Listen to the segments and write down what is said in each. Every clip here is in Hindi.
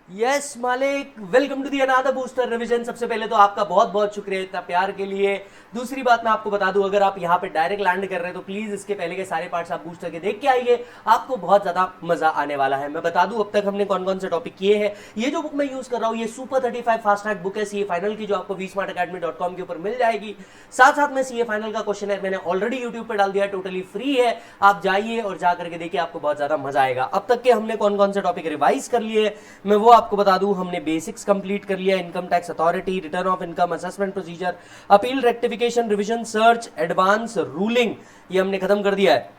यस मालिक, welcome to the another booster revision. सबसे पहले तो आपका बहुत बहुत शुक्रिया इतना प्यार के लिए। दूसरी बात मैं आपको बता दूं, अगर आप यहाँ पे डायरेक्ट लैंड कर रहे हैं तो प्लीज इसके पहले के सारे पार्ट्स आप बूस्टर के देख के आइए, आपको बहुत ज्यादा मजा आने वाला है। मैं बता दूं अब तक हमने कौन कौन से टॉपिक किए हैं। ये जो बुक मैं यूज कर रहा हूँ ये सुपर 35 फास्ट ट्रैक बुक है सीए फाइनल की, जो आपको vsmartacademy.com के ऊपर मिल जाएगी। साथ साथ में सीए फाइनल का क्वेश्चन है मैंने ऑलरेडी यूट्यूब पर डाल दिया, टोटली फ्री है, आप जाइए और जा करके देखिए, आपको बहुत ज्यादा मजा आएगा। अब तक के हमने कौन कौन से टॉपिक रिवाइज कर लिए मैं वो आपको बता दूं। हमने बेसिक्स कंप्लीट कर लिया, income tax authority, return of income, assessment procedure, appeal, rectification, revision, search, advance, ruling, ये हमने खत्म कर दिया है।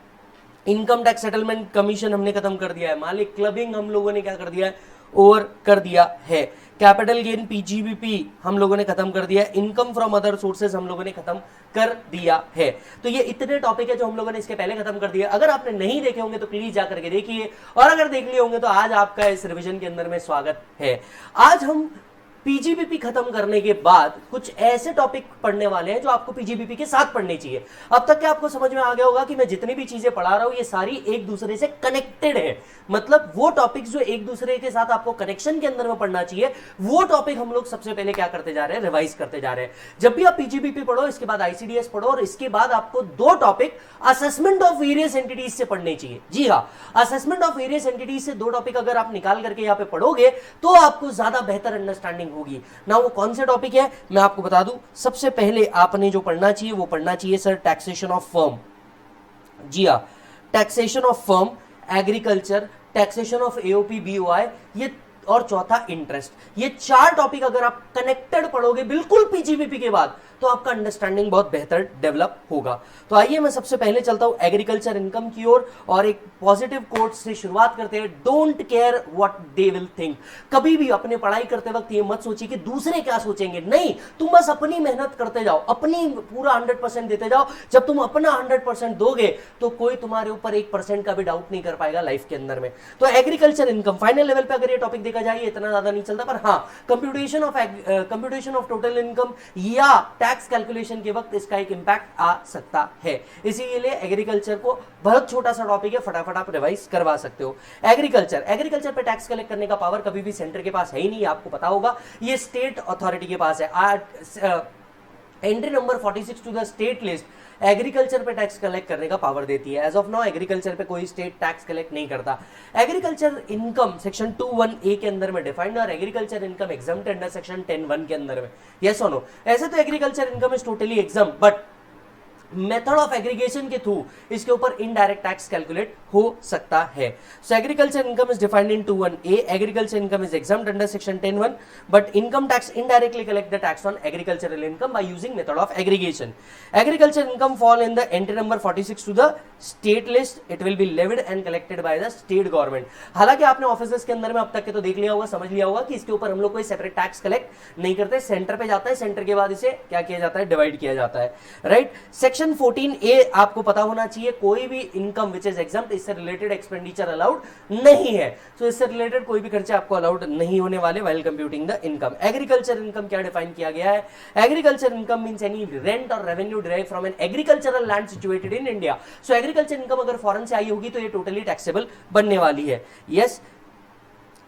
इनकम टैक्स सेटलमेंट कमीशन हमने खत्म कर दिया है। मालिक क्लबिंग हम लोगों ने क्या कर दिया है, ओवर कर दिया है। कैपिटल गेन पीजीबीपी हम लोगों ने खत्म कर दिया है। इनकम फ्रॉम अदर सोर्सेज हम लोगों ने खत्म कर दिया है। तो ये इतने टॉपिक है जो हम लोगों ने इसके पहले खत्म कर दिया। अगर आपने नहीं देखे होंगे तो प्लीज जाकर के देखिए, और अगर देख लिए होंगे तो आज आपका इस रिवीजन के अंदर में स्वागत है। आज हम पीजीबीपी खत्म करने के बाद कुछ ऐसे टॉपिक पढ़ने वाले हैं जो आपको पीजीबीपी के साथ पढ़ने चाहिए। अब तक के आपको समझ में आ गया होगा कि मैं जितनी भी चीजें पढ़ा रहा हूं ये सारी एक दूसरे से कनेक्टेड है। मतलब वो टॉपिक्स जो एक दूसरे के साथ आपको कनेक्शन के अंदर में पढ़ना चाहिए, वो टॉपिक हम लोग सबसे पहले क्या करते जा रहे हैं, रिवाइज करते जा रहे हैं। जब भी आप पीजीबीपी पढ़ो, इसके बाद आईसीडीएस पढ़ो, और इसके बाद आपको दो topic assessment of various entities से पढ़ने चाहिए। जी हाँ, असेसमेंट ऑफ वेरियस एंटिटीज से दो टॉपिक अगर आप निकाल करके यहां पे पढ़ोगे तो आपको ज्यादा बेहतर अंडरस्टैंडिंग होगी ना। वो कौन से टॉपिक है मैं आपको बता दूं। सबसे पहले आपने जो पढ़ना चाहिए वो पढ़ना चाहिए सर टैक्सेशन ऑफ फर्म। जी हाँ, taxation of firm, agriculture, taxation of AOP BOI, ये और चौथा इंटरेस्ट। ये चार टॉपिक अगर आप कनेक्टेड पढ़ोगे बिल्कुल पीजीबीपी के बाद तो आपका अंडरस्टैंडिंग बहुत बेहतर डेवलप होगा। तो आइए मैं सबसे पहले चलता हूं एग्रीकल्चर इनकम की ओर, और एक पॉजिटिव कोट से शुरुआत करते हैं। Don't care what they will think. कभी भी अपने पढ़ाई करते वक्त ये मत सोचिए कि दूसरे क्या सोचेंगे, नहीं, तुम बस अपनी मेहनत करते जाओ, अपनी पूरा 100% देते जाओ। जब तुम अपना 100% दोगे तो कोई तुम्हारे ऊपर 1% का भी डाउट नहीं कर पाएगा लाइफ के अंदर में। तो एग्रीकल्चर इनकम फाइनल लेवल पे अगर ये टॉपिक देखा जाए इतना ज्यादा नहीं चलता, पर हाँ कंप्यूटेशन ऑफ टोटल इनकम या टैक्स कैलकुलेशन के वक्त इसका एक इंपैक्ट आ सकता है। इसीलिए एग्रीकल्चर को बहुत छोटा सा टॉपिक है, फटाफट आप रिवाइज करवा सकते हो। एग्रीकल्चर पे टैक्स कलेक्ट करने का पावर कभी भी सेंटर के पास है ही नहीं, आपको पता होगा, ये स्टेट अथॉरिटी के पास है। Entry number 46 to the state list agriculture पे टैक्स कलेक्ट करने का पावर देती है। एज ऑफ नाउ एग्रीकल्चर पे कोई स्टेट टैक्स कलेक्ट नहीं करता। एग्रीकल्चर इनकम सेक्शन 21A के अंदर में डिफाइंड है, और agriculture income exempt under section 10(1) के अंदर में। यस और नो? ऐसे तो agriculture income is totally exempt, but method of aggregation के थ्रू इसके ऊपर इनडायरेक्ट टैक्स कैलकुलेट हो सकता है। सो agriculture income is defined in 21A। Agriculture income is exempt under section 10(1), but income tax indirectly collect the tax on agricultural income by using method of aggregation. Agriculture income fall in the entry number 46 to the state list. It will be levied and collected by the state government. हालांकि आपने ऑफिस के अंदर में अब तक के तो देख लिया होगा, समझ लिया होगा कि इसके ऊपर हम लोग कोई सेपरेट टैक्स कलेक्ट नहीं करते, सेंटर पे जाता है, सेंटर के बाद इसे क्या किया जाता है, डिवाइड किया जाता है, राइट। सेक्शन 14A आपको पता होना चाहिए, कोई भी इनकम विच इज एग्जम्प्ट, इससे रिलेटेड एक्सपेंडिचर अलाउड नहीं है। तो इससे रिलेटेड कोई भी खर्चे आपको अलाउड नहीं होने वाले while computing the income. Agriculture income क्या डिफाइन किया गया है? Agriculture income means any rent or revenue derive from an agricultural land situated in India. So agriculture income अगर फॉरेन से आई होगी तो ये टोटली टैक्सेबल बनने वाली है। Yes,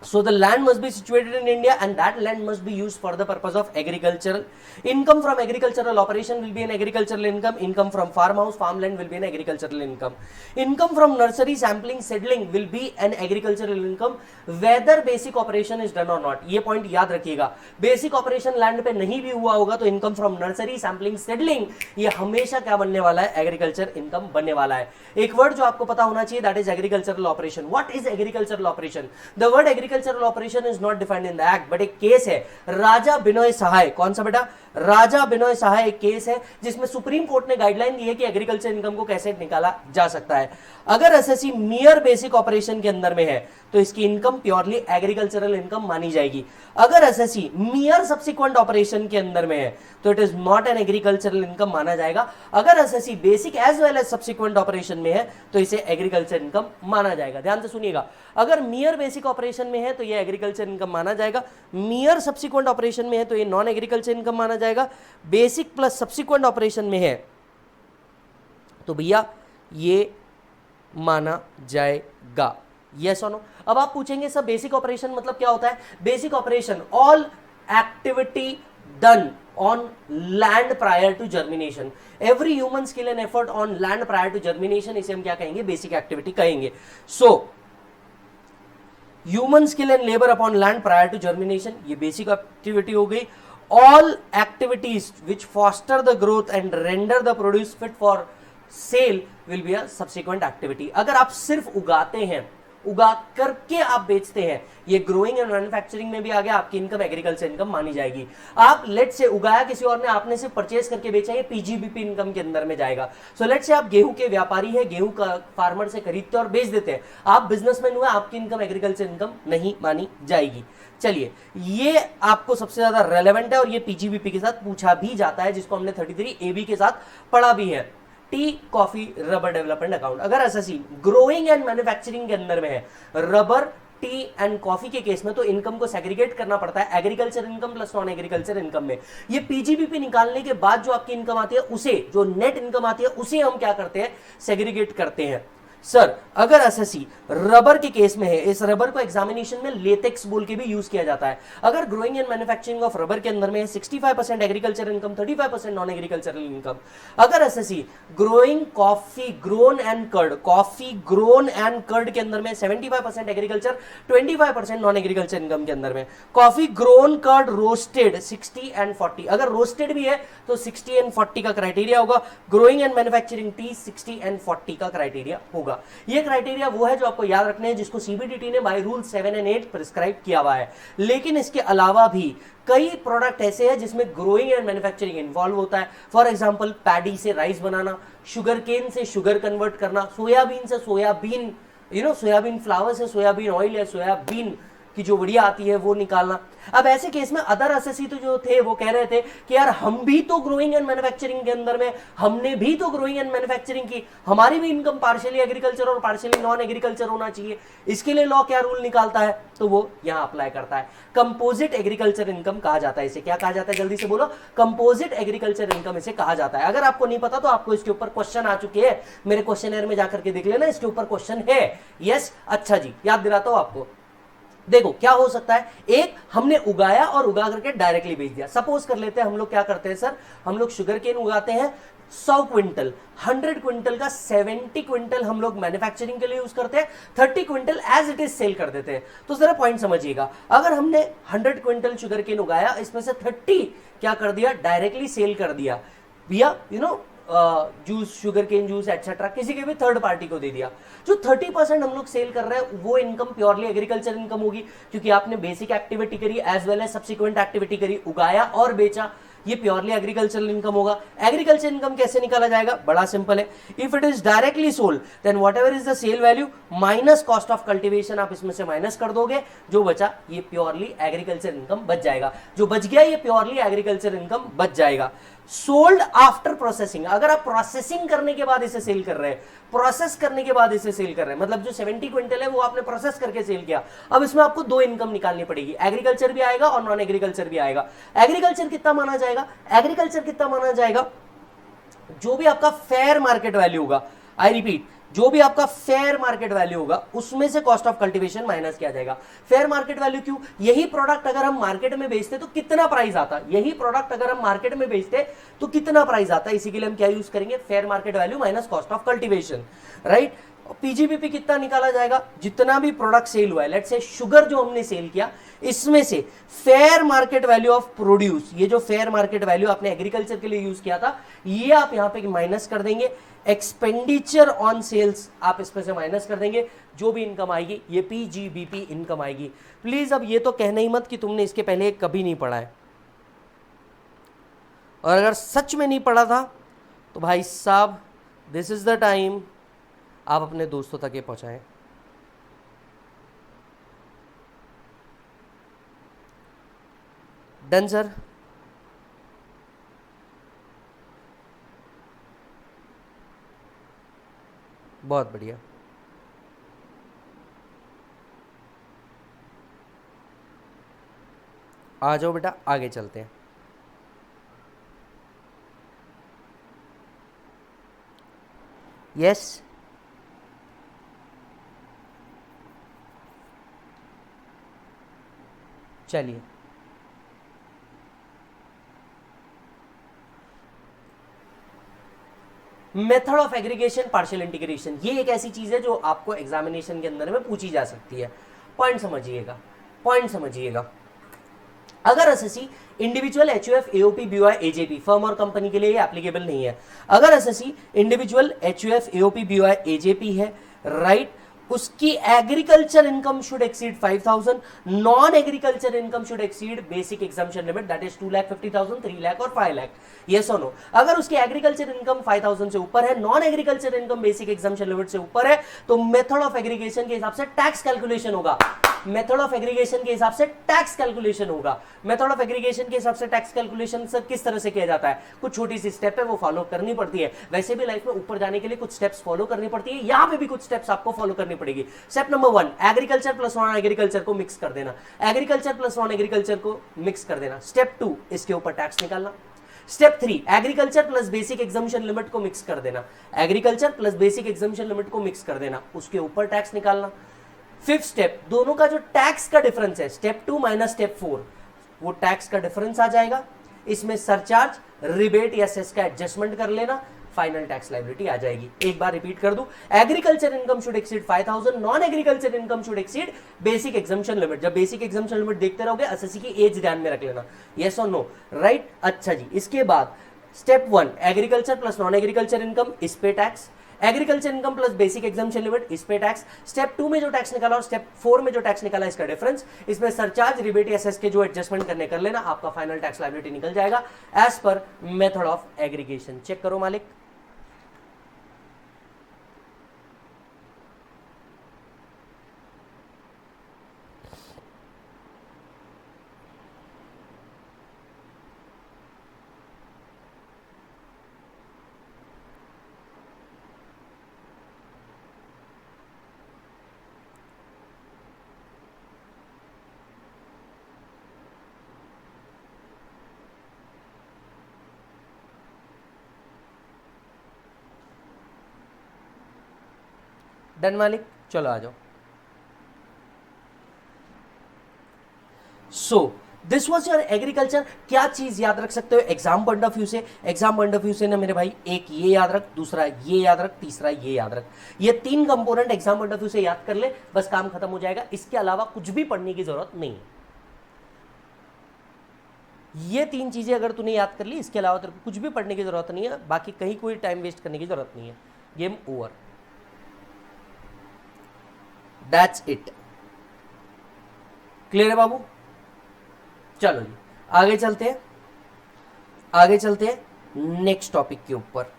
so the land must be situated in India and that land must be used for the purpose of agricultural. Income from agricultural operation will be an agricultural income. Income from farmhouse, farmland will be an agricultural income. Income from nursery, sampling, seedling will be an agricultural income whether basic operation is done or not. ये point याद रखिएगा, basic operation land पे नहीं भी हुआ होगा तो income from nursery, sampling, seedling ये हमेशा क्या बनने वाला है, agriculture income बनने वाला है। एक वर्ड जो आपको पता होना चाहिए, that is agricultural operation. What is agricultural operation? The word agricultural operation is not defined in the act, but एक केस है राजा बिनोय सहाय। कौन सा बेटा? राजा बिनोय सहाय एक केस है जिसमें सुप्रीम कोर्ट ने गाइडलाइन दी है कि एग्रीकल्चर इनकम को कैसे निकाला जा सकता है। अगर एसएससी मियर बेसिक ऑपरेशन के अंदर में है तो इसकी इनकम प्योरली एग्रीकल्चरल इनकम मानी जाएगी। अगर एसएससी मियर सब्सिक्वेंट ऑपरेशन के अंदर में है तो it is not an agricultural income माना जाएगा। अगर SSC basic as well as subsequent operation में है तो इसे एग्रीकल्चर इनकम माना जाएगा। ध्यान से सुनिएगा, अगर मियर बेसिक ऑपरेशन में है तो ये एग्रीकल्चर इनकम माना जाएगा, मियर सब्सिक्वेंट ऑपरेशन में है तो ये नॉन एग्रीकल्चर इनकम माना जाएगा, बेसिक प्लस सब्सिक्वेंट ऑपरेशन में है तो भैया ये माना जाएगा। यस और नो। अब आप पूछेंगे सर बेसिक ऑपरेशन मतलब क्या होता है? Basic operation all activity done on land prior to germination, every human skill and effort on land prior to germination, इसे हम क्या कहेंगे? बेसिक एक्टिविटी कहेंगे। So human skill and labour upon land prior to germination, ये बेसिक एक्टिविटी हो गई। All activities which foster the growth and render the produce fit for sale will be a subsequent activity. अगर आप सिर्फ उगाते हैं, उगा करके आप बेचते हैं, ये ग्रोइंग एंड मैन्युफैक्चरिंग में भी आ गया, आपकी इनकम एग्रीकल्चर इनकम मानी जाएगी। आप लेट से उगाया किसी और ने, आपने सिर्फ परचेज करके बेचा, ये पीजीबीपी इनकम के अंदर में जाएगा। सो लेट से आप गेहूं के व्यापारी है, गेहूं का फार्मर से खरीदते और बेच देते हैं, आप बिजनेसमैन हुए, आपकी इनकम एग्रीकल्चर इनकम नहीं मानी जाएगी। चलिए, ये आपको सबसे ज्यादा रेलेवेंट है और ये पीजीबीपी के साथ पूछा भी जाता है, जिसको हमने 33 एबी के साथ पढ़ा भी है। Tea coffee rubber development account, अगर एसएससी ग्रोइंग एंड मैन्युफैक्चरिंग के अंदर में है, रबर टी एंड कॉफी के केस में तो इनकम को सेग्रीगेट करना पड़ता है agriculture income plus non agriculture income में। ये पीजीबीपी निकालने के बाद जो आपकी इनकम आती है, उसे जो नेट इनकम आती है, उसे हम क्या करते हैं? सेग्रीगेट करते हैं। सर अगर एसएससी रबर के केस में है, इस रबर को एग्जामिनेशन में लेटेक्स बोल के भी यूज किया जाता है। अगर growing and manufacturing of rubber के अंदर में है 65% agriculture income, 35% non agricultural income. अगर SSC growing coffee grown and cured, coffee grown and cured के अंदर में 75% एग्रीकल्चर, 25% नॉन एग्रीकल्चर इनकम के अंदर में। Coffee grown cured roasted 60 and 40, अगर रोस्टेड भी है तो 60 एंड 40 का क्राइटेरिया होगा। Growing and manufacturing T 60 and 40 का क्राइटेरिया होगा। ये क्राइटेरिया वो है जो आपको याद रखने हैं, जिसको सीबीडीटी ने बाय रूल 7 एंड 8 प्रिस्क्राइब किया हुआ है। लेकिन इसके अलावा भी कई प्रोडक्ट ऐसे हैं जिसमें ग्रोइंग एंड मैन्युफैक्चरिंग इन्वॉल्व होता है। फॉर एग्जांपल पैडी से राइस बनाना, शुगर केन से शुगर कन्वर्ट करना, सोयाबीन से सोयाबीन, सोयाबीन फ्लावर से सोयाबीन ऑयल या सोयाबीन की जो बढ़िया आती है वो निकालना। अब ऐसे केस में अदर एसएससी तो जो थे वो कह रहे थे कि यार हम भी तो ग्रोइंग एंड मैन्युफैक्चरिंग के अंदर में, हमने भी तो ग्रोइंग एंड मैन्युफैक्चरिंग की, हमारी भी इनकम पार्शियली एग्रीकल्चर और पार्शियली नॉन एग्रीकल्चर होना चाहिए। इसके लिए लॉ क्या रूल निकालता है? तो वो यहां अप्लाई करता है। कंपोजिट एग्रीकल्चर इनकम कहा जाता है इसे। क्या कहा जाता है? जल्दी से बोलो। कंपोजिट एग्रीकल्चर इनकम इसे कहा जाता है। अगर आपको नहीं पता तो आपको इसके ऊपर क्वेश्चन आ चुके हैं, मेरे क्वेश्चन में जाकर के देख लेना, इसके ऊपर क्वेश्चन है। यस, अच्छा जी, याद दिलाता हूं आपको। देखो क्या हो सकता है, एक हमने उगाया और उगा करके डायरेक्टली बेच दिया। सपोज कर लेते हैं हम लोग क्या करते हैं सर, हम लोग शुगर केन उगाते हैं 100 क्विंटल, 100 क्विंटल का 70 क्विंटल हम लोग मैन्युफैक्चरिंग के लिए यूज करते हैं, 30 quintal as it is sale कर देते हैं। तो जरा पॉइंट समझिएगा, अगर हमने 100 क्विंटल शुगर केन उगाया, इसमें से 30 क्या कर दिया? डायरेक्टली सेल कर दिया भैया, juice, sugar cane juice etcetera, किसी के भी थर्ड पार्टी को दे दिया। जो 30% हम लोग सेल कर रहे हैं वो इनकम प्योरली एग्रीकल्चर इनकम होगी, क्योंकि आपने बेसिक एक्टिविटी करी as well as subsequent activity करी, उगाया और बेचा, ये प्योरली एग्रीकल्चरल इनकम होगा। एग्रीकल्चर इनकम कैसे निकाला जाएगा? बड़ा सिंपल है। If it is directly sold then whatever is the sale value minus cost of cultivation, आप इसमें से माइनस कर दोगे, जो बचा ये प्योरली एग्रीकल्चर इनकम बच जाएगा। जो बच गया ये प्योरली एग्रीकल्चर इनकम बच जाएगा। सोल्ड आफ्टर प्रोसेसिंग, अगर आप प्रोसेसिंग करने के बाद इसे सेल कर रहे हैं, प्रोसेस करने के बाद इसे सेल कर रहे हैं, मतलब जो 70 क्विंटल है वो आपने प्रोसेस करके सेल किया, अब इसमें आपको दो इनकम निकालनी पड़ेगी, एग्रीकल्चर भी आएगा और नॉन एग्रीकल्चर भी आएगा। एग्रीकल्चर कितना माना जाएगा? एग्रीकल्चर कितना माना जाएगा? जो भी आपका फेयर मार्केट वैल्यू होगा, आई रिपीट, जो भी आपका फेयर मार्केट वैल्यू होगा उसमें से कॉस्ट ऑफ कल्टीवेशन माइनस किया जाएगा। फेयर मार्केट वैल्यू क्यों? यही प्रोडक्ट अगर हम मार्केट में बेचते तो कितना प्राइस आता, यही प्रोडक्ट अगर हम मार्केट में बेचते तो कितना प्राइस आता, इसी के लिए हम क्या यूज करेंगे? Fair market value minus cost of cultivation, right. PGBP कितना निकाला जाएगा? जितना भी प्रोडक्ट सेल हुआ है, लेट्स से शुगर जो हमने सेल किया, इसमें से fair market value of produce, ये जो फेयर मार्केट वैल्यू आपने एग्रीकल्चर के लिए यूज किया था, ये आप यहां पे माइनस कर देंगे। एक्सपेंडिचर ऑन सेल्स आप इसमें से माइनस कर देंगे, जो भी इनकम आएगी ये पीजीबीपी इनकम आएगी। प्लीज अब ये तो कहना ही मत कि तुमने इसके पहले कभी नहीं पढ़ा है, और अगर सच में नहीं पढ़ा था तो भाई साहब दिस इज द टाइम आप अपने दोस्तों तक ये पहुंचाएं। Done sir? बहुत बढ़िया। आ जाओ बेटा, आगे चलते हैं। यस चलिए method of aggregation partial integration, ये एक ऐसी चीज है जो आपको एग्जामिनेशन के अंदर में पूछी जा सकती है। पॉइंट समझिएगा, पॉइंट समझिएगा। अगर SSC individual HUF AOP BOI AJP firm और कंपनी के लिए ये एप्लीकेबल नहीं है। अगर SSC individual HUF AOP BOI AJP है, राइट, उसकी agriculture income should exceed 5000, non agriculture income should exceed basic exemption limit that is 2,50,000, 3 lakh और 5 लाख। यस और नो? अगर उसकी एग्रीकल्चर इनकम 5000 से ऊपर है, non agriculture income basic exemption limit से ऊपर है, तो मेथड ऑफ एग्रीगेशन के हिसाब से टैक्स कैलकुलेशन होगा। मेथड ऑफ एग्रीगेशन के हिसाब से टैक्स कैलकुलेशन होगा। मेथड ऑफ एग्रीगेशन के हिसाब से टैक्स कैलकुलेशन सर किस तरह से किया जाता है? कुछ छोटी सी स्टेप है, वो फॉलो करनी पड़ती है। वैसे भी लाइफ में ऊपर जाने के लिए कुछ स्टेप्स फॉलो करनी पड़ती है, यहां पे भी कुछ स्टेप्स आपको फॉलो करनी पड़ेगी। Step number 1, agriculture plus non agriculture को मिक्स कर देना। एग्रीकल्चर प्लस नॉन एग्रीकल्चर को मिक्स कर देना। स्टेप 2, इसके ऊपर टैक्स निकालना। Step 3, agriculture plus basic exemption limit को मिक्स कर देना। Agriculture plus basic exemption limit को मिक्स कर देना, उसके ऊपर टैक्स निकालना। 5th स्टेप, दोनों का जो टैक्स का डिफरेंस है, स्टेप 2 माइनस स्टेप 4, वो टैक्स का डिफरेंस आ जाएगा। इसमें सरचार्ज, रिबेट या सेस का एडजस्टमेंट कर लेना, फाइनल टैक्स लायबिलिटी आ जाएगी। एक बार रिपीट कर दूं, agriculture income should exceed 5000, non agriculture income should exceed basic exemption limit. जब बेसिक एग्जाम्पशन लिमिट देखते रहोगे, एसएससी की एज ध्यान में रख लेना। यस और नो? राइट, अच्छा जी। इसके बाद step 1, agriculture plus non agriculture income, इस पे tax. Agriculture income plus basic exemption limit, इस पे टैक्स। स्टेप 2 में जो टैक्स निकाला और स्टेप 4 में जो टैक्स निकाला, इसका डिफरेंस, इसमें सरचार्ज, रिबेट या सेस के जो एडजस्टमेंट करने कर लेना, आपका फाइनल टैक्स लायबिलिटी निकल जाएगा as per method of aggregation. Check करो मालिक। डन मालिक, चलो आ जाओ। So this was your agriculture. क्या चीज याद रख सकते हो एग्जाम पॉइंट ऑफ व्यू से? एग्जाम पॉइंट ऑफ व्यू से ना मेरे भाई, एक ये याद रख, दूसरा ये याद रख, तीसरा ये याद रख। ये 3 component exam point of view से याद कर ले, बस काम खत्म हो जाएगा। इसके अलावा कुछ भी पढ़ने की जरूरत नहीं है। ये 3 चीजें अगर तूने याद कर ली, इसके अलावा तेरे को कुछ भी पढ़ने की जरूरत नहीं है। बाकी कहीं कोई टाइम वेस्ट करने की जरूरत नहीं है। Game over, that's it. Clear है बाबू? चलो जी, आगे चलते हैं, आगे चलते हैं नेक्स्ट टॉपिक के ऊपर।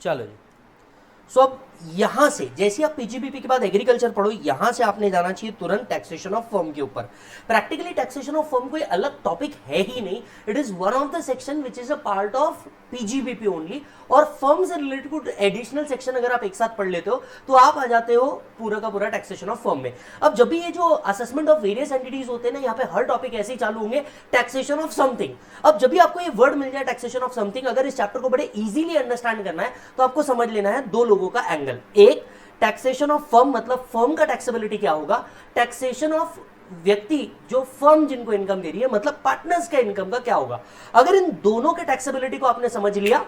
चलो जी, सो अब यहां से जैसे आप पीजीबीपी के बाद एग्रीकल्चर पढ़ो, यहां से आपने जाना चाहिए तुरंत टैक्सेशन ऑफ फर्म के ऊपर। प्रैक्टिकली टैक्सेशन ऑफ फर्म कोई अलग टॉपिक है ही नहीं, it is one of the section which is a part of PGBP only. और फर्म से रिलेटेड कुछ एडिशनल सेक्शन अगर आप एक साथ पढ़ लेते हो तो आप आ जाते हो पूरा का पूरा टैक्सेशन ऑफ फर्म में। अब जब भी ये जो असेसमेंट ऑफ वेरियस एंटिटीज होते हैं ना, यहाँ पे हर टॉपिक ऐसे ही चालू होंगे, टैक्सेशन ऑफ समथिंग। अब जब भी आपको ये वर्ड मिल जाए टैक्सेशन ऑफ समथिंग, अगर इस चैप्टर को बड़े इजीली अंडरस्टैंड करना है तो आपको समझ लेना है 2 लोगों का एंगल। एक, टैक्सेशन ऑफ फर्म, मतलब फर्म का टैक्सेबिलिटी क्या होगा। टैक्सेशन ऑफ व्यक्ति, जो फर्म जिनको इनकम दे रही है, मतलब पार्टनर्स का इनकम का क्या होगा। अगर इन दोनों के टैक्सेबिलिटी को आपने समझ लिया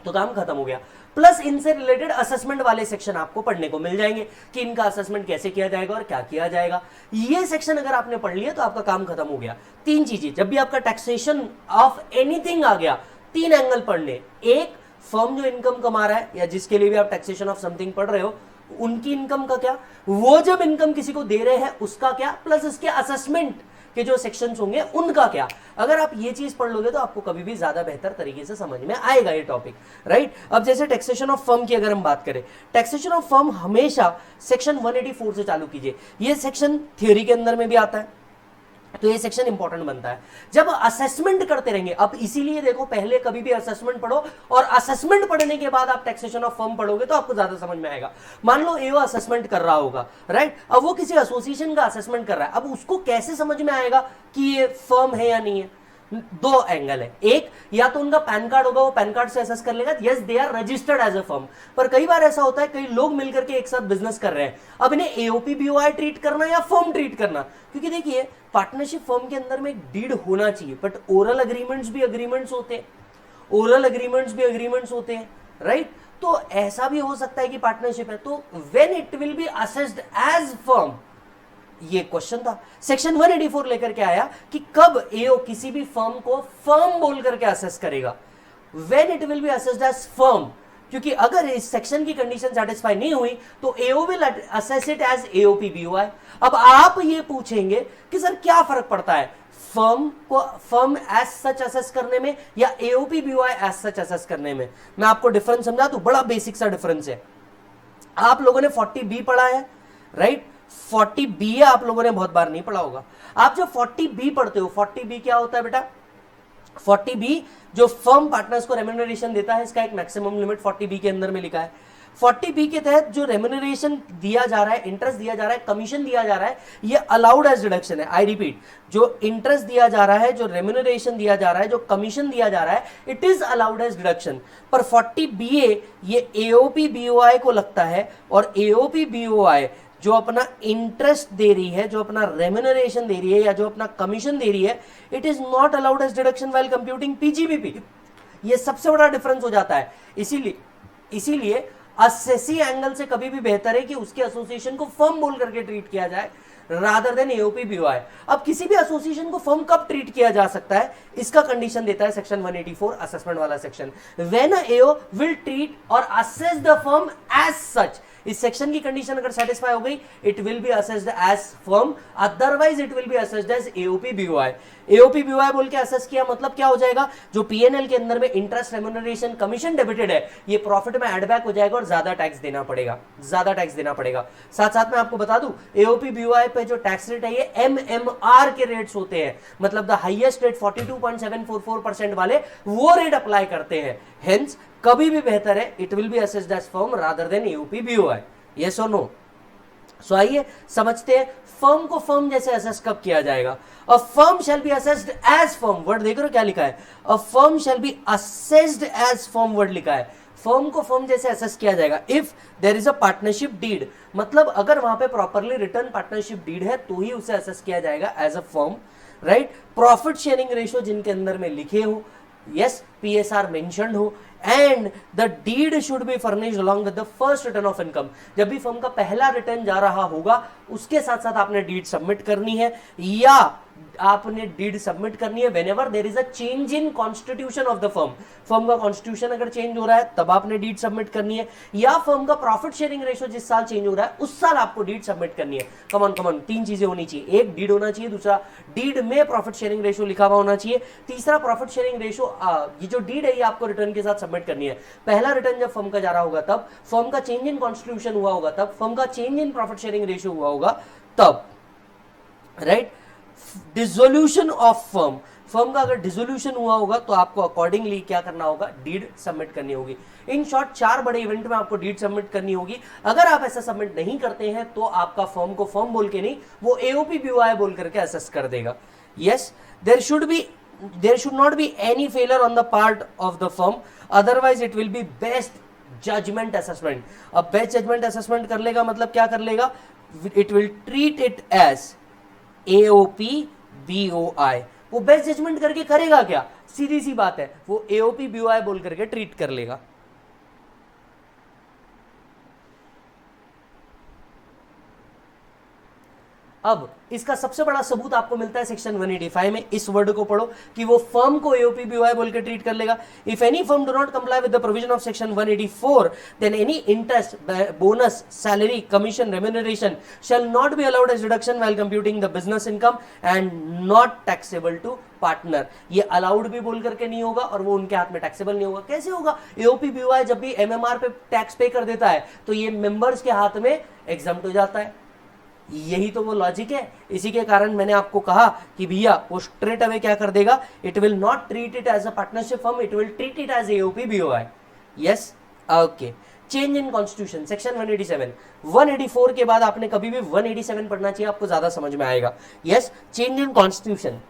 तो काम खत्म हो गया। प्लस इनसे रिलेटेड असेसमेंट वाले सेक्शन आपको पढ़ने को मिल जाएंगे कि इनका असेसमेंट कैसे किया जाएगा और क्या किया जाएगा। ये सेक्शन अगर आपने पढ़ लिया तो आपका काम खत्म हो गया। 3 चीजें, जब भी आपका टैक्सेशन ऑफ एनीथिंग आ गया, 3 एंगल पढ़ने। एक, फर्म जो इनकम कमा रहा है या जिसके लिए भी आप टैक्सेशन ऑफ समथिंग पढ़ रहे हो, उनकी इनकम का क्या, वो जब इनकम किसी को दे रहे हैं उसका क्या, प्लस इसके असेसमेंट के जो सेक्शंस होंगे उनका क्या। अगर आप ये चीज पढ़ लोगे तो आपको कभी भी ज्यादा बेहतर तरीके से समझ में आएगा ये टॉपिक, राइट। अब जैसे टैक्सेशन ऑफ फर्म की अगर हम बात करें, टैक्सेशन ऑफ फर्म हमेशा सेक्शन 184 से चालू कीजिए। ये सेक्शन थ्योरी के अंदर में भी आता है, तो ये सेक्शन इंपॉर्टेंट बनता है जब असेसमेंट करते रहेंगे। अब इसीलिए देखो, पहले कभी भी असेसमेंट पढ़ो और असेसमेंट पढ़ने के बाद आप टैक्सेशन ऑफ फर्म पढ़ोगे तो आपको ज्यादा समझ में आएगा। मान लो एओ असेसमेंट कर रहा होगा, राइट, अब वो किसी एसोसिएशन का असेसमेंट कर रहा है, अब उसको कैसे समझ में आएगा कि ये फर्म है या नहीं है। दो एंगल है, एक या तो उनका पैन कार्ड होगा, वो पैन कार्ड से असेस कर लेगा, yes they are registered as a firm. पर कई बार ऐसा होता है कई लोग मिलकर के एक साथ बिजनेस कर रहे हैं, अब इन्हें एओपी बीओआई ट्रीट करना या फर्म ट्रीट करना, क्योंकि देखिए पार्टनरशिप फर्म के अंदर में एक डीड होना चाहिए, बट ओरल अग्रीमेंट्स भी अग्रीमेंट्स होते हैं, ओरल अग्रीमेंट्स भी अग्रीमेंट्स होते हैं, राइट। तो ऐसा भी हो सकता है कि पार्टनरशिप है तो when it will be assessed as firm, ये क्वेश्चन था। सेक्शन 184 लेकर के आया कि कब एओ किसी भी फर्म को फर्म बोल करके असेस करेगा, when it will be assessed as firm, क्योंकि अगर इस सेक्शन की कंडीशन सेटिस्फाई नहीं हुई तो AO will assess it as AOP BOI. अब आप ये पूछेंगे कि सर क्या फर्क पड़ता है फर्म को फर्म एज सच असेस करने में या AOP BOI as such assess करने में। मैं आपको डिफरेंस समझा दूं, बड़ा बेसिक सा डिफरेंस है। आप लोगों ने 40B पढ़ा है, राइट। 40B है, आप लोगों ने बहुत बार नहीं पढ़ा होगा। आप जब 40B पढ़ते हो, 40B क्या होता है बेटा? 40B जो फर्म पार्टनर्स को रेम्यूनरेशन देता है, इसका एक मैक्सिमम लिमिट 40B के अंदर में लिखा है। 40B के तहत जो रेम्यूनरेशन दिया जा रहा है, इंटरेस्ट दिया जा रहा है, कमीशन दिया जा रहा है, ये अलाउड एज डिडक्शन है। आई रिपीट, जो इंटरेस्ट दिया जा रहा है, जो रेम्यूनरेशन दिया जा रहा है, जो कमीशन दिया जा रहा है, it is allowed as deduction. पर 40BA ये एओपी बीओआई को लगता है, और एओपी बीओआई जो अपना इंटरेस्ट दे रही है, जो अपना रेम्यूनरेशन दे रही है या जो अपना कमीशन दे रही है, it is not allowed as deduction while computing PGBP. ये सबसे बड़ा डिफरेंस हो जाता है। इसीलिए असेसी एंगल से कभी भी बेहतर है कि उसके एसोसिएशन को फर्म बोल करके ट्रीट किया जाए रादर देन एओपी बीओआई। अब किसी भी एसोसिएशन को फर्म कब ट्रीट किया जा सकता है, इसका कंडीशन देता है सेक्शन 184 असेसमेंट वाला section. When a AO will treat or assess the firm as such, इस सेक्शन की कंडीशन अगर सेटिस्फाई हो गई, it will be assessed as firm, otherwise it will be assessed as AOP BOI. AOP BOI बोल के असेस किया मतलब क्या हो जाएगा, जो पीएनएल के अंदर में इंटरेस्ट, रेम्यूनरेशन, कमीशन डेबिटेड है, ये प्रॉफिट में एड बैक हो जाएगा और ज्यादा टैक्स देना पड़ेगा, ज्यादा टैक्स देना पड़ेगा। साथ साथ में आपको बता दूं, एओपी बीओआई पे जो टैक्स रेट है ये एमएमआर के रेट्स होते हैं, मतलब द हाईएस्ट रेट 42.744% वाले वो रेट अप्लाई करते हैं। हेंस कभी भी बेहतर है it will be assessed as firm rather than AOP BOI. Yes और नो? सो आइए समझते हैं फर्म को फर्म जैसे असेस कब किया जाएगा। A firm shall be assessed as firm, word देख रहे हो क्या लिखा है? A firm shall be assessed as firm word लिखा है। फर्म को फर्म जैसे असेस किया जाएगा if there is a partnership deed, मतलब अगर वहां पे प्रॉपरली रिटर्न पार्टनरशिप डीड है तो ही उसे असेस किया जाएगा as a firm, right. Profit sharing ratio जिनके अंदर में लिखे हो, यस, पीएसआर मेंशन्ड हो, and the deed should be furnished along with the first return of income. जब भी फर्म का पहला रिटर्न जा रहा होगा उसके साथ साथ आपने डीड सबमिट करनी है, या आपने डीड सबमिट करनी है whenever there is a change in constitution of the firm. Firm का कॉन्स्टिट्यूशन अगर चेंज हो रहा है तब आपने डीड सबमिट करनी है, या फर्म का प्रॉफिट शेयरिंग रेशियो जिस साल चेंज हो रहा है उस साल आपको डीड सबमिट करनी है। कमन तीन चीजें होनी चाहिए, एक डीड होना चाहिए, दूसरा डीड में प्रॉफिट शेयरिंग रेशियो लिखा हुआ होना चाहिए, तीसरा प्रॉफिट शेयरिंग रेशियो, ये जो डीड है ये आपको रिटर्न के साथ सबमिट करनी है। पहला रिटर्न जब फर्म का जा रहा होगा तब, फर्म का चेंज इन कॉन्स्टिट्यूशन हुआ होगा तब, फर्म का change in profit sharing ratio हुआ होगा तब, right. Dissolution of firm, firm का अगर डिसोल्यूशन हुआ होगा तो आपको अकॉर्डिंगली क्या करना होगा, डीड सबमिट करनी होगी। इन शॉर्ट 4 बड़े इवेंट में आपको डीड सबमिट करनी होगी। अगर आप ऐसा सबमिट नहीं करते हैं तो आपका फर्म को फर्म बोल के नहीं, वो एओपी बीओआई बोल करके असेस कर देगा। Yes, there should not be any failure on the part of the firm, otherwise it will be best judgement assessment. अब बेस्ट जजमेंट असेसमेंट कर लेगा मतलब क्या कर लेगा, it will treat it as AOP BOI. वो बेस्ट जजमेंट करके करेगा क्या, सीधी सी बात है, वो एओपी बीओआई बोल करके ट्रीट कर लेगा। अब इसका सबसे बड़ा सबूत आपको मिलता है सेक्शन 185 में। इस वर्ड को पढ़ो कि वो फर्म को एओपी बीओआई बोल के ट्रीट कर लेगा। If any firm do not comply with the provision of section 184 then any interest, bonus, salary, commission, remuneration shall not be allowed as deduction while computing the business income and not taxable to partner. ये अलाउड भी बोल करके नहीं होगा और वो उनके हाथ में टैक्सेबल नहीं होगा। कैसे होगा, एओपी बीओआई जब भी एमएमआर पे टैक्स पे कर देता है तो ये मेंबर्स के हाथ में एग्जम्प्ट हो जाता है। यही तो वो लॉजिक है। इसी के कारण मैंने आपको कहा कि भैया वो स्ट्रेट अवे क्या कर देगा, it will not treat it as a partnership firm, it will treat it as AOP BOI. Yes, okay. Change in constitution section 187, 184 के बाद आपने कभी भी 187 पढ़ना चाहिए, आपको ज्यादा समझ में आएगा। Yes, change in constitution.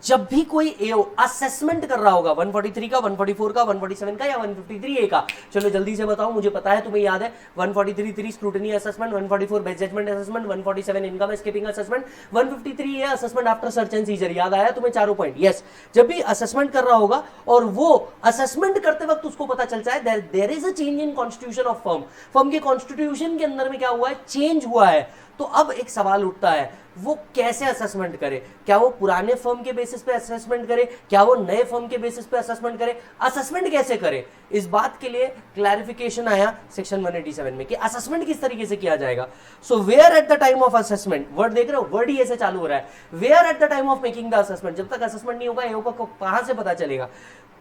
जब भी कोई एओ असेसमेंट कर रहा होगा 143 का, 144 का, 147 का या 153 ए का, चलो जल्दी से बताओ, मुझे पता है तुम्हें याद है, 143 scrutiny assessment, 144 best judgement assessment, 147 income escaping assessment, 153 A assessment after search and seizure. याद आया तुम्हें चारों पॉइंट? यस, जब भी असेसमेंट कर रहा होगा और वो असेसमेंट करते वक्त उसको पता चलता है there is a change in constitution of firm, firm के कॉन्स्टिट्यूशन के अंदर में क्या हुआ है, चेंज हुआ है, तो अब एक सवाल उठता है वो कैसे असेसमेंट करे? क्या वो पुराने फर्म के बेसिस पे असेसमेंट करे, क्या वो नए फर्म के बेसिस पे असेसमेंट करे, असेसमेंट कैसे करे? इस बात के लिए क्लैरिफिकेशन आया सेक्शन 187 में कि असेसमेंट किस तरीके से किया जाएगा। So where at the time of assessment, word देख रहे हो, वर्ड ही ऐसे चालू हो रहा है, where at the time of making the assessment. जब तक असेसमेंट नहीं होगा एओ को कहां से पता चलेगा?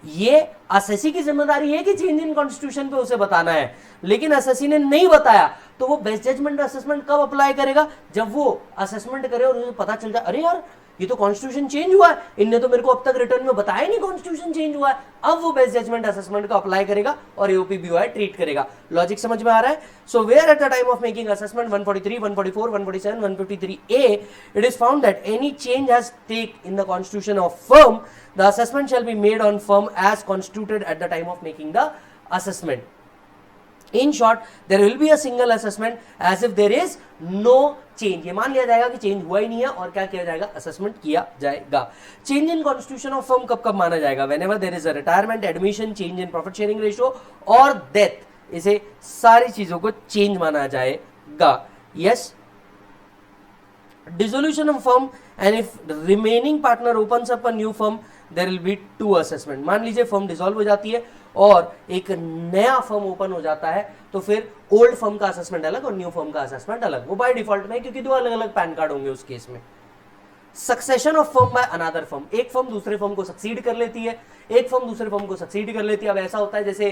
ये असेसी की जिम्मेदारी है कि चेंज इन कॉन्स्टिट्यूशन पे उसे बताना है, लेकिन असेसी ने नहीं बताया तो वो बेस्ट जजमेंट असेसमेंट कब अप्लाई करेगा? जब वो असेसमेंट करे और उसे पता चल जाए अरे यार ये तो कॉन्स्टिट्यूशन चेंज हुआ है, इनने तो मेरे को अब तक रिटर्न में बताया नहीं कॉन्स्टिट्यूशन चेंज हुआ है। अब वो बेस्ट जजमेंट असेसमेंट को अप्लाई करेगा और एओपीबीओआई ट्रीट करेगा। लॉजिक समझ में आ रहा है? So where at the time of making assessment 143, 144, 147, 153A it is found that any change has take in the constitution of firm, the assessment shall be made on firm as constituted at the time of making the assessment. In short, there will be a single assessment as if there is no change. ये मान लिया जाएगा कि चेंज हुआ ही नहीं है और क्या किया जाएगा, असेसमेंट किया जाएगा। Change in constitution of firm कब कब माना जाएगा? Whenever there is a retirement, admission, change in profit sharing ratio और डेथ, इसे सारी चीजों को चेंज माना जाएगा। Yes, dissolution of firm and if remaining partner opens up a new firm there will be two assessment। मान लीजिए फर्म डिसॉल्व हो जाती है और एक नया फर्म ओपन हो जाता है तो फिर ओल्ड फर्म का असेसमेंट अलग और न्यू फर्म का असेसमेंट अलग, वो बाय डिफॉल्ट में, क्योंकि दो अलग अलग पैन कार्ड होंगे उस केस में। Succession of firm by another firm, एक फर्म दूसरे फर्म को सक्सीड कर लेती है, एक फर्म दूसरे फर्म को सक्सीड कर लेती है। अब ऐसा होता है जैसे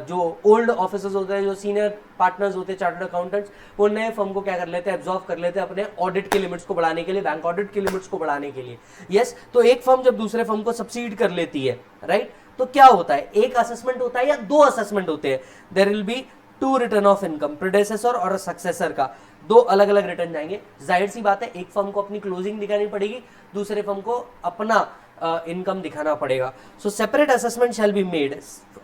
जो ओल्ड ऑफिसर्स होते हैं, जो सीनियर पार्टनर्स होते हैं, चार्टर्ड अकाउंटेंट्स, वो नए फर्म को क्या कर लेते हैं, एब्जॉर्व कर लेते हैं अपने ऑडिट के लिमिट्स को बढ़ाने के लिए, बैंक ऑडिट के लिमिट्स को बढ़ाने के लिए। यस, तो एक फर्म जब दूसरे फर्म को सब्सीड कर लेती है, राइट, तो क्या होता है, एक असेसमेंट होता है या दो असेसमेंट होते हैं? There will be two return of income, predecessor और सक्सेसर का दो अलग अलग रिटर्न जाएंगे। जाहिर सी बात है एक फर्म को अपनी क्लोजिंग दिखानी पड़ेगी, दूसरे फर्म को अपना इनकम दिखाना पड़ेगा। So separate assessment shall be made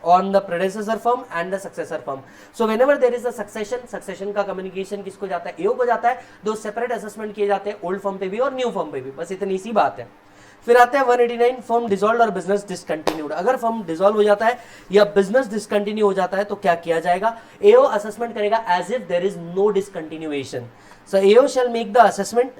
on the predecessor firm and the successor firm. So whenever there is a succession का कम्युनिकेशन किसको जाता है, एओ को जाता है। दो सेपरेट असेसमेंट किए जाते हैं, ओल्ड फर्म पे भी और न्यू फर्म पे भी, बस इतनी सी बात है। फिर आते हैं 189, फर्म डिसॉल्व और बिजनेस डिसकंटिन्यूड। अगर फर्म डिसॉल्व हो जाता है या बिजनेस डिसकंटिन्यू हो जाता है तो क्या किया जाएगा? एओ असेसमेंट करेगा as if there is no discontinuation. So AO shall make the assessment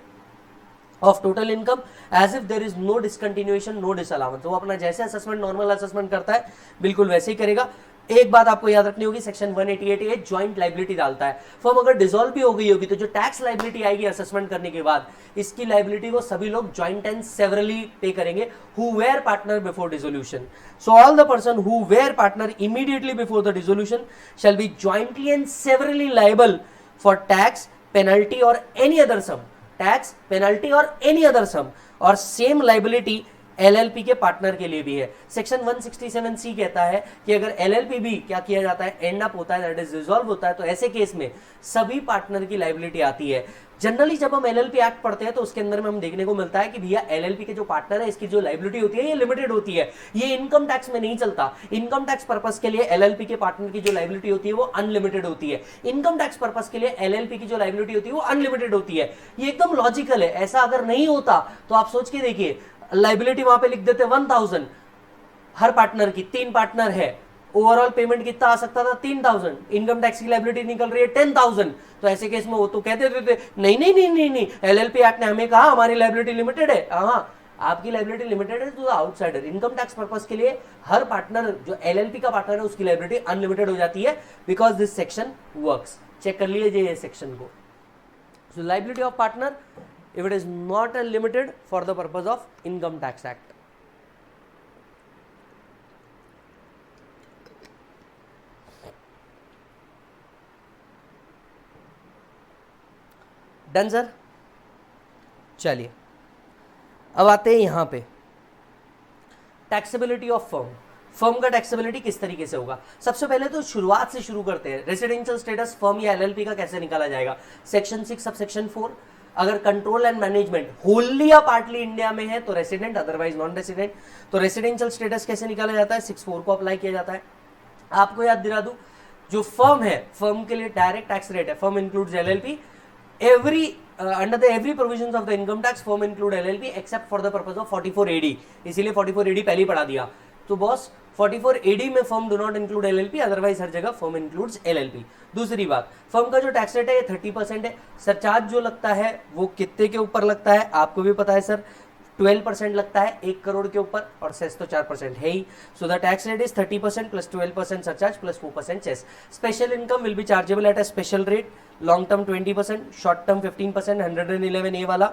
of total income as if there is no discontinuation, no disallowance. तो वो अपना जैसे असेसमेंट नॉर्मल असेसमेंट करता है बिल्कुल वैसे ही करेगा। एक बात आपको याद रखनी होगी, सेक्शन 188 ज्वाइंट लाइबिलिटी डालता है। फर्म अगर डिसॉल्व भी हो गई होगी तो जो टैक्स लाइबिलिटी आएगी असेसमेंट करने के बाद, इसकी लाइबिलिटी को सभी लोग ज्वाइंट एंड सेवरली पे करेंगे, who were partner before dissolution. So all the person who were partner immediately before the dissolution shall be jointly and severally liable for tax, penalty और any other sum, tax, penalty और एनी अदर सम। और सेम लाइबिलिटी एलएलपी के पार्टनर के लिए भी है। सेक्शन 167C कहता है कि अगर एलएलपी भी क्या किया जाता है, एंड अप होता है, दैट इज रिजॉल्व होता है, तो ऐसे केस में सभी पार्टनर की लाइबिलिटी आती है। जनरली जब हम एलएलपी एक्ट पढ़ते हैं तो उसके अंदर में हम देखने को मिलता है कि भैया एलएलपी के जो पार्टनर है इसकी जो लाइबिलिटी होती है ये लिमिटेड होती है, ये इनकम टैक्स में नहीं चलता। इनकम टैक्स पर्पस के लिए एलएलपी के पार्टनर की जो लाइबिलिटी होती है वो अनलिमिटेड होती है। इनकम टैक्स पर्पस के लिए एलएलपी की जो लाइबिलिटी होती है वो अनलिमिटेड होती है। ये एकदम लॉजिकल है। ऐसा अगर नहीं होता तो आप सोच के देखिए, लाइबिलिटी वहां पे लिख देते 1000 हर पार्टनर की, 3 पार्टनर है, ओवरऑल पेमेंट कितना आ सकता था, 3000, इनकम टैक्स की लाइबिलिटी निकल रही है 10000। तो ऐसे केस में वो तो कहते थे नहीं नहीं नहीं नहीं नहीं, एलएलपी एक्ट ने हमें कहा हमारी लाइबिलिटी लिमिटेड है। हाँ, आपकी लाइबिलिटी लिमिटेड है to the outsider. Income tax purpose के लिए हर पार्टनर जो एलएलपी का पार्टनर है उसकी लाइबिलिटी अनलिमिटेड हो जाती है, because this section works. Check कर लीजिए ये सेक्शन को। So liability of partner if it is not limited for the purpose of Income Tax Act. Done sir? चलिए अब आते हैं यहां पे टैक्सेबिलिटी ऑफ फर्म। फर्म का टैक्सेबिलिटी किस तरीके से होगा? सबसे पहले तो शुरुआत से शुरू करते हैं। रेसिडेंशियल स्टेटस फर्म या एलएलपी का कैसे निकाला जाएगा? सेक्शन 6 सब सेक्शन 4 अगर कंट्रोल एंड मैनेजमेंट होली या पार्टली इंडिया में है तो रेसिडेंट, अदरवाइज नॉन रेसिडेंट। तो रेसिडेंशियल स्टेटस कैसे निकाला जाता है, 6(4) को अप्लाई किया जाता है। आपको याद दिला दूं, जो फर्म है, फर्म के लिए डायरेक्ट टैक्स रेट है, firm includes LLP, under the every provisions of the income tax firm include LLP except for the purpose of 44AD, इसीलिए 44AD पहले ही पढ़ा दिया। तो बॉस 44AD में firm do not include LLP, otherwise हर जगह फर्म इंक्लूड्स LLP। दूसरी बात, फर्म का जो टैक्स रेट है ये 30% है। सरचार्ज जो लगता है वो कितने के ऊपर लगता है, आपको भी पता है सर, 12% लगता है 1 करोड़ के ऊपर, और सेस तो 4% है ही। So the tax rate is 30% plus 12% surcharge plus 4% cess. Special income will be chargeable at a special rate, long term 20%, short term 15%, 111 A वाला,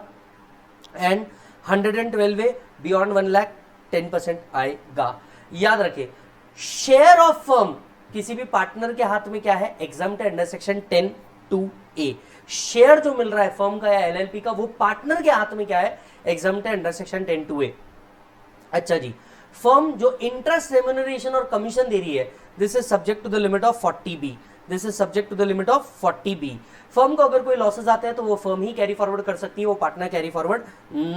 एंड 112 ए बियॉन्ड 1 लाख 10% आएगा। याद रखिए, शेयर ऑफ फर्म किसी भी पार्टनर के हाथ में क्या है, exempt under section 10(2)(a। Share जो मिल रहा है फर्म का या एलएलपी का, वो पार्टनर के हाथ में क्या है, एग्जाम्प्ट अंडर सेक्शन 10(2)(a। अच्छा जी, फर्म जो इंटरेस्ट, रेम्यूनरेशन और कमीशन दे रही है, this is subject to the limit of 40B, this is subject to the limit of 40B। Firm को अगर कोई लॉसेस आते हैं तो वो फर्म ही कैरी फॉरवर्ड कर सकती है, वो पार्टनर कैरी फॉरवर्ड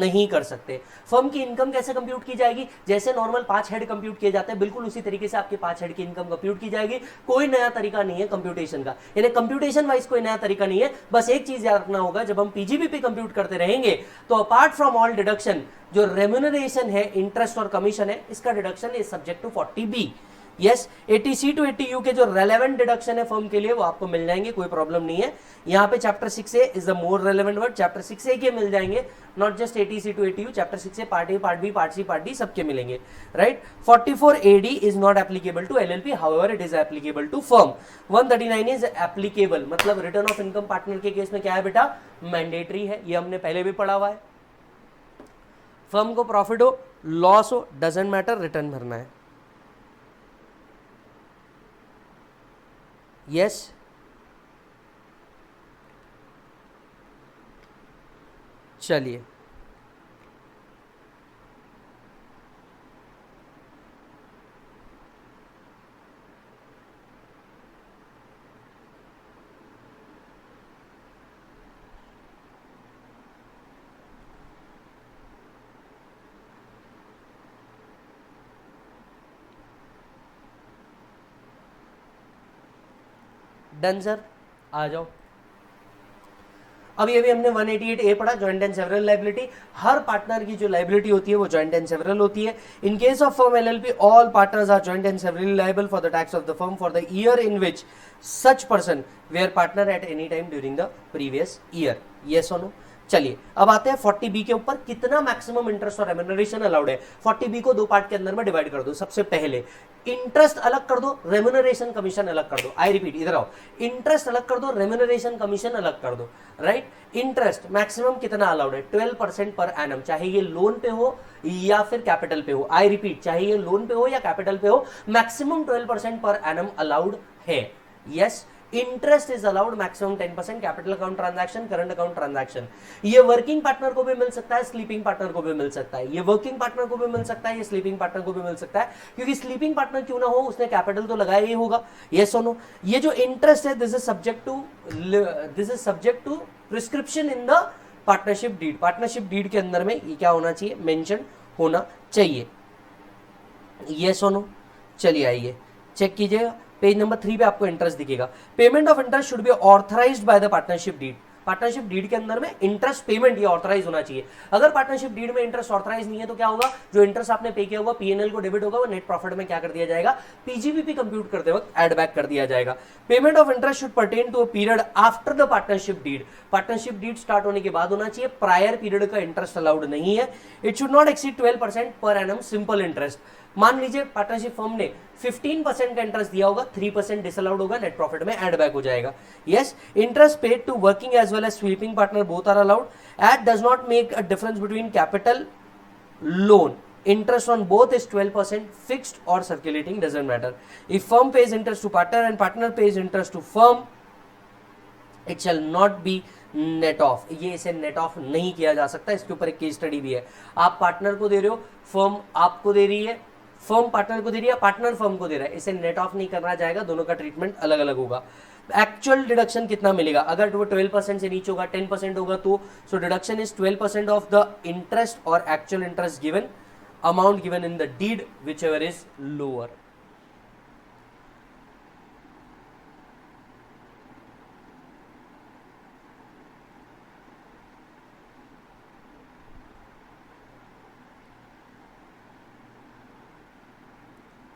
नहीं कर सकते। फर्म की इनकम कैसे कंप्यूट की जाएगी, जैसे नॉर्मल 5 हेड कंप्यूट किए जाते हैं, बिल्कुल उसी तरीके से आपके 5 हेड की इनकम कंप्यूट की जाएगी। कोई नया तरीका नहीं है कंप्यूटेशन का, यानी कंप्यूटेशन वाइज कोई नया तरीका नहीं है। बस एक चीज याद रखना होगा, जब हम पीजीबीपी कंप्यूट करते रहेंगे तो अपार्ट फ्रॉम ऑल डिडक्शन, जो रेम्यूनरेशन है, इंटरेस्ट और कमीशन है, इसका deduction is subject to 40B। Yes, 80C to 80U के जो रेलेवेंट डिडक्शन है फर्म के लिए वो आपको मिल जाएंगे, कोई प्रॉब्लम नहीं है। यहाँ पे chapter 6A is the more relevant word, chapter 6A के मिल जाएंगे, not just 80C to 80U, chapter 6A part A, part B, part C, part D सबके मिलेंगे, right. 44AD is not applicable to LLP, however it is applicable to firm. 139 is applicable, मतलब रिटर्न ऑफ इनकम पार्टनर के केस में क्या है बेटा, मैंडेटरी है, ये हमने पहले भी पढ़ा हुआ है। फर्म को प्रॉफिट हो, लॉस हो, डजंट मैटर, रिटर्न भरना है। यस, चलिए डन सर, आ जाओ। अभी हमने 188A पढ़ा, joint and several liability. Her partner की जो लायबिलिटी होती है वो जॉइंट एंड सेवरल होती है। In case of firm LLP, all partners are joint and severally liable for the tax of the firm for the year in which such person where partner at any time during the previous year. Yes और नो। चलिए अब आते हैं 40B के ऊपर, कितना मैक्सिमम इंटरेस्ट और रेम्यूनरेशन अलाउड है। 40B को 2 पार्ट के अंदर में डिवाइड कर दो। सबसे पहले इंटरेस्ट अलग कर दो, रेम्यूनरेशन कमीशन अलग कर दो। आई रिपीट, इधर आओ, इंटरेस्ट अलग कर दो, रेम्यूनरेशन कमीशन अलग कर दो, राइट। इंटरेस्ट मैक्सिमम कितना अलाउड है, 12% पर एनम, चाहे ये लोन पे हो या फिर कैपिटल पे हो। आई रिपीट, चाहे ये लोन पे हो या कैपिटल पे हो, मैक्सिमम 12% पर एनम अलाउड है। Yes, interest is allowed maximum 10%, capital account transaction, current account transaction. ये वर्किंग पार्टनर को भी मिल सकता है, स्लीपिंग पार्टनर को भी मिल सकता है। ये वर्किंग पार्टनर को भी मिल सकता है, ये स्लीपिंग पार्टनर को भी मिल सकता है, क्योंकि स्लीपिंग पार्टनर क्यों ना हो, उसने कैपिटल तो लगाया ही होगा। यस और नो। ये जो इंटरेस्ट है, this is subject to prescription in the partnership deed. Partnership deed के अंदर में ये क्या होना चाहिए, मेंशन होना चाहिए। यस और नो। चलिए आइए चेक कीजिएगा, पेज नंबर 3 पे आपको इंटरेस्ट दिखेगा। Payment of interest should be authorised by the partnership deed. Partnership deed के अंदर में इंटरेस्ट पेमेंट ये ऑथराइज होना चाहिए। अगर पार्टनरशिप डीड में इंटरेस्ट ऑथराइज नहीं है तो क्या होगा, जो इंटरेस्ट आपने पे किया होगा पीएनएल को डेबिट होगा, वो नेट प्रॉफिट में क्या कर दिया जाएगा, पीजीबीपी कंप्यूट करते वक्त एड बैक कर दिया जाएगा। Payment of interest should pertain to a period after the partnership deed. Partnership deed start होने के बाद होना चाहिए, प्रायर पीरियड का इंटरेस्ट अलाउड नहीं है। It should not exceed 12% per annum simple interest. मान लीजिए पार्टनरशिप फर्म ने 15% का इंटरेस्ट दिया होगा, 3% डिसअलाउड होगा, नेट प्रॉफिट में एड बैक हो जाएगा। Yes, interest paid to working as well as sleeping partner both are allowed. It does not make a difference between capital loan. Interest on both is 12%, fixed or circulating, doesn't matter. If firm pays interest to partner and partner pays interest to firm, it shall not be net off. ये इसे net off नहीं किया जा सकता। इसके ऊपर एक केस स्टडी भी है। आप पार्टनर को दे रहे हो, फर्म आपको दे रही है, फर्म पार्टनर को दे रही है, पार्टनर फर्म को दे रहा है, इसे नेट ऑफ नहीं करना जाएगा, दोनों का ट्रीटमेंट अलग अलग होगा। एक्चुअल डिडक्शन कितना मिलेगा, अगर वो 12% से नीचे होगा, 10% होगा तो so deduction is 12% of the interest or actual interest given, amount given in the deed whichever is lower.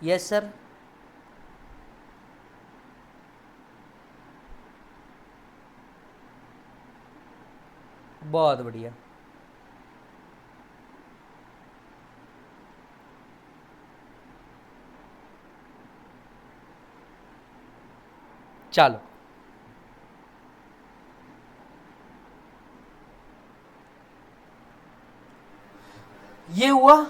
Yes sir. बहुत बढ़िया. चलो ये हुआ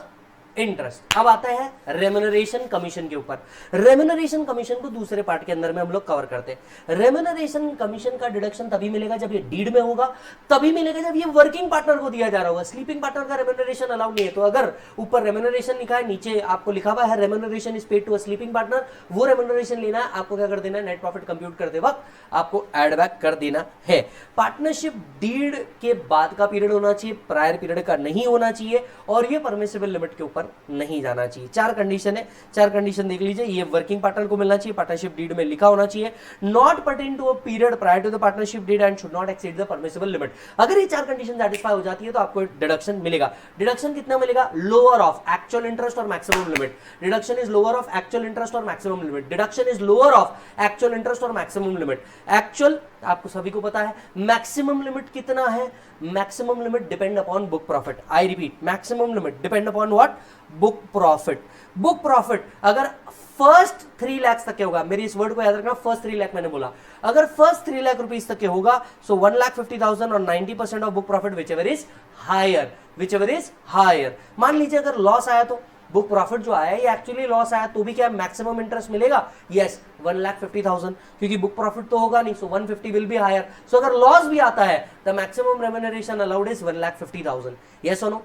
इंटरेस्ट. अब आता है रेम्यूनरेशन कमीशन के ऊपर. रेम्यूनरेशन कमीशन को दूसरे पार्ट के अंदर में हम लोग कवर करते हैं. रेम्यूनरेशन कमीशन का डिडक्शन तभी मिलेगा जब ये डीड में होगा, तभी मिलेगा जब ये वर्किंग पार्टनर को दिया जा रहा होगा. स्लीपिंग पार्टनर का रेम्यूनरेशन अलाउड नहीं है. तो अगर ऊपर रेम्यूनरेशन लिखा है, नीचे आपको लिखा हुआ है remuneration is paid to a sleeping partner, वो रेम्यूनरेशन लेना है आपको. क्या कर देना है, नेट प्रॉफिट कंप्यूट करते वक्त आपको एड बैक कर देना है. पार्टनरशिप डीड के बाद का पीरियड होना चाहिए, प्रायर पीरियड का नहीं होना चाहिए, और ये परमिसिबल लिमिट के ऊपर नहीं जाना चाहिए. 4 कंडीशन है, 4 कंडीशन देख लीजिए. ये वर्किंग पार्टनर को मिलना चाहिए, पार्टनरशिप डीड में लिखा होना चाहिए, not pertain to a period prior to the partnership deed and should not exceed the permissible limit. अगर ये 4 कंडीशन सैटिस्फाई हो जाती है तो आपको डिडक्शन मिलेगा. डिडक्शन कितना मिलेगा, lower of actual interest or maximum limit. Deduction is lower of actual interest or maximum limit. Deduction is lower of actual interest or maximum limit. Actual आपको सभी को पता है, मैक्सिमम लिमिट कितना है, maximum limit depend upon book profit. I repeat, maximum limit depend upon what, book profit. Book profit अगर फर्स्ट 3 लाख तक के होगा, मेरी इस वर्ड को याद रखना, फर्स्ट 3 लाख मैंने बोला, अगर फर्स्ट 3 लाख रुपीज तक के होगा सो 1,50,000 और 90% of book profit whichever is higher, whichever is higher. मान लीजिए अगर लॉस आया तो बुक प्रॉफिट जो आया ये एक्चुअली लॉस आया तो भी क्या मैक्सिमम इंटरेस्ट मिलेगा, यस 1,50,000, क्योंकि बुक प्रॉफिट तो होगा नहीं, so 150 will be higher. So अगर लॉस भी आता है the maximum remuneration allowed is 1,50,000. Yes और नो.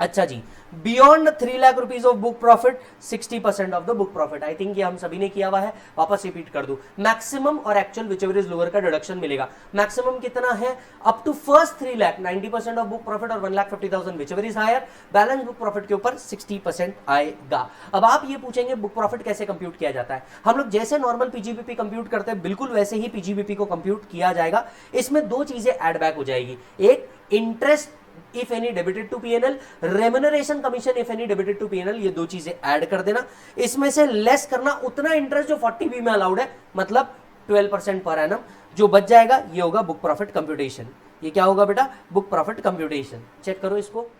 अच्छा जी, beyond 3 lakh rupees of book profit 60% of the book profit. I think ये हम सभी ने किया हुआ है, वापस रिपीट कर दूं. मैक्सिमम और actual whichever is lower का डिडक्शन मिलेगा. मैक्सिमम कितना है, up to first 3 lakh 90% of book profit और 1,50,000 whichever is higher. Balance book profit के ऊपर 60% आएगा. अब आप ये पूछेंगे बुक प्रॉफिट कैसे कंप्यूट किया जाता है. हम लोग जैसे नॉर्मल पीजीबीपी कंप्यूट करते हैं बिल्कुल वैसे ही पीजीबीपी को कंप्यूट किया जाएगा. इसमें 2 चीजें एड बैक हो जाएगी. एक interest if any debited to P&L, remuneration commission if any debited to P&L, ये 2 चीजें ऐड कर देना. इसमें से लेस करना उतना इंटरेस्ट जो 40B में अलाउड है, मतलब 12% पर एनम. जो बच जाएगा ये होगा बुक प्रॉफिट कंप्यूटेशन. ये क्या होगा बेटा, बुक प्रॉफिट कंप्यूटेशन. चेक करो इसको.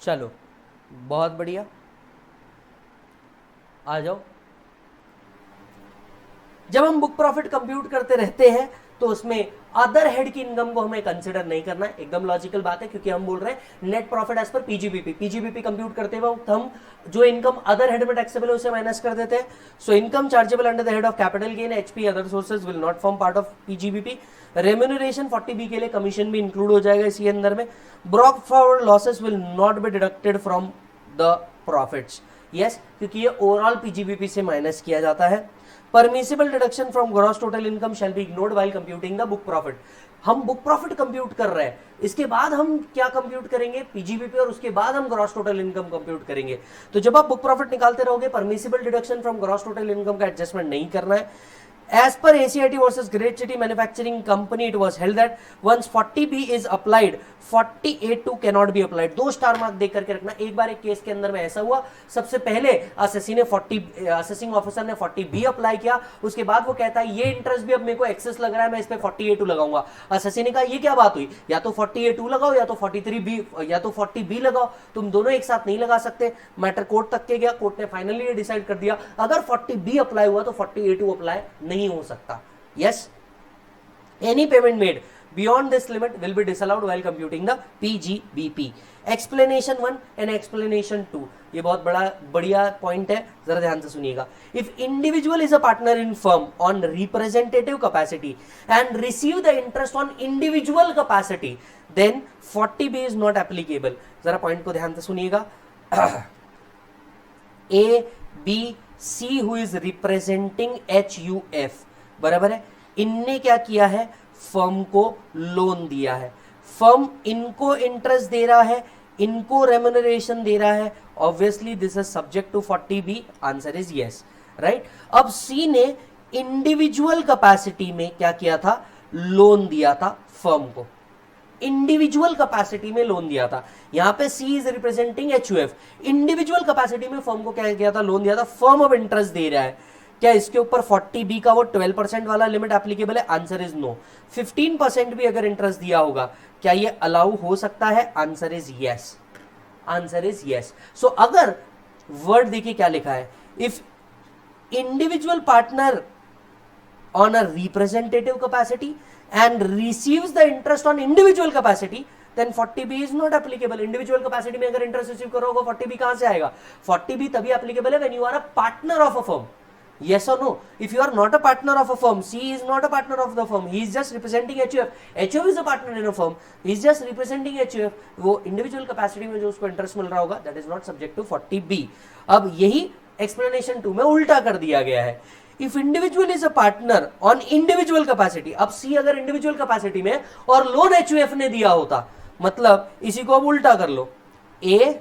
चलो बहुत बढ़िया, आ जाओ. जब हम बुक प्रॉफिट कंप्यूट करते रहते हैं तो उसमें अदर हेड की इनकम को हमें कंसिडर नहीं करना है. एकदम लॉजिकल बात है, क्योंकि हम बोल रहे हैं net profit as per PGBP. PGBP compute करते वक्त हम जो इनकम अदर हेड में टैक्सेबल है उसे माइनस कर देते हैं. So income chargeable under the head of capital gain HP other sources will not form part of PGBP. Remuneration 40B के लिए कमीशन भी इंक्लूड हो जाएगा इसी अंदर में. Brock forward losses will not be deducted from the profits. Yes, क्योंकि ये ओवरऑल पीजीबीपी से माइनस किया जाता है. Permissible deduction from gross total income shall be ignored while computing the book profit. हम बुक प्रॉफिट कंप्यूट कर रहे हैं, इसके बाद हम क्या कंप्यूट करेंगे, पीजीबीपी, और उसके बाद हम ग्रॉस टोटल इनकम कंप्यूट करेंगे. तो जब आप बुक प्रॉफिट निकालते रहोगे permissible deduction from gross total income का एडजस्टमेंट नहीं करना है. As per ACIT versus Great City Manufacturing Company, it was held that once 40B is applied, 40A2 cannot be applied. 2 star mark देख करके रखना. एक बार एक केस के अंदर में ऐसा हुआ, सबसे पहले असेसिंग ऑफिसर ने 40B अप्लाई किया, उसके बाद वो कहता है ये इंटरेस्ट भी अब मेरे को एक्सेस लग रहा है, मैं इस पे 40A2 लगाऊंगा. असेसी ने कहा ये क्या बात हुई, या तो 40A2 लगाओ या तो 43B या तो 40B लगाओ, तुम दोनों एक साथ नहीं लगा सकते. मैटर कोर्ट तक के गया, कोर्ट ने फाइनली ये डिसाइड कर दिया अगर 40B अप्लाई हुआ तो 40A2 अप्लाई नहीं हो सकता. Yes, any payment made Beyond this limit will be disallowed while computing the PGBP. Explanation 1 and explanation 2, ये बहुत बढ़िया पॉइंट है, जरा ध्यान से सुनिएगा. If individual is a partner in firm on representative capacity and receive the interest on individual capacity, then 40B is not applicable. जरा पॉइंट को ध्यान से सुनिएगा. A, B, C who is representing HUF, बराबर है, इनने क्या किया है, फर्म को लोन दिया है. फर्म इनको इंटरेस्ट दे रहा है, इनको रेम्यूनरेशन दे रहा है. Obviously this is subject to 40B. Answer is yes, right. अब सी ने इंडिविजुअल कैपेसिटी में क्या किया था, लोन दिया था फर्म को. इंडिविजुअल कैपेसिटी में लोन दिया था. यहां पे C is representing HUF. Individual capacity में फर्म को क्या किया था, लोन दिया था. फर्म अब इंटरेस्ट दे रहा है. क्या इसके ऊपर 40B का वो 12% वाला लिमिट एप्लीकेबल है? Answer is no. 15% भी अगर इंटरेस्ट दिया होगा, क्या ये अलाउ हो सकता है? Answer is yes. Answer is yes. So अगर वर्ड देखिए क्या लिखा है, if individual partner on a representative capacity and receives the interest on individual capacity, then 40B is not applicable. individual capacity में अगर interest receive करोगे 40B कहां से आएगा? 40B तभी applicable है when you are a partner of a firm. Yes or no? If you are not a partner of a firm, C is not a partner of the firm. He is just representing HUF. HUF is a partner in a firm. He is just representing HUF. वो individual capacity में जो उसको interest मिल रहा होगा, that is not subject to 40B. अब यही explanation 2 में उल्टा कर दिया गया है. If individual is a partner on individual capacity, अब C अगर individual capacity में और लोन HUF ने दिया होता, मतलब इसी को अब उल्टा कर लो. A,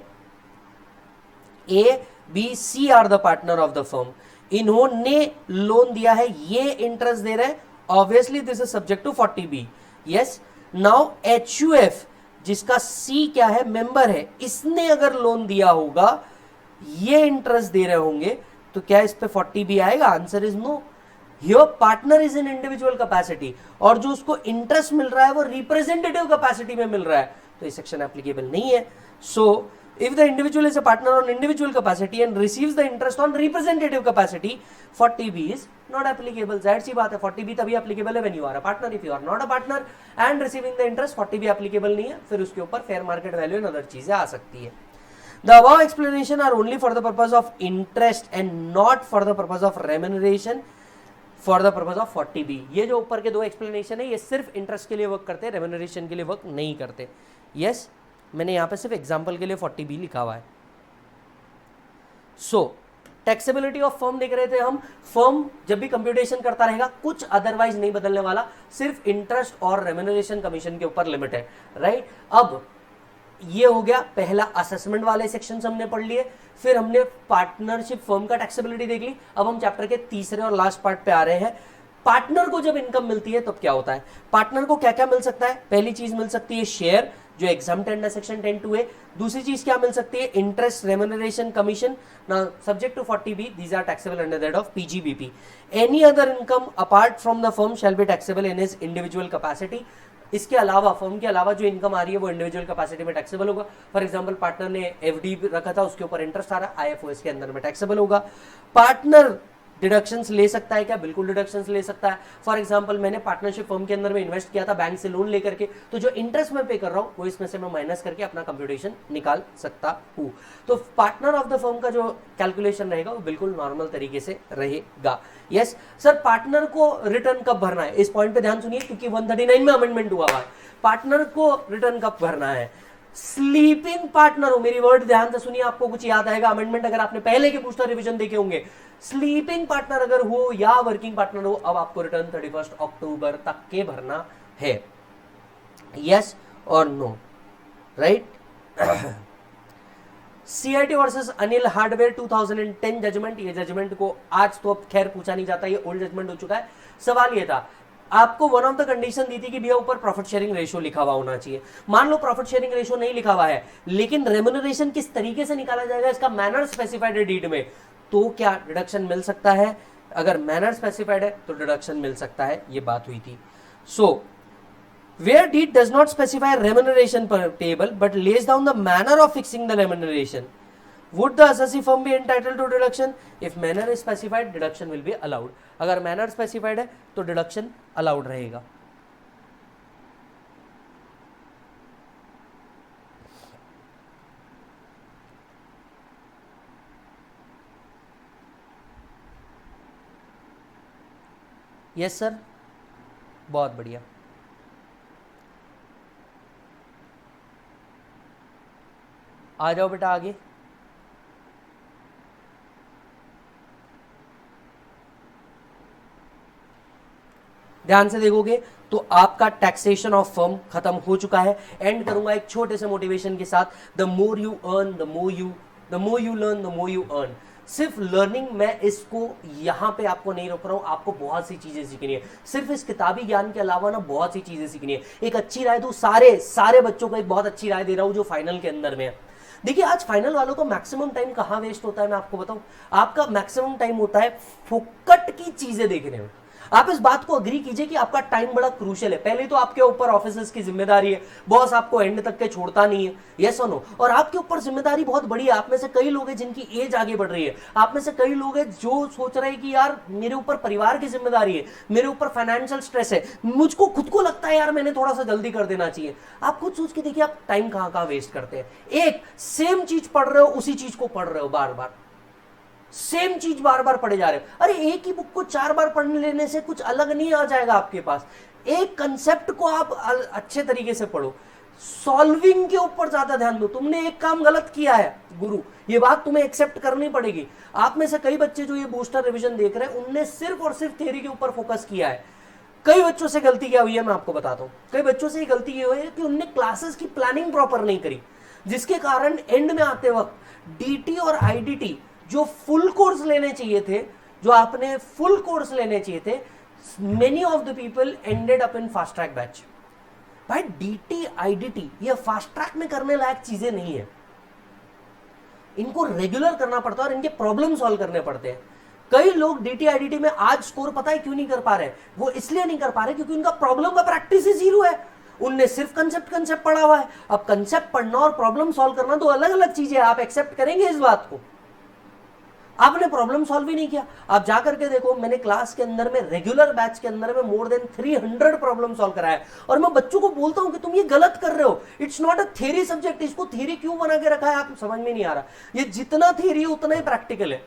B, C are the partner of the firm. इन्होंने लोन दिया है, ये इंटरेस्ट दे रहे हैं. Obviously this is subject to 40B. Yes. Now HUF जिसका C क्या है, मेंबर है, इसने अगर लोन दिया होगा, ये इंटरेस्ट दे रहे होंगे, तो क्या इस पे 40B आएगा? Answer is no. Your partner is in individual capacity और जो उसको इंटरेस्ट मिल रहा है वो रिप्रेजेंटेटिव कैपेसिटी में मिल रहा है, तो ये सेक्शन एप्लीकेबल नहीं है. सो if the individual is a partner on individual capacity and receives the interest on representative capacity, 40B is not applicable. जाहिर सी बात है, 40B तभी applicable है when you are a partner. If you are not a partner and receiving the interest, 40B applicable नहीं है. फिर उसके ऊपर fair market value and other चीजें आ सकती है. The above explanation are only for the purpose of interest and not for the purpose of remuneration for the purpose of 40B. ये जो ऊपर के दो explanation है, ये सिर्फ interest के लिए वर्क करते हैं, remuneration के लिए वर्क नहीं करते. Yes, मैंने यहां पे सिर्फ एग्जाम्पल के लिए 40B लिखा हुआ है. सो टैक्सेबिलिटी ऑफ फर्म देख रहे थे हम. फर्म जब भी कंप्यूटेशन करता रहेगा, कुछ अदरवाइज नहीं बदलने वाला, सिर्फ इंटरेस्ट और रेम्यूनरेशन कमीशन के ऊपर लिमिट है, राइट. अब ये हो गया पहला असेसमेंट वाले सेक्शन हमने पढ़ लिए. फिर हमने पार्टनरशिप फर्म का टैक्सेबिलिटी देख ली. अब हम चैप्टर के तीसरे और लास्ट पार्ट पे आ रहे हैं. पार्टनर को जब इनकम मिलती है तब क्या होता है? पार्टनर को क्या क्या मिल सकता है? पहली चीज मिल सकती है शेयर, जो एग्जाम्प्ट अंडर सेक्शन 10(2)(a). दूसरी चीज क्या मिल सकती है? Interest, remuneration, commission. Now subject to 40B, these are taxable under that of PGBP. Any other income apart from the firm shall be taxable in his individual capacity. इसके अलावा, फर्म के अलावा जो इनकम आ रही है वो इंडिविजुअल कैपेसिटी में टैक्सेबल होगा. फॉर एग्जांपल पार्टनर ने FD रखा था, उसके ऊपर इंटरेस्ट आ रहा है, IFO इसके अंदर में टैक्सेबल होगा. पार्टनर डिडक्शंस ले सकता है क्या? बिल्कुल डिडक्शंस ले सकता है. फॉर एग्जांपल मैंने पार्टनरशिप फर्म के अंदर में इन्वेस्ट किया था बैंक से लोन लेकर के, तो जो इंटरेस्ट मैं पे कर रहा हूं वो इसमें से मैं माइनस करके अपना कंप्यूटेशन निकाल सकता हूं. तो पार्टनर ऑफ द फर्म का जो कैलकुलेशन रहेगा वो बिल्कुल नॉर्मल तरीके से रहेगा. यस सर, पार्टनर को रिटर्न कब भरना है? इस पॉइंट पे ध्यान सुनिए क्योंकि 139 में अमेंडमेंट हुआ है. पार्टनर को रिटर्न कब भरना है? स्लीपिंग पार्टनर हो, मेरी वर्ड ध्यान से सुनिए, आपको कुछ याद आएगा. अमेंडमेंट अगर आपने पहले के बूस्टर रिवीजन देखे होंगे, स्लीपिंग पार्टनर अगर हो या वर्किंग पार्टनर हो, अब आपको रिटर्न 31 अक्टूबर तक के भरना है. यस और no, right. CIT versus Anil hardware 2010 judgment. ये जजमेंट को आज तो अब खैर पूछा नहीं जाता, ये ओल्ड जजमेंट हो चुका है. सवाल ये था, आपको वन ऑफ द कंडीशन दी थी कि भैया ऊपर प्रॉफिट शेयरिंग रेशियो लिखा हुआ होना चाहिए. मान लो प्रॉफिट शेयरिंग रेशियो नहीं लिखा हुआ है, लेकिन रेम्यूनरेशन किस तरीके से निकाला जाएगा इसका मैनर स्पेसिफाइड है डीड में, तो क्या डिडक्शन मिल सकता है? अगर मैनर स्पेसिफाइड है तो डिडक्शन मिल सकता है, ये बात हुई थी. सो where deed does not specify remuneration payable but lays down the manner of fixing the remuneration, would the assessee firm be entitled to deduction? If manner is specified, deduction will be allowed. अगर manner specified है तो deduction allowed रहेगा. यस सर, बहुत बढ़िया। आ जाओ बेटा आगे। ध्यान से देखोगे तो आपका टैक्सेशन ऑफ फर्म खत्म हो चुका है। एंड करूंगा एक छोटे से मोटिवेशन के साथ, the more you earn the more you learn the more you earn. सिर्फ लर्निंग, मैं इसको यहां पे आपको नहीं रोक रहा हूं, आपको बहुत सी चीजें सीखनी है। सिर्फ इस किताबी ज्ञान के अलावा ना बहुत सी चीजें सीखनी है। एक अच्छी राय दूं, सारे बच्चों को एक बहुत अच्छी राय दे रहा हूं जो फाइनल के अंदर में है। देखिए आज फाइनल वालों का मैक्सिमम टाइम कहां वेस्ट होता है, मैं आपको बताऊं। आपका मैक्सिमम टाइम होता है फोकट की चीजें देखने में। आप इस बात को अग्री कीजिए कि आपका टाइम बड़ा क्रूशियल है। पहले तो आपके ऊपर ऑफिसर्स की जिम्मेदारी है, बॉस आपको एंड तक के छोड़ता नहीं है, यस और नो। और आपके ऊपर जिम्मेदारी बहुत बड़ी है। आप में से कई लोग हैं जिनकी एज आगे बढ़ रही है। आप में से कई लोग हैं जो सोच रहे हैं कि यार मेरे ऊपर परिवार की जिम्मेदारी है, मेरे ऊपर फाइनेंशियल स्ट्रेस है, मुझको खुद को लगता है यार मैंने थोड़ा सा जल्दी कर देना चाहिए। आप खुद सोच के देखिए आप टाइम कहां वेस्ट करते हैं। एक सेम चीज पढ़ रहे हो, उसी चीज को पढ़ रहे हो बार बार, सेम चीज बार बार पढ़े जा रहे हो। अरे एक ही बुक को 4 बार पढ़ लेने से कुछ अलग नहीं आ जाएगा आपके पास। एक कंसेप्ट को आप अच्छे तरीके से पढ़ो, सॉल्विंग के ऊपर ज्यादा ध्यान दो। तुमने एक काम गलत किया है गुरु, ये बात तुम्हें एक्सेप्ट करनी पड़ेगी। आप में से कई बच्चे जो ये बूस्टर रिवीजन देख रहे हैं उनने सिर्फ और सिर्फ थ्योरी के ऊपर फोकस किया है। कई बच्चों से गलती क्या हुई है मैं आपको बताता हूं। कई बच्चों से ये गलती ये हुई है कि उनने क्लासेस की प्लानिंग प्रॉपर नहीं करी, जिसके कारण एंड में आते वक्त डीटी और आईडीटी जो फुल कोर्स लेने चाहिए थे, जो आपने फुल कोर्स लेने चाहिए थे, many of the people ended up in fast track batch. भाई डीटी आईडीटी ये फास्ट ट्रैक में करने लायक चीजें नहीं है, इनको रेगुलर करना पड़ता है और इनके प्रॉब्लम सॉल्व करने पड़ते हैं। कई लोग डीटी आईडीटी में आज स्कोर पता है क्यों नहीं कर पा रहे, वो इसलिए नहीं कर पा रहे क्योंकि उनका प्रॉब्लम का प्रैक्टिस ही जीरो है। उनने सिर्फ कंसेप्ट पढ़ा हुआ है। अब कंसेप्ट पढ़ना और प्रॉब्लम सॉल्व करना दो अलग अलग चीजें, आप एक्सेप्ट करेंगे इस बात को। आपने प्रॉब्लम सॉल्व ही नहीं किया। आप जाकर के देखो, मैंने क्लास के अंदर में रेगुलर बैच के अंदर में मोर देन 300 प्रॉब्लम सॉल्व कराया है। और मैं बच्चों को बोलता हूं कि तुम ये गलत कर रहे हो, it's not a theory subject. इसको थ्योरी क्यों बना के रखा है आप समझ में नहीं आ रहा। ये जितना थ्योरी है उतना ही प्रैक्टिकल है।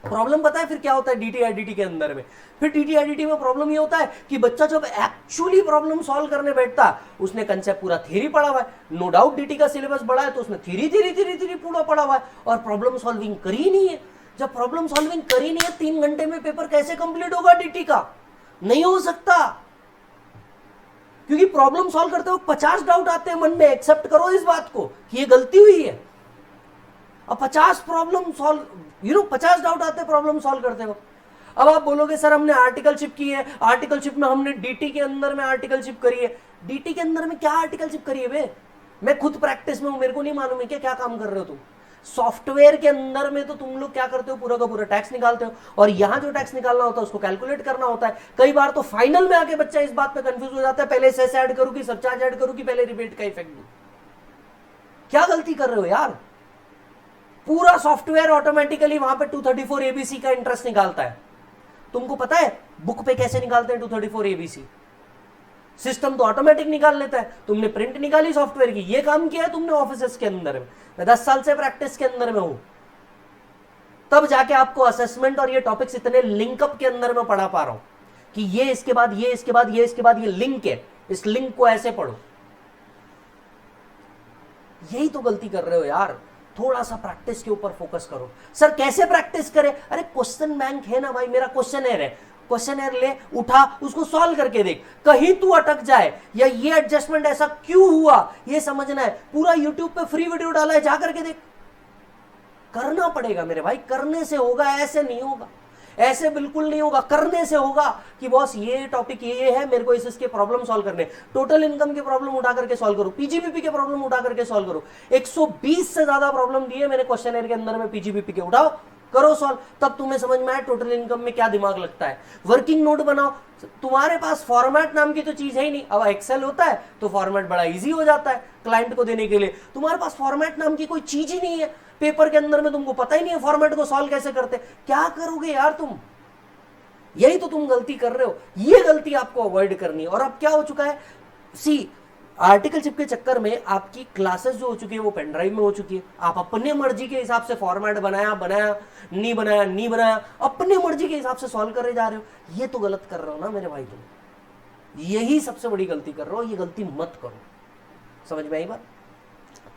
प्रॉब्लम पता है फिर क्या होता है डीटी आईडीटी के अंदर में? फिर डीटी आईडीटी में प्रॉब्लम ये होता है कि बच्चा जब एक्चुअली प्रॉब्लम सॉल्व करने बैठता, उसने कंसेप्ट पूरा थ्योरी पढ़ा हुआ है, नो डाउट डीटी का सिलेबस बड़ा है तो उसने थ्योरी पूरा पढ़ा हुआ है और प्रॉब्लम सॉल्विंग करी नहीं है। जब प्रॉब्लम सॉल्विंग करी नहीं है, 3 घंटे में पेपर कैसे कंप्लीट होगा डीटी का? नहीं हो सकता, क्योंकि प्रॉब्लम सॉल्व करते हो 50 डाउट आते हैं मन में। एक्सेप्ट करो इस बात को कि ये गलती हुई है। अब 50 प्रॉब्लम सॉल्व 50 डाउट आते हैं प्रॉब्लम सॉल्व करते हो। अब आप बोलोगे सर हमने आर्टिकलशिप की है, आर्टिकलशिप में हमने डीटी के अंदर में आर्टिकलशिप करी है। डीटी के अंदर में क्या आर्टिकलशिप करी है बे? मैं खुद प्रैक्टिस में हूं, मेरे को नहीं मालूम है क्या काम कर रहे हो तुम। सॉफ्टवेयर के अंदर में तो तुम लोग क्या करते हो, पूरा का पूरा टैक्स निकालते हो और यहां जो टैक्स निकालना होता है उसको कैलकुलेट करना होता है। कई बार तो फाइनल में आके बच्चा इस बात पे कंफ्यूज हो जाता है, पहले सेस ऐड करूं कि सरचार्ज ऐड करूं कि पहले रिबेट का इफेक्ट दूं। क्या गलती कर रहे हो यार? पूरा सॉफ्टवेयर ऑटोमेटिकली वहां पे 234 एबीसी का इंटरेस्ट निकालता है। तुमको पता है बुक पे कैसे निकालते हैं 234 एबीसी? सिस्टम तो ऑटोमेटिक निकाल लेता है। तुमने प्रिंट निकाली सॉफ्टवेयर की, ये काम किया है तुमने ऑफिस के अंदर में। मैं 10 साल से प्रैक्टिस के अंदर में हूं, तब जाके आपको असेसमेंट और ये टॉपिक्स इतने लिंकअप के अंदर में पढ़ा पा रहा हूं कि ये इसके बाद ये इसके बाद ये इसके बाद ये लिंक है, इस लिंक को ऐसे पढ़ो। यही तो गलती कर रहे हो यार। थोड़ा सा प्रैक्टिस के ऊपर फोकस करो। सर कैसे प्रैक्टिस करें? अरे क्वेश्चन बैंक है ना भाई, मेरा क्वेश्चनर है, क्वेश्चनर ले उठा, उसको सॉल्व करके देख। कहीं तू अटक जाए या ये एडजस्टमेंट ऐसा क्यों हुआ ये समझना है, पूरा यूट्यूब पे फ्री वीडियो डाला है, जा करके देख। करना पड़ेगा मेरे भाई, करने से होगा, ऐसे नहीं होगा, ऐसे बिल्कुल नहीं होगा। करने से होगा कि बॉस ये टॉपिक ये है, मेरे को इसके प्रॉब्लम सॉल्व करने, टोटल इनकम के प्रॉब्लम उठा करके सॉल्व करो, पीजीबीपी के प्रॉब्लम उठा करके सॉल्व करो। 120 से ज्यादा प्रॉब्लम दिए मैंने क्वेश्चनर के अंदर में पीजीबीपी के, उठाओ करो सॉल्व, तब तुम्हें समझ में आए टोटल इनकम में क्या दिमाग लगता है। वर्किंग नोट बनाओ। तुम्हारे पास फॉर्मेट नाम की तो चीज है ही नहीं। अब एक्सेल होता है तो फॉर्मेट बड़ा इजी हो जाता है क्लाइंट को देने के लिए। तुम्हारे पास फॉर्मेट नाम की कोई चीज ही नहीं है पेपर के अंदर में, तुमको पता ही नहीं है फॉर्मेट को सॉल्व कैसे करते। क्या करोगे यार तुम? यही तो तुम गलती कर रहे हो, ये गलती आपको अवॉइड करनी है। और अब क्या हो चुका है, सी आर्टिकलशिप के चक्कर में आपकी क्लासेस जो हो चुकी है वो पेन ड्राइव में हो चुकी है, आप अपने मर्जी के हिसाब से फॉर्मेट बनाया नहीं बनाया अपने मर्जी के हिसाब से सॉल्व करे जा रहे हो। ये तो गलत कर रहे हो ना मेरे भाई, तुम यही सबसे बड़ी गलती कर रहे हो, ये गलती मत करो। समझ में आई बात?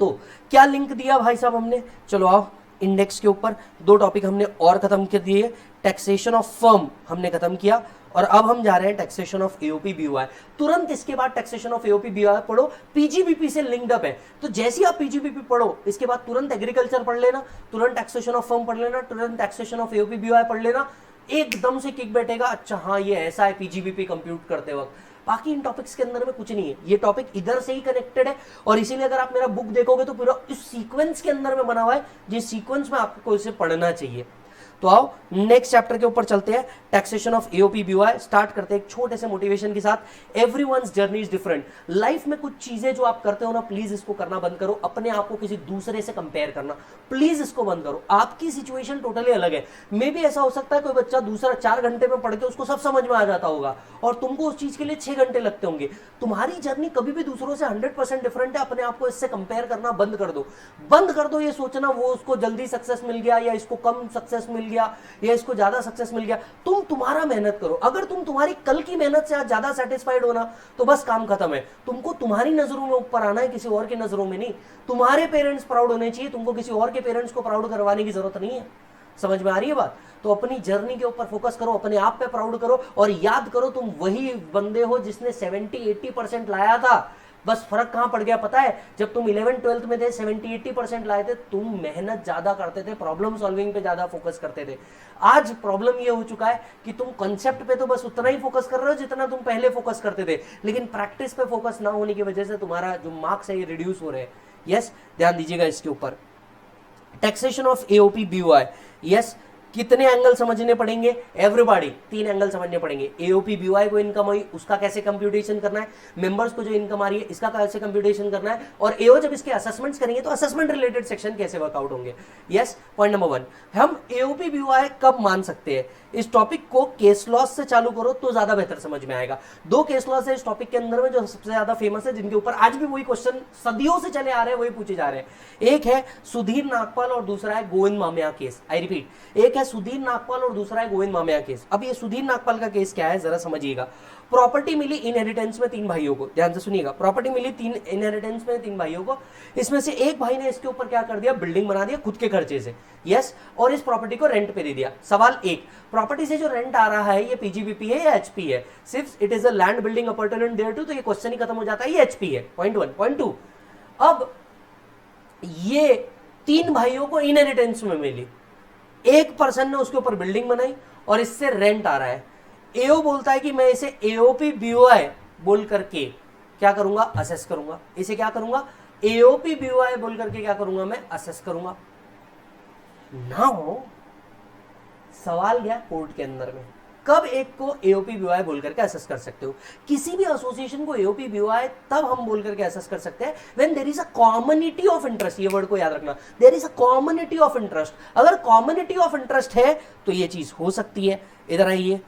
तो क्या लिंक दिया भाई साहब हमने, चलो आओ इंडेक्स के ऊपर 2 टॉपिक हमने और खत्म कर दिए। टैक्सेशन ऑफ फर्म हमने खत्म किया और अब हम जा रहे हैं टैक्सेशन ऑफ एओपी बीओआई। तुरंत इसके बाद टैक्सेशन ऑफ एओपी बीओआई पढ़ो, पीजीबीपी से लिंक्ड अप है। तो जैसे ही आप पीजीबीपी पढ़ो इसके बाद तुरंत एग्रीकल्चर पढ़ लेना, तुरंत टैक्सेशन ऑफ फर्म पढ़ लेना, तुरंत टैक्सेशन ऑफ एओपी बीओआई पढ़ लेना, एकदम से किक बैठेगा, अच्छा हाँ ये ऐसा है पीजीबीपी कंप्यूट करते वक्त। बाकी इन टॉपिक्स के अंदर में कुछ नहीं है, ये टॉपिक इधर से ही कनेक्टेड है और इसीलिए अगर आप मेरा बुक देखोगे तो पूरा इस सीक्वेंस के अंदर में बना हुआ है, जिस सीक्वेंस में आपको इसे पढ़ना चाहिए। तो आओ नेक्स्ट चैप्टर के ऊपर चलते हैं, taxation of AOP BOI. Start करते हैं एक छोटे से मोटिवेशन के साथ। Everyone's journey is different. Life में कुछ चीजें जो आप करते हो ना, प्लीज इसको करना बंद करो, अपने आप को किसी दूसरे से कंपेयर करना, प्लीज इसको बंद करो। आपकी सिचुएशन टोटली अलग है। मे भी ऐसा हो सकता है कोई बच्चा दूसरा 4 घंटे में पढ़ के उसको सब समझ में आ जाता होगा और तुमको उस चीज के लिए 6 घंटे लगते होंगे। तुम्हारी जर्नी कभी भी दूसरों से 100% डिफरेंट है। अपने आप को इससे कंपेयर करना बंद कर दो, बंद कर दो ये सोचना वो उसको जल्दी सक्सेस मिल गया या इसको कम सक्सेस मिल गया या इसको ज्यादा सक्सेस मिल गया। तुम तुम्हारा मेहनत करो। अगर तुम तुम्हारी कल की मेहनत से आज ज्यादा सेटिस्फाइड हो ना तो बस काम खत्म है। तुमको तुम्हारी नजरों में ऊपर आना है, किसी और की नजरों में नहीं। तुम्हारे पेरेंट्स प्राउड होने चाहिए, तुमको किसी और के पेरेंट्स को प्राउड करवाने की जरूरत नहीं है। समझ में आ रही है बात? तो अपनी जर्नी के ऊपर फोकस करो, अपने आप पे प्राउड करो और याद करो तुम वही बंदे हो जिसने 70-80% लाया था। बस फर्क कहां पड़ गया पता है? जब तुम 11th-12th में थे 70-80% लाए थे, तुम मेहनत ज्यादा करते थे, प्रॉब्लम सॉल्विंग पे ज्यादा फोकस करते थे। आज प्रॉब्लम ये हो चुका है कि तुम कॉन्सेप्ट पे तो बस उतना ही फोकस कर रहे हो जितना तुम पहले फोकस करते थे, लेकिन प्रैक्टिस पे फोकस ना होने की वजह से तुम्हारा जो मार्क्स है ये रिड्यूस हो रहे हैं। यस, ध्यान दीजिएगा इसके ऊपर। Taxation of AOP BOI, yes, कितने एंगल समझने पड़ेंगे? एवरीबॉडी 3 एंगल समझने पड़ेंगे। एओपी बीओआई को इनकम हुई उसका कैसे कंप्यूटेशन करना है, मेंबर्स को जो इनकम आ रही है इसका कैसे कंप्यूटेशन करना है, और एओ जब इसके असेसमेंट्स करेंगे तो असेसमेंट रिलेटेड सेक्शन कैसे वर्कआउट होंगे। यस, पॉइंट नंबर 1, हम एओपी बीओआई कब मान सकते हैं? इस टॉपिक को केस लॉस से चालू करो तो ज्यादा बेहतर समझ में आएगा। 2 केस लॉस है इस टॉपिक के अंदर में जो सबसे ज्यादा फेमस है, जिनके ऊपर आज भी वही क्वेश्चन सदियों से चले आ रहे हैं, वही पूछे जा रहे हैं। एक है सुधीर नागपाल और दूसरा है Govind Mamiya case. I repeat, एक है सुधीर नागपाल और दूसरा है गोविंद मामिया केस। अब ये सुधीर नागपाल का केस क्या है जरा समझिएगा। प्रॉपर्टी मिली इनहेरिटेंस में 3 भाइयों को, ध्यान से सुनिएगा। प्रॉपर्टी मिली 3 इनहेरिटेंस में 3 भाइयों को, इसमें से एक भाई ने इसके ऊपर क्या कर दिया, बिल्डिंग बना दिया खुद के खर्चे से। यस, और इस प्रॉपर्टी को रेंट पे दे दिया। सवाल 1, प्रॉपर्टी से जो रेंट आ रहा है ये पीजीबीपी है या एचपी है? सिर्फ it is a land building opportunity there too, तो ये क्वेश्चन ही खत्म हो जाता है, ये एचपी है। पॉइंट 1। पॉइंट 2, अब ये 3 भाइयों को इनहेरिटेंस में मिली, एक पर्सन ने उसके ऊपर बिल्डिंग बनाई और इससे रेंट आ रहा है। एओ बोलता है कि मैं इसे एओपी बीओआई बोल करके क्या करूंगा, असेस करूंगा। इसे क्या करूंगा, एओपी बीओआई बोल करके क्या करूंगा, मैं असेस करूंगा। नाउ सवाल गया कोर्ट के अंदर में, कब एक को एओपी बीओआई बोल करके असेस कर सकते हो? किसी भी एसोसिएशन को एओपी बीओआई तब हम बोल करके असेस कर सकते हैं when there is a community of interest. ये वर्ड को याद रखना, there is a community of interest. अगर कॉमनिटी ऑफ इंटरेस्ट है तो ये चीज हो सकती है। इधर आइए,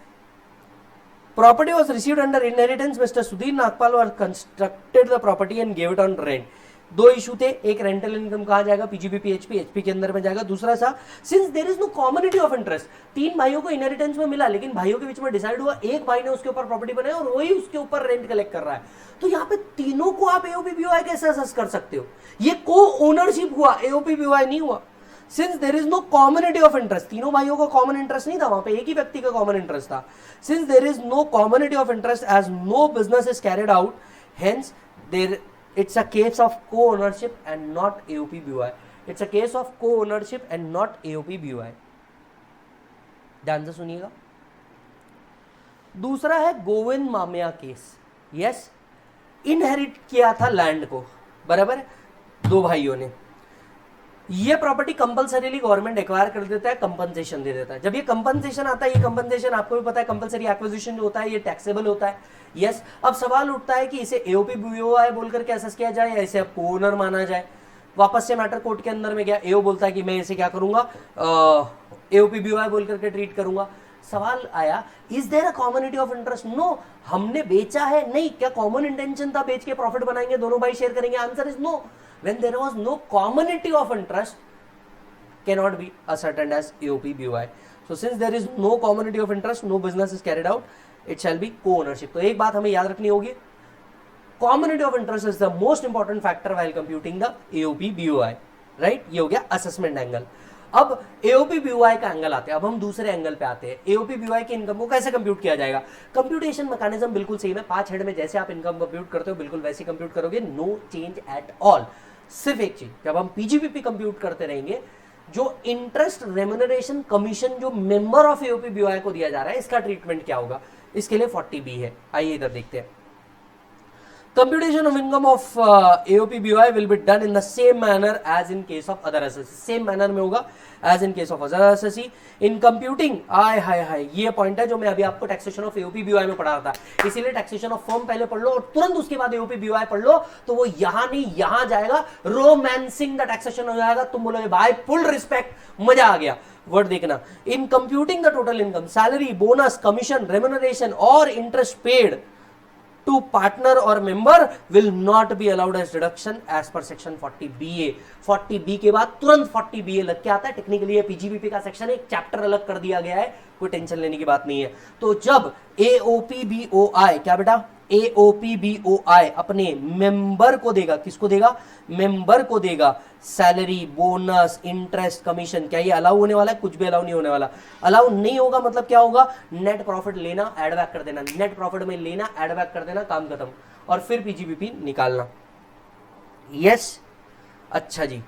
property was received under inheritance, mister Sudhir Nagpal were constructed the property and gave it on rent. 2 issue थे, एक रेंटल इनकम कहा जाएगा, पीजीबीपी एचपी, एचपी के अंदर में जाएगा। दूसरा सा, since there is no community of interest, 3 भाइयों को इनहेरिटेंस में मिला लेकिन भाइयों के बीच में डिसाइड हुआ एक भाई ने उसके ऊपर प्रॉपर्टी बनाई और वही उसके ऊपर रेंट कलेक्ट कर रहा है, तो यहाँ पे तीनों को आप एओपी बीओआई कैसे असेस कर सकते हो? ये को ओनरशिप हुआ, एओपी बीओआई नहीं हुआ। Since there is no community of interest, तीनों भाइयों का कॉमन इंटरेस्ट नहीं था, वहां पे एक ही व्यक्ति का कॉमन इंटरेस्ट था। Since there is no community of interest as no business is carried out, hence there it's a case of co-ownership and not AOP BOI. It's a case of co-ownership and not AOP BOI. ध्यान से सुनिएगा। दूसरा है Govind Mamiya case. Yes, inherit किया था लैंड को, बराबर, 2 भाइयों ने। ये प्रॉपर्टी कंपलसरीली गवर्नमेंट एक्वायर कर देता है, कंपनसेशन दे देता है। जब ये कंपनसेशन आता है, ये कंपनसेशन आपको भी पता है, कंपलसरी एक्विजिशन जो होता है ये टैक्सेबल होता है। यस, अब सवाल उठता है कि इसे एओपी बीओआई बोलकर के असेस किया जाए या इसे अब ओनर माना जाए। वापस से मैटर कोर्ट के अंदर में गया, एओ बोलता है कि मैं इसे क्या करूंगा, एओपी बीओआई बोल करके ट्रीट करूंगा। सवाल आया is there a community of interest? No, हमने बेचा है नहीं। क्या कॉमन इंटेंशन था बेच के प्रॉफिट बनाएंगे, दोनों भाई शेयर करेंगे? Answer is no. When there was no community of interest cannot be ascertained as AOP BOI. So since there is no commonality of interest, no business is carried out, it shall be co-ownership. तो एक बात हमें याद रखनी होगी, commonality of interest is the most important factor while computing the AOP BOI, right? ये हो गया assessment angle. अब AOP BOI का एंगल आते हैं, अब हम दूसरे एंगल पे आते हैं। AOP BOI की इनकम को कैसे कंप्यूट किया जाएगा? कंप्यूटेशन मैकेनिज्म बिल्कुल सेम है, 5 हेड में जैसे आप इनकम कंप्यूट करते हो बिल्कुल वैसे कंप्यूट करोगे, नो चेंज एट ऑल। सिर्फ एक चीज, जब हम PGBP कंप्यूट करते रहेंगे, जो इंटरेस्ट रेम्यूनरेशन कमीशन जो मेंबर ऑफ एओपी बीओआई को दिया जा रहा है, इसका ट्रीटमेंट क्या होगा? इसके लिए 40B है। आइए इधर देखते हैं। Computation of income of AOP BOI will be done in the same manner as in case of other assessee. Same manner में होगा as in case of other assessee. In computing, आय हाय हाय, ये पॉइंट है जो मैं अभी आपको टैक्सेशन ऑफ AOP BOI में पढ़ा रहा था। इसीलिए टैक्सेशन ऑफ फर्म पहले पढ़ लो और तुरंत उसके बाद AOP BOI पढ़ लो, तो वो यहां नहीं यहां जाएगा, रोमांसिंग द टैक्सेशन हो जाएगा। तुम बोलोगे भाई फुल रिस्पेक्ट, मजा आ गया। वर्ड देखना, in computing the total income, salary, bonus, commission, remuneration or interest paid to partner or member will not be allowed as deduction as per section 40BA. 40B के बाद तुरंत 40BA लग के आता है। टेक्निकली ये PGBP का सेक्शन एक चैप्टर अलग कर दिया गया है, कोई टेंशन लेने की बात नहीं है। तो जब AOP BOI, क्या बेटा, AOP BOI अपने मेंबर को देगा, किसको देगा? मेंबर को देगा सैलरी, बोनस, इंटरेस्ट, कमीशन, क्या ये अलाउ होने वाला है? कुछ भी अलाउ नहीं होने वाला। अलाउ नहीं होगा मतलब क्या होगा? नेट प्रॉफिट लेना, एड बैक कर देना, नेट प्रॉफिट में लेना, एड बैक कर देना, काम खत्म, और फिर PGBP निकालना। यस, अच्छा जी,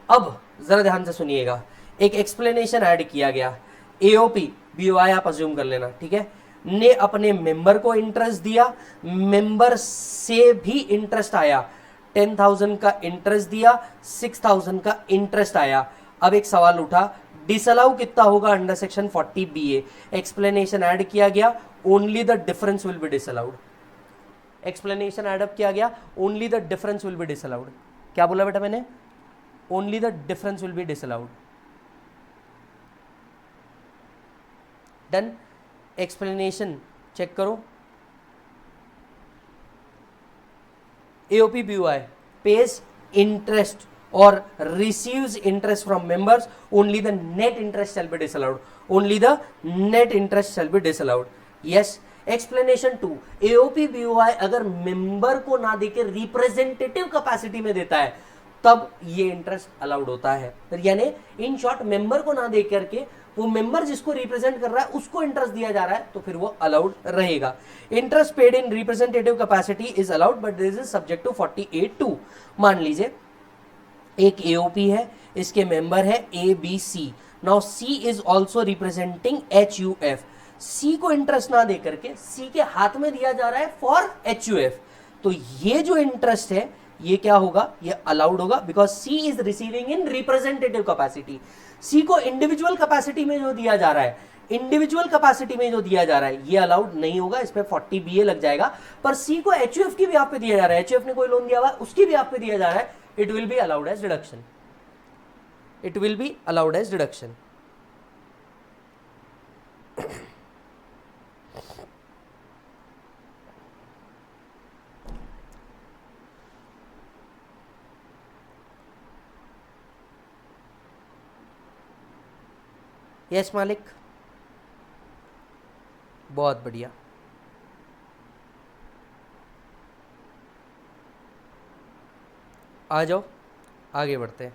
अब जरा ध्यान से सुनिएगा, एक एक्सप्लेनेशन ऐड किया गया। AOP BOI आप अज्यूम कर लेना, ठीक है, ने अपने मेंबर को इंटरेस्ट दिया, मेंबर से भी इंटरेस्ट आया, 10,000 का इंटरेस्ट दिया, 6,000 का इंटरेस्ट आया। अब एक सवाल उठा, डिसअलाउ कितना होगा under section 40BA? Explanation add किया गया, only the difference will be disallowed. Explanation add up किया गया, only the difference will be disallowed. क्या बोला बेटा मैंने? Only the difference will be disallowed. Done. Explanation check करो, AOP BOI pays interest or receives interest from members, only the net interest shall be disallowed. Only the net interest shall be disallowed. Yes. Explanation 2, AOP BOI अगर मेंबर को ना देके रिप्रेजेंटेटिव कैपेसिटी में देता है तब ये इंटरेस्ट अलाउड होता है। यानी इन शॉर्ट मेंबर को ना दे करके वो मेंबर जिसको रिप्रेजेंट कर रहा है उसको इंटरेस्ट दिया जा रहा है, तो फिर वो अलाउड रहेगा। Interest paid in representative capacity is allowed but this is subject to 48(2). मान लीजिए एक AOP है, इसके मेंबर है ABC। Now C is also representing HUF। C को इंटरेस्ट ना दे करके C के हाथ में दिया जा रहा है फॉर HUF, तो ये जो इंटरेस्ट है ये क्या होगा? ये अलाउड होगा, because C is receiving end representative capacity. C को इंडिविजुअल कैपेसिटी में जो दिया जा रहा है, इंडिविजुअल कैपेसिटी में जो दिया जा रहा है ये अलाउड नहीं होगा, इस पे 40BA लग जाएगा। पर C को HUF की भी आप पे दिया जा रहा है, HUF ने कोई लोन दिया हुआ उसकी भी आप पे दिया जा रहा है, it will be allowed as deduction. It will be allowed as deduction. Yes मालिक, बहुत बढ़िया। आ जाओ आगे बढ़ते हैं।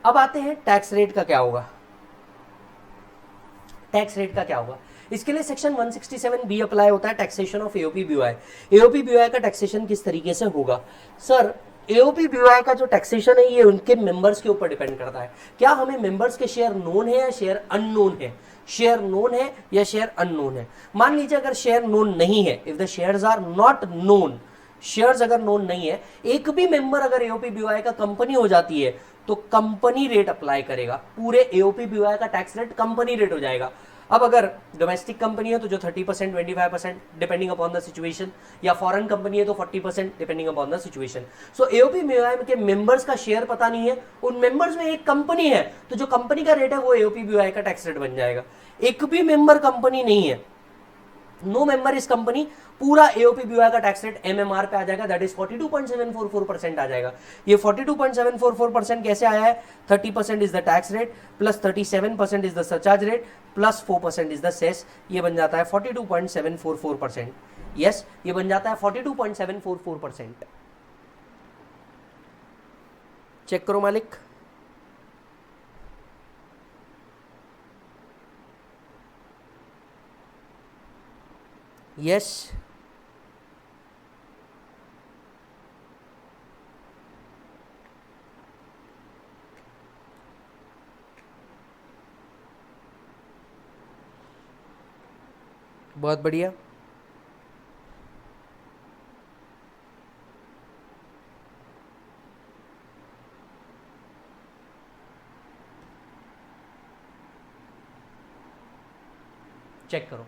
अब आते हैं टैक्स रेट का क्या होगा। टैक्स रेट का क्या होगा, इसके लिए सेक्शन 167B अप्लाई होता है, taxation of AOP BOI। AOP BOI का टैक्सेशन किस तरीके से होगा? सर AOP BOI का जो टैक्सेशन है ये उनके मेंबर्स के ऊपर डिपेंड करता है। क्या हमें मेंबर्स के शेयर नोन है या शेयर अननोन है? शेयर नोन है या शेयर अननोन है? मान लीजिए अगर शेयर नोन नहीं है, if the shares are not known, shares अगर नोन नहीं है, एक भी मेंबर अगर AOP BOI का कंपनी हो जाती है तो कंपनी रेट अप्लाई करेगा, पूरे AOP BOI का टैक्स रेट कंपनी रेट हो जाएगा। अब अगर डोमेस्टिक कंपनी है तो जो 30%, 25% डिपेंडिंग अपॉन द सिचुएशन, या फॉरेन कंपनी है तो 40% depending upon the situation. So AOP BOI के मेंबर्स का शेयर पता नहीं है, उन मेंबर्स में एक कंपनी है तो जो कंपनी का रेट है वो एओपी बीओआई का टैक्स रेट बन जाएगा। एक भी मेंबर कंपनी नहीं है, नो मेंबर इस कंपनी, पूरा एओपी बीओआई का टैक्स रेट एमएमआर पे आ जाएगा, दैट इज 42.744% आ जाएगा। ये 42.744% कैसे आया है? 30% is the tax rate plus 37% is the surcharge rate plus 4% is the cess, ये बन जाता है 42.744%। यस, ये बन जाता है 42.744%। चेक करो मालिक। यस, बहुत बढ़िया। चेक करो,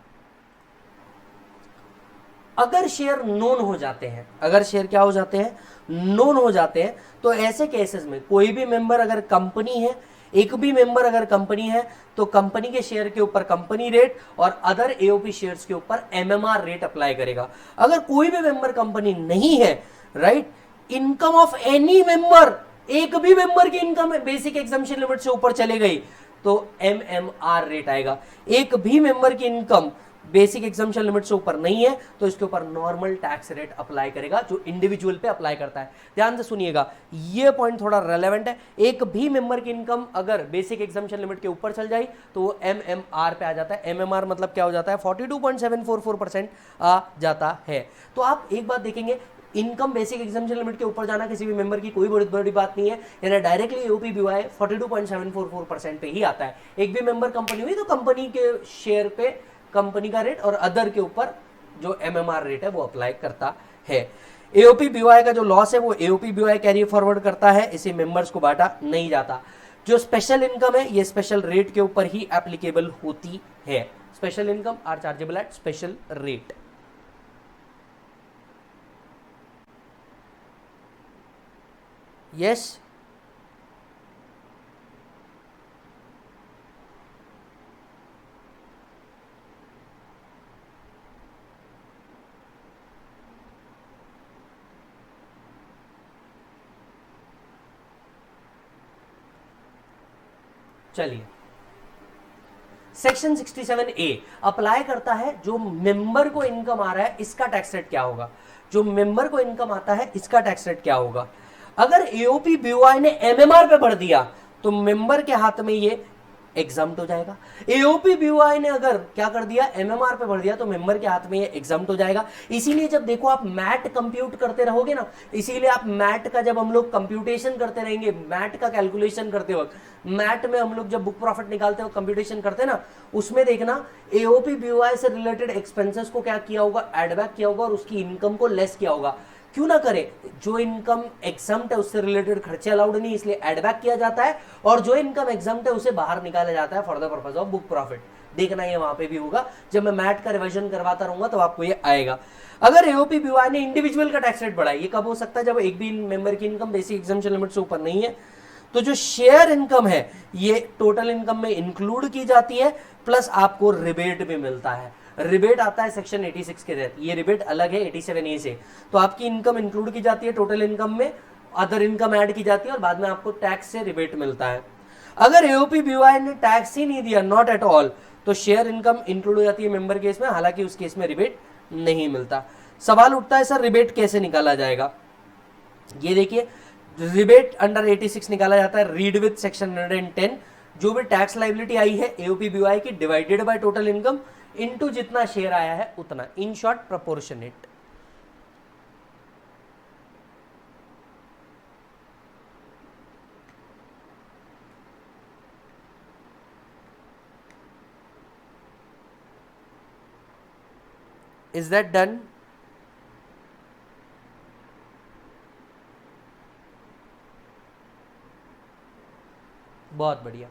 अगर शेयर नोन हो जाते हैं, अगर शेयर क्या हो जाते हैं? नोन हो जाते हैं, तो ऐसे केसेस में कोई भी मेंबर अगर कंपनी है, एक भी मेंबर अगर कंपनी है, तो कंपनी के शेयर के ऊपर कंपनी रेट और अदर एओपी शेयर्स के ऊपर एमएमआर रेट अप्लाई करेगा। अगर कोई भी मेंबर कंपनी नहीं है, right, income of any member, एक भी मेंबर की इनकम बेसिक एग्जम्पशन लिमिट से ऊपर चले गई तो एमएमआर रेट आएगा। एक भी मेंबर की इनकम बेसिक एग्जम्पशन लिमिट से ऊपर नहीं है तो इसके ऊपर नॉर्मल टैक्स रेट अप्लाई करेगा, जो इंडिविजुअल पे अप्लाई करता है। ध्यान से सुनिएगा, ये पॉइंट थोड़ा रेलेवेंट है। एक भी मेंबर की इनकम अगर बेसिक एग्जम्पशन लिमिट के ऊपर चल जाए तो वो एमएमआर पे आ जाता है। एमएमआर मतलब क्या हो जाता है? 42.744% आ जाता है। तो आप एक बात देखेंगे, इनकम बेसिक एग्जम्पशन लिमिट के ऊपर जाना किसी भी मेंबर की कोई बड़ी बात नहीं है, यानी डायरेक्टली एओपी बीओआई 42.744% पे ही आता है। एक भी मेंबर कंपनी हुई तो कंपनी के शेयर पे कंपनी का रेट और अदर के ऊपर जो एमएमआर रेट है वो अप्लाई करता है। एओपी बीओआई का जो लॉस है वो एओपी बीओआई कैरी फॉरवर्ड करता है, इसे मेंबर्स को बांटा नहीं जाता। जो स्पेशल इनकम है ये स्पेशल रेट के ऊपर ही एप्लीकेबल होती है। Special income are chargeable at special rate. Yes, चलिए सेक्शन 67A अप्लाई करता है। जो मेंबर को इनकम आ रहा है इसका टैक्स रेट क्या होगा? जो मेंबर को इनकम आता है इसका टैक्स रेट क्या होगा? अगर एओपी बीओआई ने एमएमआर पे भर दिया तो मेंबर के हाथ में ये एग्जाम्प्ट हो जाएगा। एओपी बीओआई ने अगर क्या कर दिया? एमएमआर पे भर दिया तो मेंबर के हाथ में ये एग्जाम्प्ट हो जाएगा। इसीलिए जब देखो आप मैट कंप्यूट करते रहोगे ना, इसीलिए आप मैट का जब हम लोग कंप्यूटेशन करते रहेंगे, मैट का कैलकुलेशन करते वक्त, मैट में हम लोग जब बुक प्रॉफिट निकालते हो कंप्यूटेशन करते ना, उसमें देखना एओपी बीओआई से रिलेटेड एक्सपेंसेस को क्या किया होगा? एडबैक किया होगा और उसकी इनकम को लेस किया होगा। क्यों ना करे? जो इनकम एग्जाम्प्ट है उससे रिलेटेड खर्चे अलाउड नहीं, इसलिए एडबैक किया जाता है, और जो इनकम एग्जाम्प्ट है उसे बाहर निकाला जाता है for the purpose of book profit. देखना ये वहां पे भी होगा, जब मैं मैट का रिवीजन करवाता रहूंगा तो आपको ये आएगा। अगर एओपी बीओआई ने इंडिविजुअल का टैक्स रेट बढ़ाया, ये कब हो सकता है? जब एक भी मेंबर की इनकम बेसिक एग्जम्पशन लिमिट से ऊपर नहीं है, तो जो शेयर इनकम है ये टोटल इनकम में इंक्लूड की जाती है, प्लस आपको रिबेट भी मिलता है। रिबेट आता है सेक्शन 86 के तहत, ये रिबेट अलग है 87A से। तो आपकी इनकम इंक्लूड की जाती है टोटल इनकम में, अदर इनकम ऐड की जाती है और बाद में आपको टैक्स से रिबेट मिलता है। अगर एओपी बीओआई ने टैक्स ही नहीं दिया, नॉट एट ऑल, तो शेयर इनकम इंक्लूड हो जाती है मेंबर केस में, हालांकि उस केस में रिबेट नहीं मिलता। सवाल उठता है सर रिबेट कैसे निकाला जाएगा? ये देखिए, रिबेट अंडर 86 निकाला जाता है, रीड विद सेक्शन 110। जो भी टैक्स लाइबिलिटी आई है एओपी बीओआई की, divided by total income into जितना शेयर आया है उतना, in short proportionate. Is that done? बहुत बढ़िया।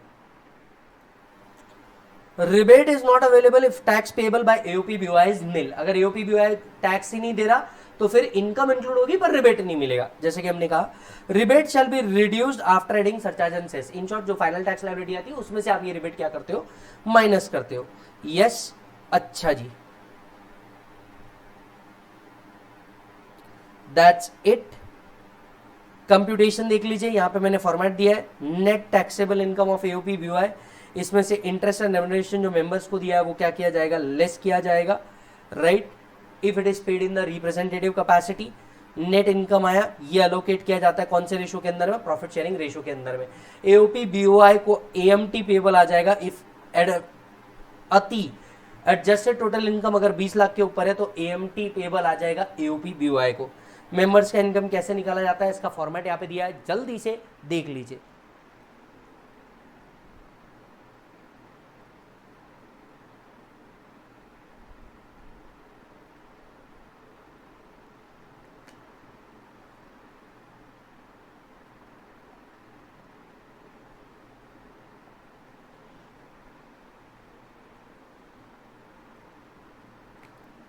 Rebate is not available if tax payable by AOP BOI is निल। अगर एओपी बीओआई टैक्स ही नहीं दे रहा तो फिर इनकम इंक्लूड होगी पर रिबेट नहीं मिलेगा। जैसे कि हमने कहा rebate shall be reduced after adding surcharge and cess. In short जो फाइनल टैक्स लायबिलिटी आती है उसमें से आप ये रिबेट क्या करते हो, माइनस करते हो। यस, अच्छा जी, दैट्स इट। कंप्यूटेशन देख लीजिए, यहां पे मैंने फॉर्मेट दिया है net taxable income of AOP BOI. इसमें से इंटरेस्ट एंड रेम्युनरेशन जो मेंबर्स को दिया है वो क्या किया जाएगा, लेस किया जाएगा, right. If it is paid in the representative capacity, net income आया, ये अलोकेट किया जाता है कौन से रेशो के अंदर में, प्रॉफिट शेयरिंग रेशो के अंदर में। एओपी बीओआई को एएमटी पेबल आ जाएगा इफ अति एडजस्टेड टोटल इनकम अगर 20 लाख के ऊपर है तो एएमटी पेबल आ जाएगा एओपी बीओआई को। मेंबर्स का इनकम कैसे निकाला जाता है, इसका फॉर्मेट यहाँ पे दिया है, जल्दी से देख लीजिए।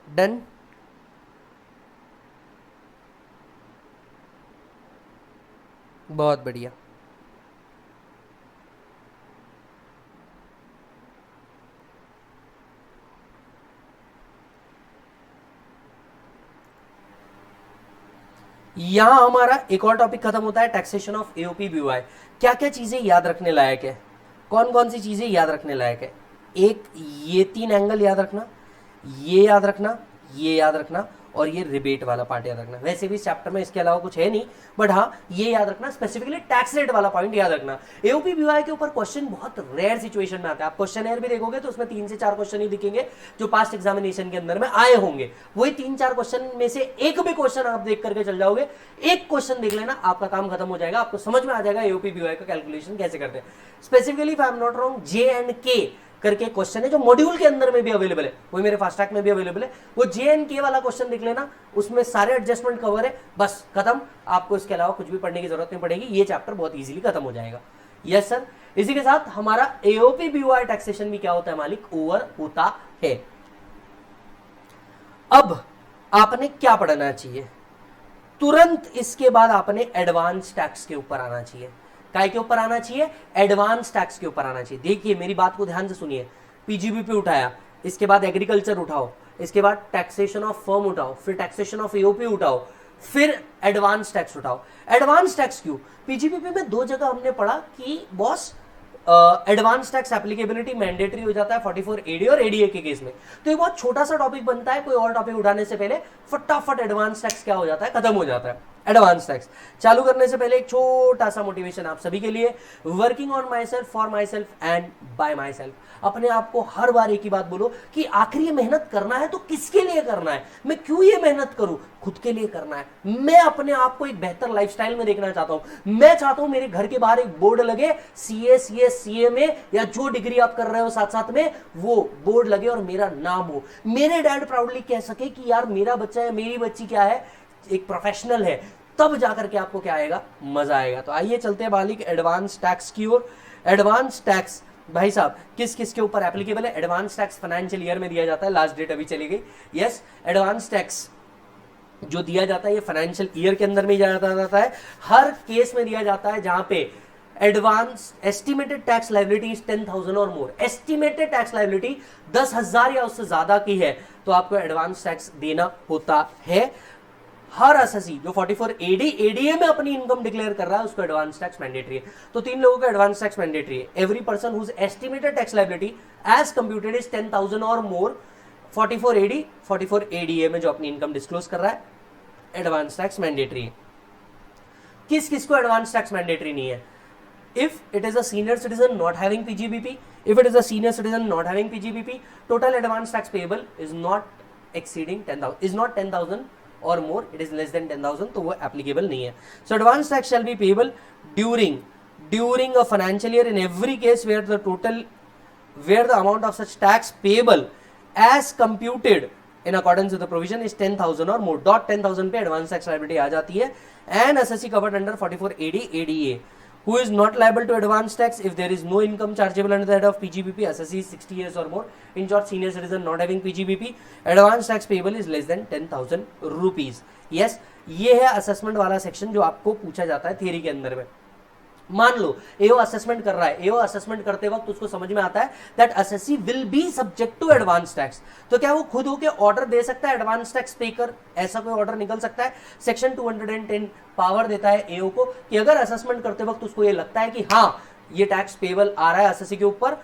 डन। बहुत बढ़िया। यहां हमारा एक और टॉपिक खत्म होता है, टैक्सेशन ऑफ एओपी बीओआई। क्या क्या चीजें याद रखने लायक है, कौन कौन सी चीजें याद रखने लायक है। एक, ये 3 एंगल याद रखना, ये याद रखना, ये याद रखना, और ये रिबेट वाला पार्ट याद रखना। वैसे भी इस चैप्टर में इसके अलावा कुछ है नहीं, बट हाँ ये याद रखना, स्पेसिफिकली टैक्स रेट वाला पॉइंट याद रखना। एओपी बीओआई के ऊपर क्वेश्चन बहुत रेयर सिचुएशन में आता है। आप क्वेश्चन भी देखोगे तो उसमें 3 से 4 क्वेश्चन ही दिखेंगे जो पास्ट एग्जामिनेशन के अंदर में आए होंगे। वही 3-4 क्वेश्चन में से एक भी क्वेश्चन आप देख करके चल जाओगे, एक क्वेश्चन देख लेना, आपका काम खत्म हो जाएगा, आपको समझ में आ जाएगा एओपी बीओआई का कैलकुलेशन कैसे करते हैं। Specifically if I am not wrong, J and के करके क्वेश्चन है जो मॉड्यूल के अंदर में भी अवेलेबल है, वो मेरे फास्ट ट्रैक में भी अवेलेबल है। वो जे एंड के वाला क्वेश्चन देख लेना, उसमें सारे एडजस्टमेंट कवर है, बस खत्म। आपको इसके अलावा कुछ भी पढ़ने की जरूरत नहीं पड़ेगी, ये चैप्टर बहुत इजीली खत्म हो जाएगा। यस सर, इसी के साथ हमारा एओपी बीओआई टैक्सेशन भी क्या होता है मालिक, ओवर होता है। अब आपने क्या पढ़ना चाहिए, तुरंत इसके बाद आपने एडवांस टैक्स के ऊपर आना चाहिए। काय के ऊपर आना चाहिए, एडवांस टैक्स के ऊपर आना चाहिए। देखिए मेरी बात को ध्यान से सुनिए, पीजीबीपी उठाया, इसके बाद एग्रीकल्चर उठाओ, इसके बाद टैक्सेशन ऑफ फर्म उठाओ, फिर टैक्सेशन ऑफ एओपी उठाओ, फिर एडवांस टैक्स उठाओ। एडवांस टैक्स क्यों, पीजीबीपी में 2 जगह हमने पढ़ा कि boss advance tax applicability mandatory हो जाता है 44 एडी और एडीए के केस में। तो ये बहुत छोटा सा टॉपिक बनता है, कोई और टॉपिक उठाने से पहले फटाफट एडवांस टैक्स क्या हो जाता है, खत्म हो जाता है। एडवांस टैक्स चालू करने से पहले एक छोटा सा मोटिवेशन आप सभी के लिए, working on my self, for my self and bye my self. अपने आप को हर बार एक ही बात बोलो कि आखिर ये मेहनत करना है तो किसके लिए करना है, मैं क्यों ये मेहनत करूं, खुद के लिए करना है। मैं अपने आप को एक बेहतर लाइफस्टाइल में देखना चाहता हूं। मैं चाहता हूं मेरे घर के बाहर एक बोर्ड लगे, सीए सीए में, या जो डिग्री आप कर रहे हो साथ साथ में वो बोर्ड लगे और मेरा नाम हो। मेरे डैड प्राउडली कह सके कि यार मेरा बच्चा है, मेरी बच्ची क्या है, एक प्रोफेशनल है। तब जाकर के आपको क्या आएगा, मजा आएगा। तो आइए चलते हैं मालिक एडवांस टैक्स की ओर। एडवांस टैक्स भाई साहब किस किस के ऊपर एप्लीकेबल है, एडवांस टैक्स फाइनेंशियल ईयर में दिया जाता है, लास्ट डेट अभी चली गई। यस, एडवांस टैक्स जो दिया जाता है ये फाइनेंशियल ईयर के अंदर में दिया जाता है, हर केस में दिया जाता है जहां पे advance estimated tax liability is 10,000 और मोर। एस्टिमेटेड टैक्स लायबिलिटी 10,000 या उससे ज्यादा की है तो आपको एडवांस टैक्स देना होता है। हर एसएससी जो 44 एडीए में अपनी इनकम डिक्लेयर कर रहा है उसको एडवांस टैक्स मैंडेटरी है। तो 3 लोगों को एडवांस टैक्स मैंडेटरी है। Every person whose estimated tax liability as computed is 10,000 और मोर, 44 एडीए में जो अपनी इनकम डिस्क्लोज कर रहा है, एडवांस टैक्स मैंडेटरी है। किस किस को एडवांस टैक्स मैंडेटरी नहीं है, if it is a senior citizen not having PGBP, if it is a senior citizen not having PGBP, total advance tax payable is not exceeding 10,000, is not 10,000 or more, it is less than 10,000, तो वो applicable नहीं है। So advance tax shall be payable during a financial year in every case where the amount of such tax payable as computed in accordance with the provision is 10,000 or more. 10,000 पे advance tax liability आ जाती है। and SSC covered under 44 AD ADA Who is not liable to advance tax if there is no income chargeable under the head of PGBP? Assessee is 60 years or more. In short, senior citizen not having PGBP, advance tax payable is less than 10,000 rupees. Yes, ये है असेसमेंट वाला सेक्शन जो आपको पूछा जाता है थियरी के अंदर में. मान लो एओ असेसमेंट कर रहा है, एओ असेसमेंट करते वक्त उसको समझ में आता है that assessee will be subject to advance tax, तो क्या वो खुद होके ऑर्डर दे सकता है एडवांस टैक्स पे कर? ऐसा कोई ऑर्डर निकल सकता है? सेक्शन 210 पावर देता है एओ को कि अगर असेसमेंट करते वक्त उसको ये लगता है कि हाँ ये टैक्स पेबल आ रहा है असेसी के ऊपर,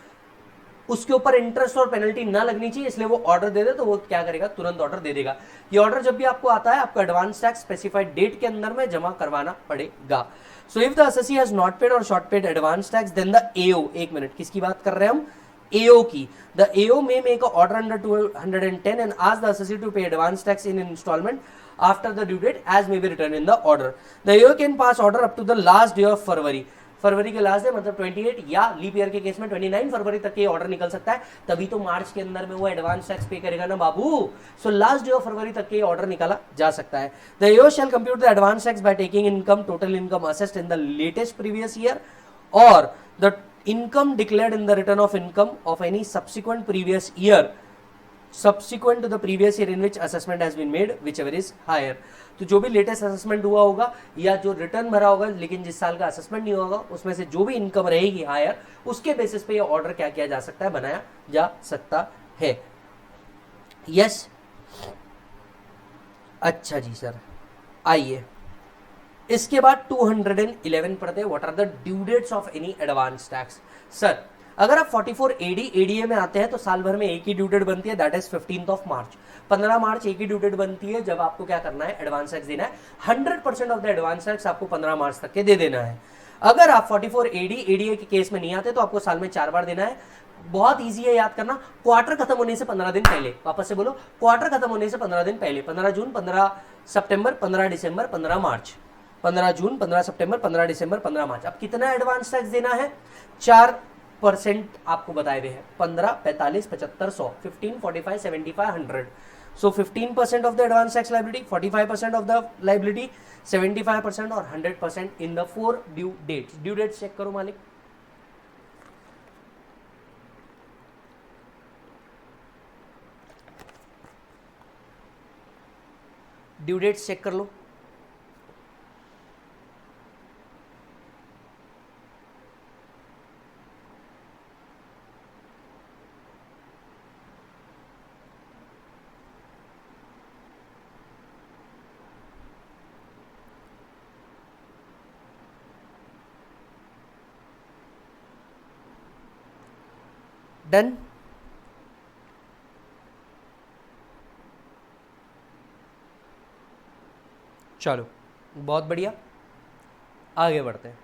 उसके ऊपर इंटरेस्ट और पेनल्टी ना लगनी चाहिए, इसलिए वो ऑर्डर दे दे, तो वो क्या करेगा? तुरंत ऑर्डर दे देगा. ये ऑर्डर जब भी आपको आता है आपको एडवांस टैक्स स्पेसिफाइड डेट के अंदर में जमा करवाना पड़ेगा. So if the assessee has not paid or short paid advance tax then the AO, एक मिनट किसकी बात कर रहे हैं हम? एओ की. The AO may make a order under 210 and ask the assessee to pay advance tax in instalment after the due date as may be return in the order. The AO can pass order up to the last day of February. फरवरी के लास्ट डे मतलब 28 या लीप ईयर के केस में 29 फरवरी तक ये ऑर्डर निकल सकता है, तभी तो मार्च के अंदर में वो एडवांस टैक्स पे करेगा ना बाबू. So last day of February तक ये ऑर्डर निकाला जा सकता है. The AO shall compute the advance tax by taking income total income assessed in the latest previous year or the income declared in the return of income of any subsequent previous year subsequent to the previous year in which assessment has been made, whichever is higher. तो जो भी लेटेस्ट असेसमेंट हुआ होगा या जो रिटर्न भरा होगा लेकिन जिस साल का असेसमेंट नहीं होगा उसमें से जो भी इनकम रहेगी हायर, उसके बेसिस पे ये ऑर्डर क्या किया जा सकता है? बनाया जा सकता है. यस, अच्छा जी सर. आइए इसके बाद 211 पढ़ते हैं. What are the due dates of any advance tax? Sir अगर आप 44 एडीए में आते हैं तो साल भर में एक ही ड्यू डेट बनती है, दैट इज 15 ऑफ मार्च. 15 मार्च एक ही ड्यू डेट बनती है जब आपको क्या करना है? एडवांस टैक्स देना है. 100% ऑफ द एडवांस टैक्स आपको 15 मार्च तक के दे देना है. अगर आप 44 एडीए के केस में नहीं आते तो आपको साल में 4 बार देना है. बहुत ईजी है याद करना. क्वार्टर खत्म होने से 15 दिन पहले, वापस से बोलो, क्वार्टर खत्म होने से 15 दिन पहले, 15 जून, 15 सितंबर, 15 दिसंबर, 15 मार्च, 15 जून, 15 सितंबर, 15 दिसंबर, 15 मार्च. अब कितना एडवांस टैक्स देना है? 4% आपको बताए हुए हैं. 15, 45, 75, 100, 15, 45, 75, 100. So 15% of the advance tax liability, 45% of the liability, 75% और 100% in the 4 due dates. Due dates check करो मालिक. ड्यू डेट्स चेक कर लो. डन. चलो बहुत बढ़िया, आगे बढ़ते हैं.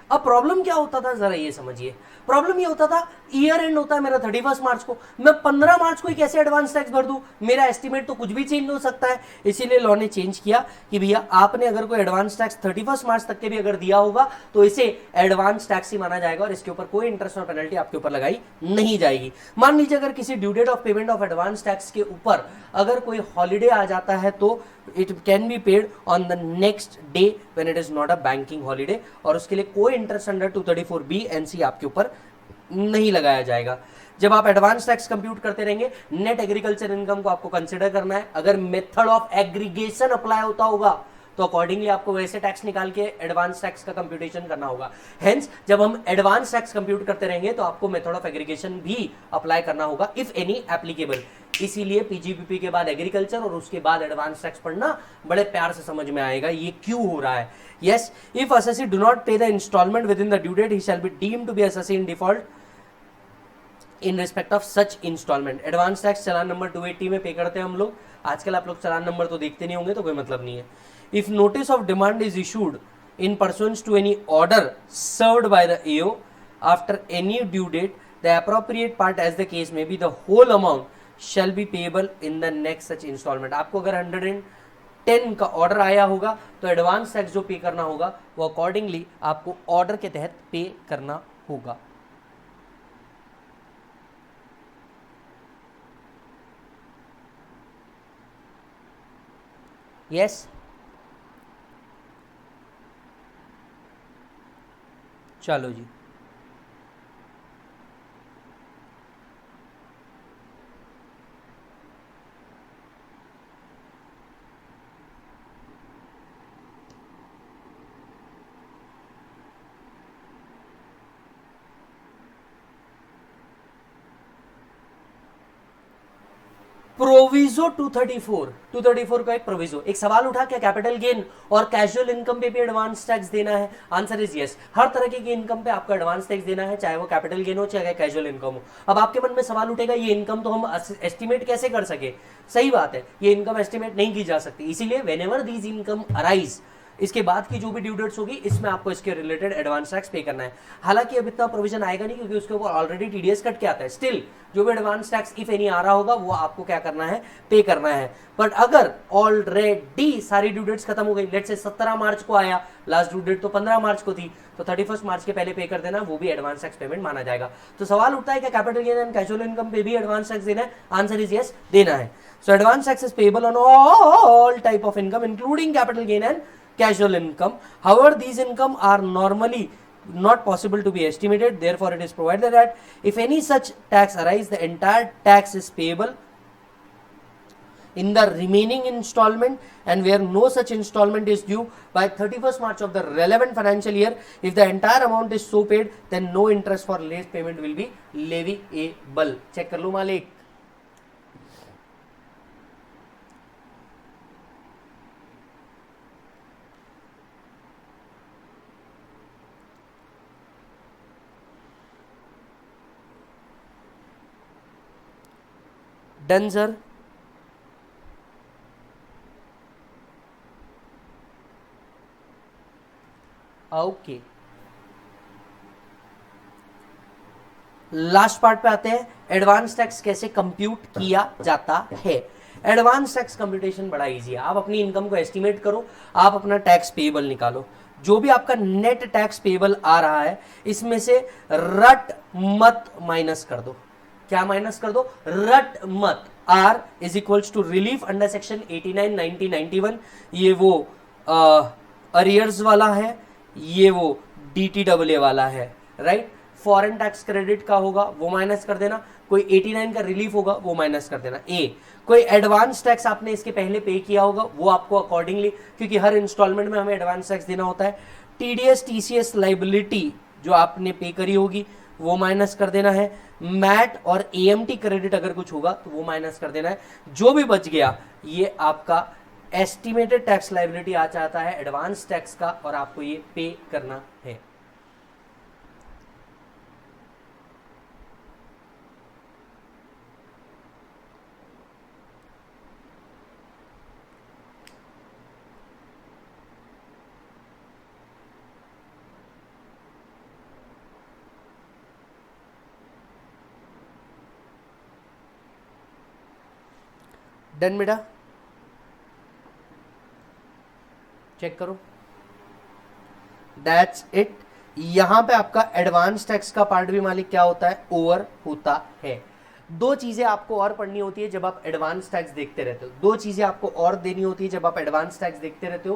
अब प्रॉब्लम क्या होता था जरा ये समझिए. प्रॉब्लम ये होता था ईयर एंड होता है मेरा 31 मार्च को, मैं 15 मार्च को ही कैसे एडवांस टैक्स भर दूं? मेरा एस्टीमेट तो कुछ भी चेंज हो सकता है. इसीलिए लॉ ने चेंज किया कि भैया आपने अगर कोई एडवांस टैक्स 31 मार्च तक के भी अगर दिया होगा तो इसे एडवांस टैक्स ही माना जाएगा और इसके ऊपर कोई इंटरेस्ट और पेनल्टी आपके ऊपर लगाई नहीं जाएगी. मान लीजिए अगर किसी due date of payment of advance tax के ऊपर अगर कोई हॉलीडे आ जाता है तो it can be paid on the next day when it is not a banking holiday और उसके लिए कोई इंटरेस्ट अंडर 234B NC आपके ऊपर नहीं लगाया जाएगा. जब आप एडवांस टैक्स कंप्यूट करते रहेंगे नेट एग्रीकल्चर इनकम को आपको कंसिडर करना है. अगर मेथड ऑफ एग्रीगेशन अप्लाई होता होगा तो अकॉर्डिंगली आपको वैसे टैक्स निकाल के एडवांस टैक्स का कंप्यूटेशन करना होगा. हेंस जब हम एडवांस टैक्स कंप्यूट करते रहेंगे तो आपको मेथड ऑफ एग्रीगेशन भी अप्लाई करना होगा इफ एनी एप्लीकेबल. इसीलिए पीजीबीपी के बाद एग्रीकल्चर और उसके बाद एडवांस टैक्स पढ़ना बड़े प्यार से समझ में आएगा ये क्यों हो रहा है. Yes, if assessee do not pay the instalment within the due date he shall be deemed to be assessee in default in respect of such instalment. Advance tax चालान नंबर 280 में पे करते हैं हम लोग. आजकल आप लोग चालान नंबर तो देखते नहीं होंगे तो कोई मतलब नहीं है. If notice of demand is issued in pursuance to any order served by the AO after any due date, the appropriate part as the case may be the whole amount shall be payable in the next such installment. आपको अगर 110 का ऑर्डर आया होगा तो एडवांस टैक्स जो पे करना होगा वो अकॉर्डिंगली आपको ऑर्डर के तहत पे करना होगा. यस, चलो जी, प्रोविजो 234 का एक प्रोविजो। एक सवाल उठा, क्या कैपिटल गेन और कैजुअल इनकम पे भी एडवांस टैक्स देना है? Answer is yes. हर तरह की इनकम पे आपको एडवांस टैक्स देना है, चाहे वो कैपिटल गेन हो चाहे कैजुअल इनकम हो। अब आपके मन में सवाल उठेगा, ये इनकम तो हम एस्टिमेट कैसे कर सके? सही बात है, ये इनकम एस्टिमेट नहीं की जा सकती, इसीलिए व्हेनेवर दीज इनकम अराइज, इसके बाद की जो भी ड्यू डेट्स होगी इसमें आपको इसके रिलेटेड एडवांस टैक्स पे करना है। हालांकि अब इतना प्रोविजन आएगा नहीं, क्योंकि उसके ऊपर ऑलरेडी टीडीएस कट के आता है। स्टिल जो भी एडवांस टैक्स इफ एनी आ रहा होगा वो आपको क्या करना है, पे करना है। बट अगर ऑलरेडी सारी ड्यू डेट्स खत्म हो गई, लेट्स से 17 मार्च को आया, लास्ट ड्यू डेट तो 15 मार्च को थी, तो 31 मार्च के पहले पे कर देना, वो भी एडवांस टैक्स पेमेंट माना जाएगा। तो सवाल उठता है कि capital gain and casual income पे भी एडवांस टैक्स देना है? आंसर इज यस, देना है। So advance tax is payable on all type of income including capital gain and casual income. However, these income are normally not possible to be estimated. Therefore, it is provided that if any such tax arise, the entire tax is payable in the remaining installment, and where no such installment is due by 31st March of the relevant financial year, if the entire amount is so paid, then no interest for late payment will be leviable. Check कर लो मालिक। Done sir. Okay, last part पे आते हैं, एडवांस टैक्स कैसे कंप्यूट किया जाता है। एडवांस टैक्स कंप्यूटेशन बड़ा इजी है। आप अपनी इनकम को एस्टिमेट करो, आप अपना टैक्स पेएबल निकालो, जो भी आपका नेट टैक्स पेएबल आ रहा है इसमें से रट मत माइनस कर दो। क्या माइनस कर दो? रट मत। R is equals to relief under section 89, 90, 91, ये वो अरियर्स वाला है, ये वो DTAA वाला है, राइट। फॉरेन टैक्स क्रेडिट का होगा वो माइनस कर देना, कोई 89 का रिलीफ होगा वो माइनस कर देना। ए, कोई एडवांस टैक्स आपने इसके पहले पे किया होगा वो आपको अकॉर्डिंगली, क्योंकि हर इंस्टॉलमेंट में हमें एडवांस टैक्स देना होता है, TDS TCS लाइबिलिटी जो आपने पे करी होगी वो माइनस कर देना है। मैट और AMT क्रेडिट अगर कुछ होगा तो वो माइनस कर देना है। जो भी बच गया ये आपका एस्टिमेटेड टैक्स लाइबिलिटी आ जाता है एडवांस टैक्स का, और आपको ये पे करना है। डन बेटा, चेक करो, दैट्स इट। यहां पे आपका एडवांस टैक्स का पार्ट भी मालिक क्या होता है, ओवर होता है। दो चीजें आपको और पढ़नी होती है जब आप एडवांस टैक्स देखते रहते हो, दो चीजें आपको और देनी होती है जब आप एडवांस टैक्स देखते रहते हो।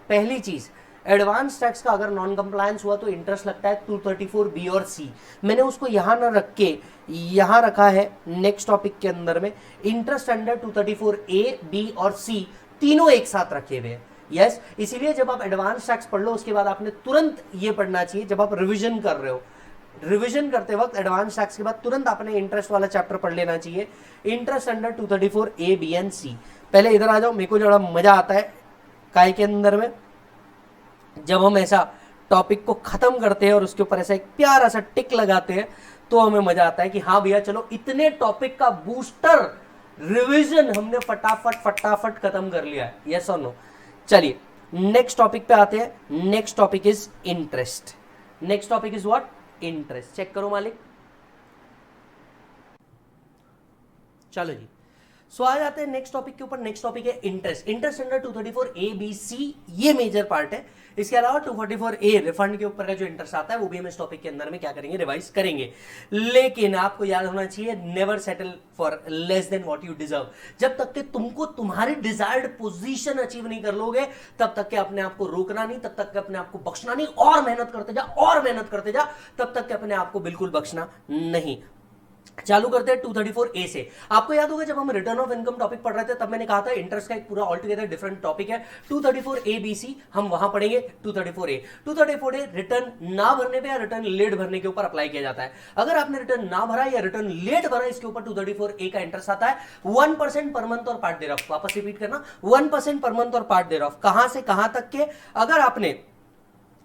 पहली चीज, एडवांस टैक्स का अगर नॉन कंप्लायंस हुआ तो इंटरेस्ट लगता है 234B और C। मैंने उसको यहां ना रख के यहां रखा है नेक्स्ट टॉपिक के अंदर में। इंटरेस्ट अंडर 234A, B और C तीनों एक साथ रखे हुए हैं। यस, इसीलिए जब आप एडवांस टैक्स पढ़ लो उसके बाद आपने तुरंत ये पढ़ना चाहिए, जब आप रिविजन कर रहे हो, रिविजन करते वक्त एडवांस टैक्स के बाद तुरंत आपने इंटरेस्ट वाला चैप्टर पढ़ लेना चाहिए। Interest under 234A, B and C। पहले इधर आ जाओ, मेरे को बड़ा मजा आता है काय के अंदर में जब हम ऐसा टॉपिक को खत्म करते हैं और उसके ऊपर ऐसा एक प्यारा सा टिक लगाते हैं, तो हमें मजा आता है कि हाँ भैया चलो इतने टॉपिक का बूस्टर रिवीजन हमने फटाफट फटाफट खत्म कर लिया है। यस और नो? चलिए नेक्स्ट टॉपिक पे आते हैं। Next topic is interest. Next topic is what? Interest. Check करो मालिक, चलो जी। सो आ जाते हैं नेक्स्ट टॉपिक के ऊपर। नेक्स्ट टॉपिक है interest. Interest under 234A, B, C, ये मेजर पार्ट है। इसके अलावा 244A रिफंड के ऊपर का जो इंटरेस्ट आता है वो भी हम इस टॉपिक के अंदर में क्या करेंगे, रिवाइज करेंगे। लेकिन आपको याद होना चाहिए, never settle for less than what you deserve. जब तक कि तुमको तुम्हारी डिजायर्ड पोजीशन अचीव नहीं कर लोगे तब तक के अपने आप को रोकना नहीं, तब तक के अपने आप को बख्शना नहीं, और मेहनत करते जा और मेहनत करते जा, तब तक के अपने आप को बिल्कुल बख्शना नहीं। चालू करते हैं 234A से। आपको याद होगा जब हम रिटर्न ऑफ इनकम टॉपिक पढ़ रहे थे तब मैंने कहा था इंटरेस्ट का एक पूरा ऑल टुगेदर डिफरेंट टॉपिक है। 234A, B, C हम वहां पढ़ेंगे। 234A रिटर्न ना भरने पे या रिटर्न लेट भरने के ऊपर अप्लाई किया जाता है। अगर आपने रिटर्न ना भरा या रिटर्न लेट भरा, इसके ऊपर 234A का इंटरेस्ट आता है 1% पर मंथ और पार्ट देयर ऑफ। वापस रिपीट करना, 1% पर मंथ और पार्ट देयर ऑफ। कहां से कहां तक के? अगर आपने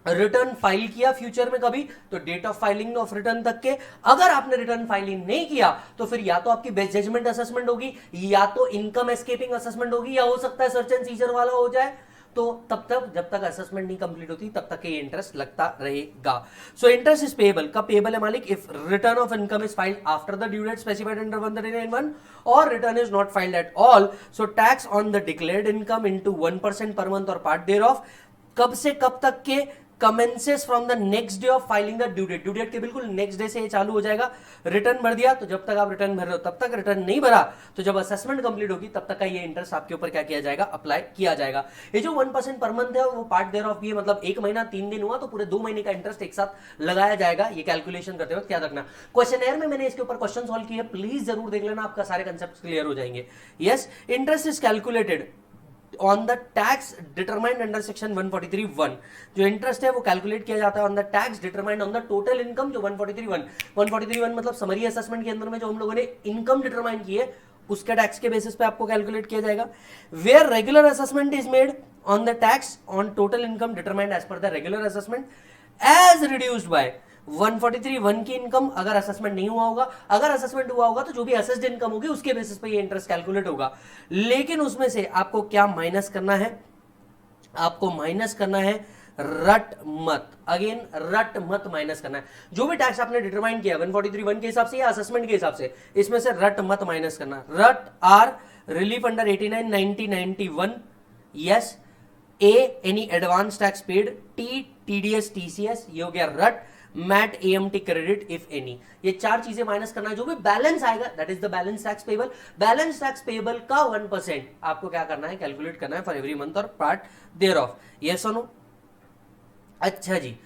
रिटर्न फाइल किया फ्यूचर में कभी तो date of filing of return तक के। अगर आपने रिटर्न फाइलिंग नहीं किया तो फिर या तो आपकी बेस्ट जजमेंट असेसमेंट होगी, या तो इनकम एस्केपिंग असेसमेंट होगी, या हो सकता है सर्च एंड सीजर वाला हो जाए। तो तब तक जब तक असेसमेंट नहीं कंप्लीट होती तब तक ये इंटरेस्ट लगता रहेगा। So interest is payable. कब पेएबल है मालिक? If return of income is filed after the due date specified under 139(1) और return is not filed at all, so tax on the declared income into 1% per month और पार्ट देयर ऑफ। कब से कब तक के? Commences from the next day of filing the due date. Due date के बिल्कुल नेक्स्ट डे से ये चालू हो जाएगा। रिटर्न भर दिया तो जब तक आप रिटर्न भर रहे हो तब तक, रिटर्न नहीं भरा तो जब असेसमेंट कंप्लीट होगी तब तक का ये इंटरेस्ट आपके ऊपर क्या किया जाएगा, अप्लाई किया जाएगा। ये जो 1% पर मंथ है वो पार्ट देयर ऑफ भी है, मतलब 1 महीना 3 दिन हुआ तो पूरे 2 महीने का इंटरेस्ट एक साथ लगाया जाएगा। ये कैलकुलेशन करते वक्त याद रखना। क्वेश्चनएयर में मैंने इसके ऊपर क्वेश्चन सॉल्व किए, प्लीज जरूर देख लेना, आपका सारे कंसेप्ट क्लियर हो जाएंगे। Yes, interest is calculated on the tax determined under section 143(1). जो इंटरेस्ट है वो कैलकुलेट किया जाता है on the tax determined on the total income, जो 143(1) मतलब समरी असेसमेंट के अंदर में जो हम लोगों ने इनकम डिटरमाइन की है उसके टैक्स के बेसिस पे आपको कैलकुलेट किया जाएगा। Where regular assessment is made on the tax on total income determined as per the regular assessment as reduced by 143(1) की इनकम। अगर असेसमेंट नहीं हुआ होगा, अगर असेसमेंट हुआ होगा तो जो भी असेस्ड इनकम होगी उसके बेसिस पे ये इंटरेस्ट कैलकुलेट होगा। लेकिन उसमें से आपको क्या माइनस करना है? आपको माइनस करना है रट मत। अगेन रट मत माइनस करना है। जो भी टैक्स आपने डिटरमाइन किया 143(1) के हिसाब से या असेसमेंट के हिसाब से, इसमें से रट मत माइनस करना। रट R relief under 89, 90, 91। Yes, A any advance tax paid, T TDS TCS, ये हो गया रट। MAT AMT credit if any, ये 4 चीजें माइनस करना है। जो भी बैलेंस आएगा that is the balance tax payable. Balance tax payable का 1% आपको क्या करना है, कैलकुलेट करना है फॉर एवरी मंथ और पार्ट देयर ऑफ। यस और नो? अच्छा जी,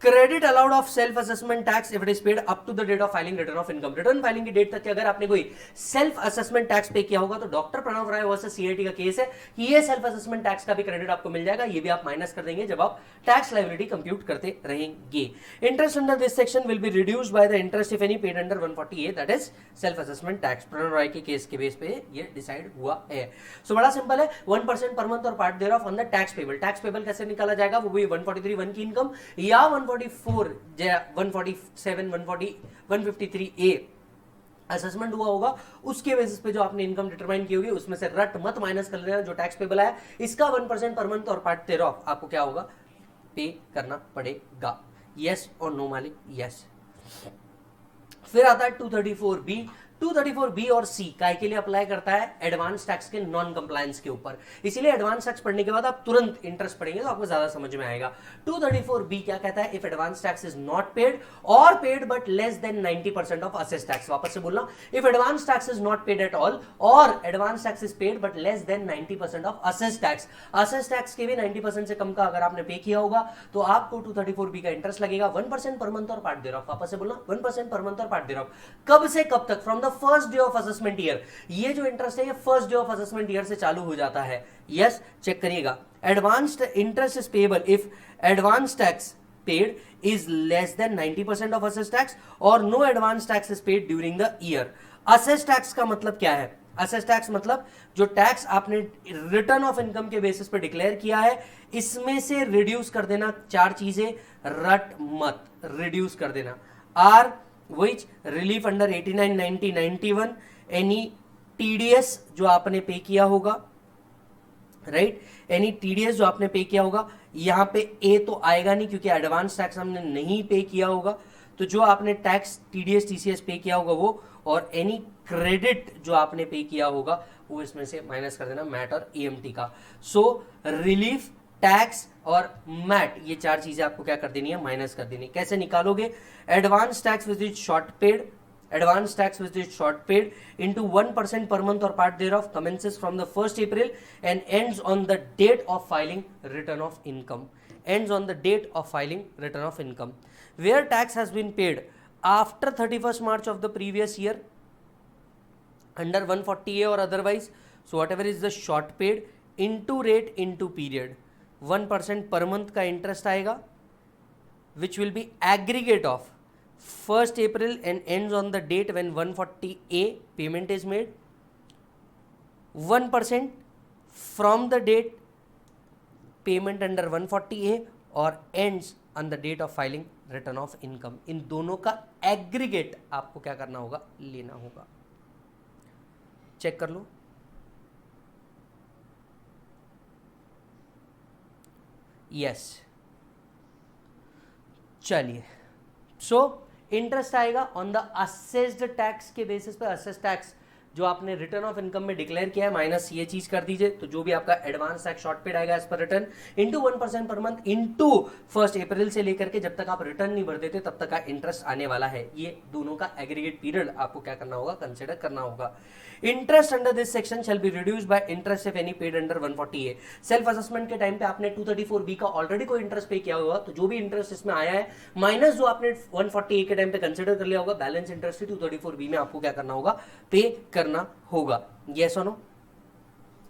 credit allowed of self assessment tax if it is paid up to the date of filing return of income. Return filing की डेट तक अगर आपने कोई सेल्फ असेसमेंट टैक्स पे किया होगा तो डॉक्टर प्रणव राय वर्सेस सीआईटी का केस है कि ये सेल्फ असेसमेंट टैक्स का भी क्रेडिट आपको मिल जाएगा। ये भी आप माइनस कर देंगे जब आप टैक्स लायबिलिटी कंप्यूट करते रहेंगे। Interest under this section will be reduced by the interest if any paid under 140A, that is self assessment tax. Pranav Rai के केस के बेस पे ये डिसाइड हुआ है। सो बड़ा सिंपल है, 1% पर मंथ और part thereof on the tax payable. Tax payable कैसे निकाला जाएगा? वो भी 143(1) की इनकम या 144, 147, 140, 153A असेसमेंट हुआ होगा उसके बेसिस पे जो आपने इनकम डिटरमाइन की होगी उसमें से रट मत माइनस कर लेना। जो टैक्स पेबल है इसका 1% पर मंथ और पार्ट देयर ऑफ आपको क्या होगा, पे करना पड़ेगा। यस और नो मालिक? यस। फिर आता है 234B। 234B और C काय के लिए अप्लाई करता है? एडवांस टैक्स के नॉन कंप्लायंस के ऊपर। इसीलिए एडवांस टैक्स पढ़ने के बाद आप तुरंत इंटरेस्ट पढ़ेंगे तो आपको ज्यादा समझ में आएगा। 234B क्या कहता है? If advance tax is not paid or paid but less than 90% of assessed tax. वापस से बोलना, if advance tax is not paid at all or advance tax is paid but less than 90% of assessed tax. Assessed tax के भी 90% से कम का अगर आपने पे किया होगा तो आपको 234B का इंटरेस्ट लगेगा 1% पर मंथ और पार्ट देयर ऑफ। वापस से बोलना, 1% पर मंथ और पार्ट देयर ऑफ। कब से कब तक? From first day of assessment year. ये जो इंटरेस्ट है ये first day of assessment year से चालू हो जाता है। यस, चेक करिएगा। Advanced interest is payable if advance tax paid is less than 90% of assessed tax or no advance tax is paid during the year. Assessed tax का मतलब क्या है? असेस्ड टैक्स मतलब जो टैक्स आपने रिटर्न ऑफ इनकम के बेसिस पे डिक्लेयर किया है इसमें से रिड्यूस कर देना 4 चीजें। रट मत, रिड्यूस कर देना। R which relief under 89, 90, 91 any TDS जो आपने पे किया होगा, राइट? एनी TDS जो आपने पे किया होगा। यहां पे ए तो आएगा नहीं क्योंकि एडवांस टैक्स हमने नहीं पे किया होगा, तो जो आपने टैक्स TDS TCS पे किया होगा वो, और एनी क्रेडिट जो आपने पे किया होगा वो इसमें से माइनस कर देना, मैट और ईएमटी का। सो रिलीफ, टैक्स और मैट, ये चार चीजें आपको क्या कर देनी है, माइनस कर देनी। कैसे निकालोगे? Advance tax which is short paid, advance tax which is short paid into 1% per month or part thereof commences from the 1st April and ends on the date of filing return of income, ends on the date of filing return of income. Where tax has been paid after 31st March of the previous year under 140A or otherwise, so whatever is the short paid into rate into period, 1% per month का interest आएगा which will be aggregate of 1st April and ends on the date when 140A payment is made, 1% from the date payment under 140A और ends on the date of filing return of income। इन दोनों का एग्रीगेट आपको क्या करना होगा, लेना होगा। चेक कर लो। यस, चलिए। सो इंटरेस्ट आएगा ऑन द असेस्ड टैक्स के बेसिस पे, असेस्ड टैक्स जो आपने रिटर्न ऑफ इनकम में डिक्लेयर किया है माइनस ये चीज कर दीजिए, तो जो भी आपका एडवांस टैक्स शॉर्ट पेड आएगा as per return into 1% per month into 1st April से लेकर के जब तक आप रिटर्न नहीं भर देते तब तक का इंटरेस्ट आने वाला है। ये दोनों का एग्रीगेट पीरियड आपको क्या करना होगा, कंसिडर करना होगा। Interest under this section shall be reduced bye interest if any paid under 140A। Self assessment के टाइम पे आपने 234B का ऑलरेडी कोई इंटरेस्ट पे किया होगा, तो जो भी इंटरेस्ट इसमें आया है माइनस जो आपने 140A के टाइम पे कंसिडर कर लिया होगा, बैलेंस इंटरेस्ट 234B में आपको क्या करना होगा, पे करना होगा। यस और नो?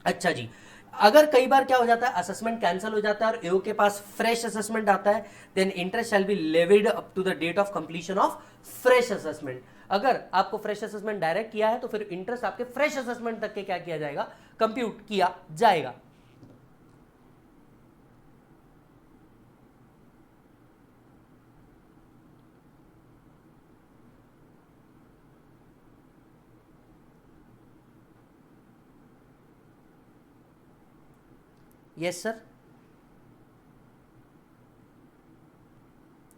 अच्छा जी, अगर कई बार क्या हो जाता है, असेसमेंट कैंसिल हो जाता है और एओ के पास फ्रेश असेसमेंट आता है, then interest shall be levied up to the date of completion of fresh assessment. अगर आपको फ्रेश असेसमेंट डायरेक्ट किया है तो फिर इंटरेस्ट आपके फ्रेश असेसमेंट तक के क्या किया जाएगा, कंप्यूट किया जाएगा। यस सर,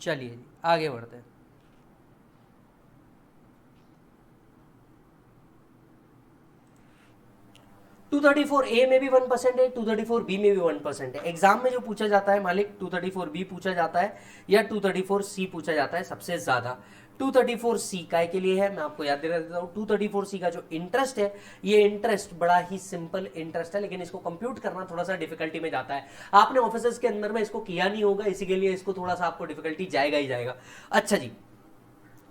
चलिए आगे बढ़ते हैं। $234A में भी 1% है, 234B में भी 1% है। एग्जाम में जो पूछा जाता है मालिक, 234B पूछा जाता है या 234C पूछा जाता है सबसे ज्यादा। 234C काय के लिए है, मैं आपको याद दिला देता हूँ। 234C का जो इंटरेस्ट है, ये इंटरेस्ट बड़ा ही सिंपल इंटरेस्ट है, लेकिन इसको कंप्यूट करना थोड़ा सा डिफिकल्टी में जाता है। आपने ऑफिसर्स के अंदर में इसको किया नहीं होगा, इसी के लिए इसको थोड़ा सा आपको डिफिकल्टी जाएगा ही जाएगा। अच्छा जी,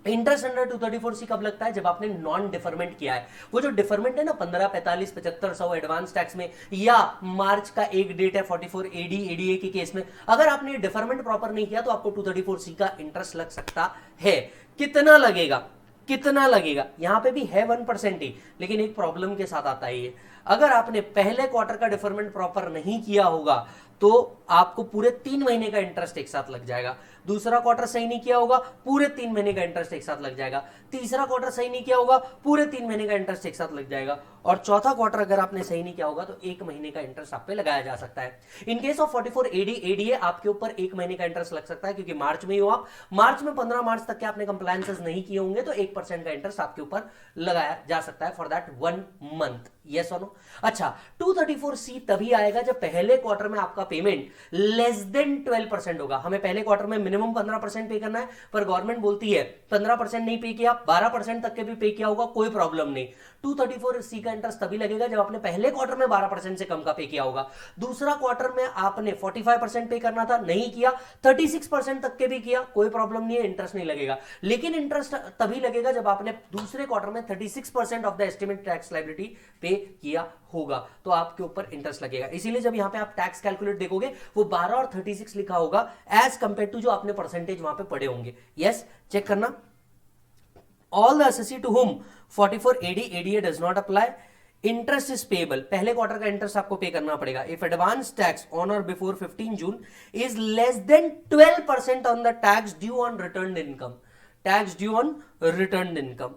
इंटरेस्ट अंडर 234C कब लगता है, जब आपने नॉन डिफरमेंट किया है। वो जो डिफरमेंट है ना 15, 45, 75, 100 एडवांस टैक्स में, या मार्च का एक डेट है 44AD ADA के केस में, अगर आपने डिफरमेंट प्रॉपर नहीं किया तो आपको 234C का इंटरेस्ट लग सकता है। कितना लगेगा, कितना लगेगा, यहां पे भी है 1% ही, लेकिन एक प्रॉब्लम के साथ आता है ये। अगर आपने पहले क्वार्टर का डिफरमेंट प्रॉपर नहीं किया होगा तो आपको पूरे 3 महीने का इंटरेस्ट एक साथ लग जाएगा। दूसरा क्वार्टर सही नहीं किया होगा, पूरे 3 महीने का इंटरेस्ट एक साथ लग जाएगा। तीसरा क्वार्टर सही नहीं किया होगा, पूरे 3 महीने का इंटरेस्ट एक साथ लग जाएगा। और चौथा क्वार्टर अगर आपने सही नहीं किया होगा तो 1 महीने का इंटरेस्ट आप पे लगाया जा सकता है। In case of 44AD ADA आपके ऊपर 1 महीने का इंटरेस्ट लग सकता है, क्योंकि मार्च में ही हो आप, मार्च में 15 मार्च तक के आपने कंप्लायंसेस नहीं किए होंगे, तो 1% का इंटरेस्ट आपके ऊपर लगाया जा सकता है फॉर दैट 1 मंथ। यस और नो? अच्छा, 234C तभी आएगा जब पहले क्वार्टर में आपका पेमेंट लेस देन 12% होगा। हमें पहले क्वार्टर में मिनिमम 15% पे करना है, पर गवर्नमेंट बोलती है 15% नहीं पे किया, 12% तक के भी पे किया होगा, कोई प्रॉब्लम नहीं। 234C का इंटरेस्ट तभी लगेगा जब आपने पहले क्वार्टर में 12% से कम का पे किया होगा। दूसरा क्वार्टर में आपने 45% पे करना था, नहीं किया, 36% तक के भी किया, कोई प्रॉब्लम नहीं है, इंटरेस्ट नहीं लगेगा। लेकिन इंटरेस्ट तभी लगेगा जब आपने दूसरे क्वार्टर में 36% of the estimate tax liability पे किया होगा, तो आपके ऊपर इंटरेस्ट लगेगा। इसीलिए जब यहां पे आप टैक्स कैलकुलेट देखोगे वो 12 और 36 लिखा होगा एज कंपेयर टू जो आपने परसेंटेज वहां पे पढ़े होंगे। यस, चेक करना। All the assessee to whom 44AD ADA does not apply, interest is payable, पहले क्वार्टर का इंटरेस्ट आपको पे करना पड़ेगा। If advance tax on or before 15 June is less then 12% on the tax due on return income, tax due on return income.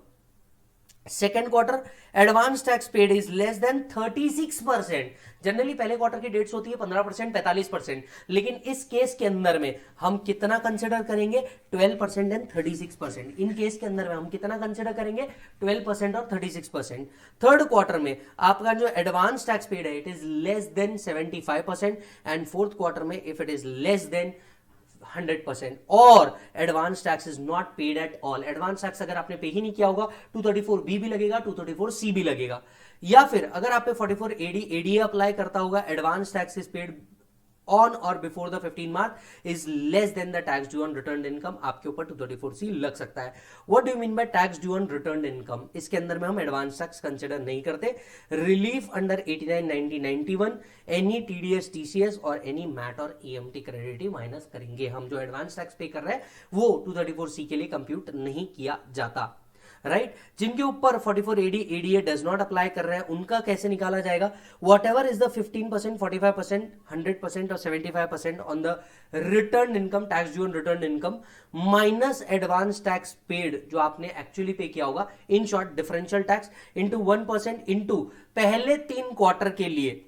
Second quarter advance tax paid is less then 36%। Generally पहले क्वार्टर की डेट्स होती है 15%, 45%, लेकिन इस केस के अंदर में हम कितना कंसिडर करेंगे? 12% एंड 36%। इन केस के अंदर में हम कितना कंसिडर करेंगे? 12% और 36%। थर्ड क्वार्टर में आपका जो एडवांस टैक्स पेड है it is less than 75%, and fourth quarter में if it is less than 100%, or advance tax is not paid at all. Advance tax अगर आपने पे ही नहीं किया होगा 234B भी लगेगा, 234C भी लगेगा। या फिर अगर आप पे 44AD ADA अप्लाई करता होगा, advance tax is paid on or before the 15 March is less than the tax due on return income, आपके ऊपर 234C लग सकता है। What do mean by tax due on return income? इसके अंदर में हम एडवांस टैक्स कंसिडर नहीं करते। Relief under 89, 90, 91, any TDS TCS or any MAT or EMT credit minus करेंगे। हम जो एडवांस टैक्स पे कर रहे हैं वो 234C के लिए कंप्यूट नहीं किया जाता, राइट? जिनके ऊपर 44AD ADA does not apply कर रहे हैं उनका कैसे निकाला जाएगा? वॉट एवर इज द 15%, 45%, 100% और 75% on the return income, tax due on return income, minus advance tax paid जो आपने एक्चुअली पे किया होगा, in short differential tax, into 1% into पहले 3 क्वार्टर के लिए,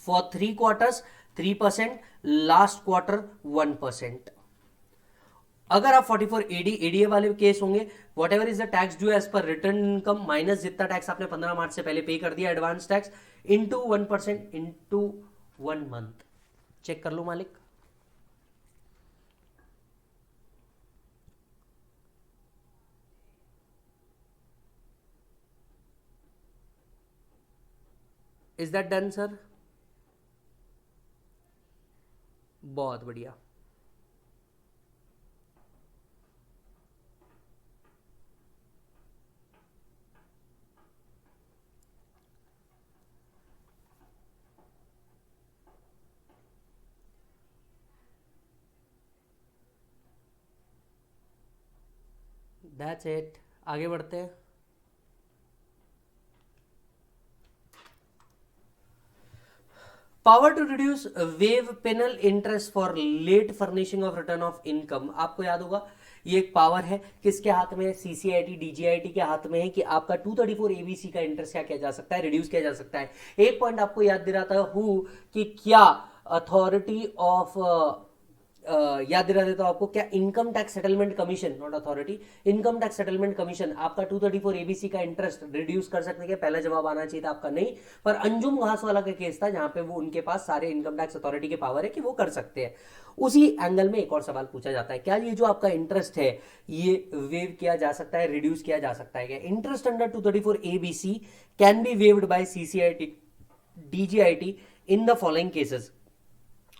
फॉर 3 क्वार्टर्स 3%, लास्ट क्वार्टर 1%। अगर आप 44AD ADA वाले केस होंगे, whatever is the tax due as per return income minus जितना टैक्स आपने 15 मार्च से पहले पे कर दिया advance tax, into 1% into 1 month. Check कर लो मालिक। Is that done sir? बहुत बढ़िया। दैट्स इट, आगे बढ़ते हैं। Power to reduce waive penal interest for late furnishing of return of income. आपको याद होगा ये एक पावर है, किसके हाथ में है? CCIT DGIT के हाथ में है कि आपका 234 ABC का इंटरेस्ट क्या किया जा सकता है? रिड्यूस किया जा सकता है। एक पॉइंट आपको याद दिलाता हूं कि क्या अथॉरिटी ऑफ याद दिला देता हूं आपको, क्या income tax settlement commission, not authority, income tax settlement commission आपका 234 ABC का इंटरेस्ट रिड्यूस कर सकते हैं? पहला जवाब आना चाहिए था आपका नहीं, पर अंजुम घास वाला का केस था जहां पे वो उनके पास सारे इनकम टैक्स अथॉरिटी के पावर है कि वो कर सकते हैं। उसी एंगल में एक और सवाल पूछा जाता है, क्या ये जो आपका इंटरेस्ट है ये वेव किया जा सकता है, रिड्यूस किया जा सकता है क्या? Interest under 234 ABC can be waived by CCIT DGIT in the following cases.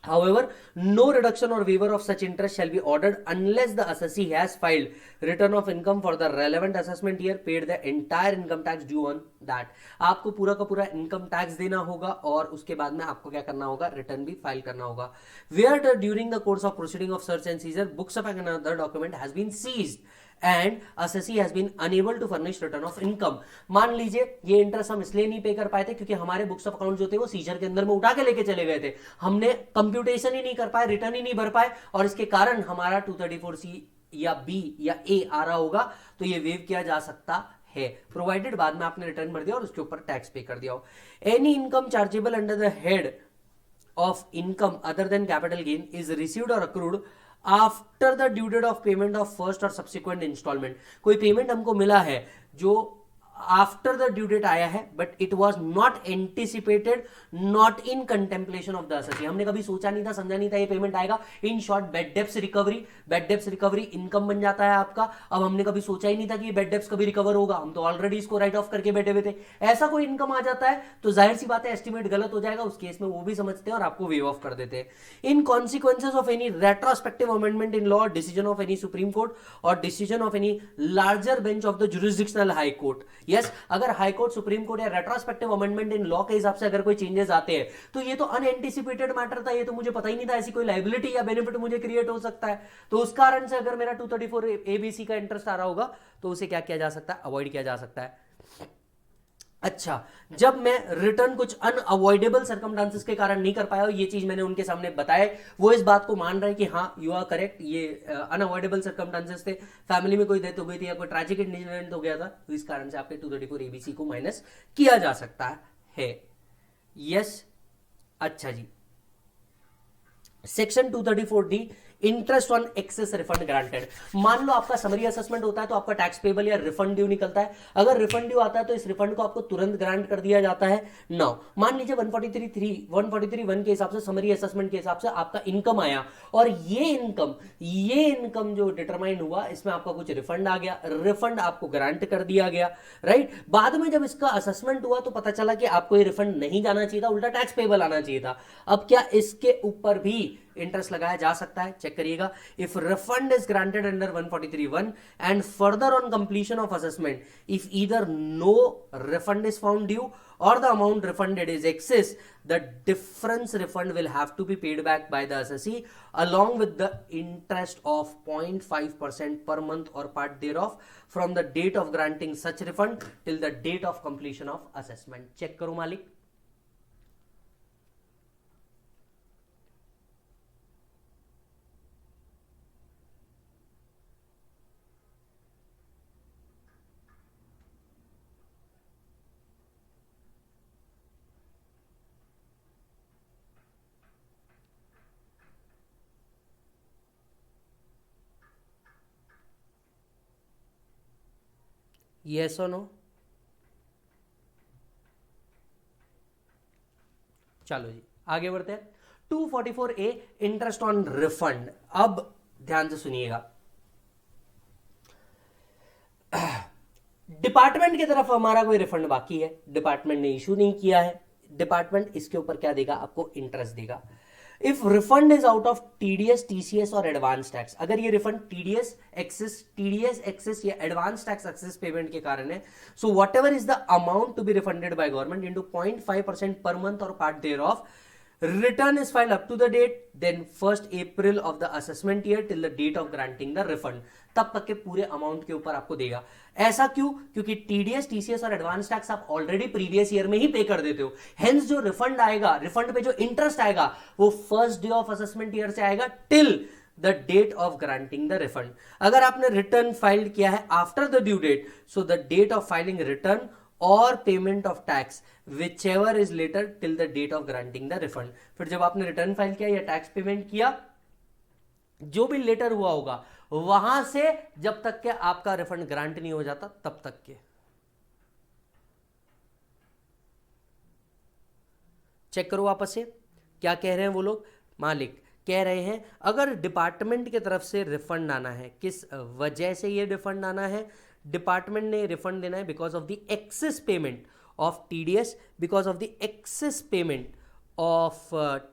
However, no reduction or waiver of such interest shall be ordered unless the assessee has filed return of income for the relevant assessment year, paid the entire income tax due on that. आपको पूरा का पूरा इनकम टैक्स देना होगा और उसके बाद में आपको क्या करना होगा? रिटर्न भी फाइल करना होगा। Where during the course of proceeding of search and seizure, books of another document has been seized and assessee has been unable to furnish return of income। मान लीजिए ये इंटरेस्ट हम इसलिए नहीं पे कर पाए थे क्योंकि हमारे बुक्स ऑफ अकाउंट जो थे वो सीजर के अंदर में उठा के लेके चले गए थे, हमने कंप्यूटेशन ही नहीं कर पाए, रिटर्न ही नहीं भर पाए, और इसके कारण हमारा 234C या B या A आ रहा होगा, तो ये वेव किया जा सकता है, प्रोवाइडेड बाद में आपने रिटर्न भर दिया और उसके ऊपर टैक्स पे कर दिया हो। Any income chargeable under the head of income other than capital gain is received or accrued after the due date of payment of first और सब्सिक्वेंट इंस्टॉलमेंट। कोई पेमेंट हमको मिला है जो आफ्टर द ड्यू डेट आया है, but it was not anticipated, not in contemplation of the assessee. हमने कभी सोचा नहीं था, समझा नहीं था ये पेमेंट आएगा। In short bad debts recovery, bad debts recovery income बन जाता है आपका। अब हमने कभी सोचा ही नहीं था कि ये बैड डेब्ट्स कभी रिकवर होगा, हम तो ऑलरेडी इसको राइट ऑफ करके बैठे हुए थे। ऐसा कोई इनकम आ जाता है तो जाहिर सी बात है एस्टिमेट गलत हो जाएगा, उस केस में वो भी समझते हैं और आपको वेव ऑफ कर देते हैं। In consequences of any retrospective amendment in law, decision of any supreme court और decision of any larger bench of the jurisdictional high court. Yes, अगर हाई कोर्ट, सुप्रीम कोर्ट या रेट्रोस्पेक्टिव अमेंडमेंट इन लॉ के हिसाब से अगर कोई चेंजेस आते हैं तो ये तो अनएंटिसिपेटेड मैटर था, ये तो मुझे पता ही नहीं था ऐसी कोई लायबिलिटी या बेनिफिट मुझे क्रिएट हो सकता है। तो उस कारण से अगर मेरा 234 ABC का इंटरेस्ट आ रहा होगा तो उसे क्या किया जा सकता है? अवॉइड किया जा सकता है। अच्छा, जब मैं रिटर्न कुछ अनअवॉइडेबल सर्कमस्टांसेस के कारण नहीं कर पाया, ये चीज मैंने उनके सामने बताया, वो इस बात को मान रहे हैं कि हाँ यू आर करेक्ट, ये अनअवॉइडेबल सर्कमस्टांसेस थे, फैमिली में कोई डेथ हो गई थी या कोई ट्रैजिक इंसिडेंट हो गया था, तो इस कारण से आपके 234 एबीसी को माइनस किया जा सकता है। यस, अच्छा जी। Section 234D, interest on excess refund granted. मान लो आपका समरी असेसमेंट होता है तो आपका टैक्स पेबल या रिफंड ड्यू निकलता है। अगर रिफंड ड्यू आता है तो इस रिफंड को आपको तुरंत ग्रांट कर दिया जाता है। नाउ मान लीजिए 143(1) के हिसाब से, समरी असेसमेंट के हिसाब से आपका इनकम आया, और ये इनकम जो डिटरमाइन हुआ, इसमें आपका कुछ रिफंड आ गया, रिफंड आपको ग्रांट कर दिया गया, राइट। बाद में जब इसका असेसमेंट हुआ तो पता चला कि आपको ये रिफंड नहीं जाना चाहिए था, उल्टा टैक्स पेबल आना चाहिए था। अब क्या इसके ऊपर भी इंटरेस्ट लगाया जा सकता है? चेक करिएगा। If refund is granted under 143(1) and further on completion of assessment, if either no refund is found due or the amount refunded is excess, the difference refund will have to be paid back by the assessee along with the interest of 0.5% per month or part thereof from the date of granting such refund till the date of completion of assessment. Check करो मालिक। Yes or no? चलो जी आगे बढ़ते हैं। 244A, interest on refund. अब ध्यान से सुनिएगा, डिपार्टमेंट की तरफ हमारा कोई रिफंड बाकी है, डिपार्टमेंट ने इशू नहीं किया है, डिपार्टमेंट इसके ऊपर क्या देगा? आपको इंटरेस्ट देगा। If refund is out of TDS, TCS और एडवांस टैक्स, अगर ये रिफंड टीडीएस एक्सेस या एडवांस टैक्स एक्सेस पेमेंट के कारण है, so whatever is the amount to be refunded by government into 0.5% per month और part thereof, return is filed up to the date, then 1st April of the assessment year till the date of granting the refund, तब तक के पूरे अमाउंट के ऊपर आपको देगा। ऐसा क्यों? क्योंकि टीडीएस, टीसीएस और एडवांस टैक्स आप ऑलरेडी प्रीवियस ईयर में ही पे कर देते हो, हेंस जो रिफंड आएगा, रिफंड पे जो इंटरेस्ट आएगा, वो first day of assessment year से आएगा till the date of granting the refund. अगर आपने रिटर्न फाइल किया है after the due date, so the date of filing return और payment of tax whichever is later till the date of granting the refund। फिर जब आपने रिटर्न फाइल किया या टैक्स पेमेंट किया, जो भी लेटर हुआ होगा, वहां से जब तक के आपका रिफंड ग्रांट नहीं हो जाता तब तक के। चेक करो वापस से क्या कह रहे हैं वो लोग। मालिक कह रहे हैं अगर डिपार्टमेंट की तरफ से रिफंड आना है, किस वजह से ये रिफंड आना है? डिपार्टमेंट ने रिफंड देना है because of the access payment of TDS, because of the excess payment of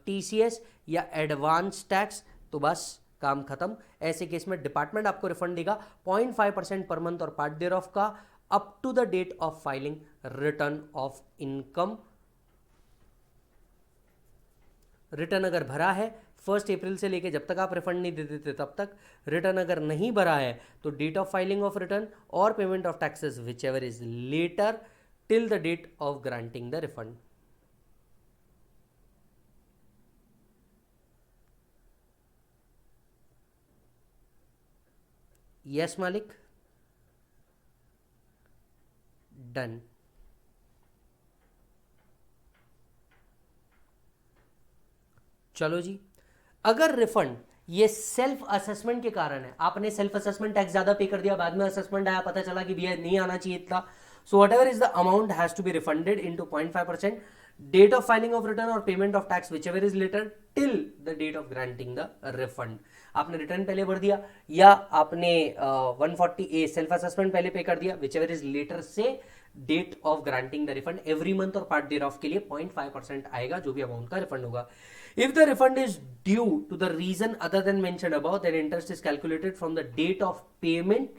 TCS या एडवांस टैक्स, तो बस काम खत्म। ऐसे केस में डिपार्टमेंट आपको रिफंड देगा 0.5% पर मंथ और पार्ट देयर ऑफ का up to the date of filing return of income. Return अगर भरा है 1 अप्रैल से लेके जब तक आप रिफंड नहीं दे देते तब तक, रिटर्न अगर नहीं भरा है तो date of filing of return और payment of taxes whichever is later till the date of granting the refund। yes मालिक, डन। चलो जी, अगर रिफंड ये सेल्फ असेसमेंट के कारण है, आपने सेल्फ असेसमेंट टैक्स ज्यादा पे कर दिया, बाद में असेसमेंट आया, पता चला कि भैया नहीं आना चाहिए इतना, so whatever is the amount has to be refunded into 0.5%, date of filing of return or payment of tax whichever is later till the date of granting the refund। आपने रिटर्न पहले भर दिया या आपने 140A सेल्फ असेसमेंट पहले पे कर दिया, whichever is later से date of granting the refund every month और पार्ट देयर ऑफ के लिए 0.5% आएगा जो भी अमाउंट का रिफंड होगा। If the refund is due to the reason other than mentioned above, then interest is calculated from the date of payment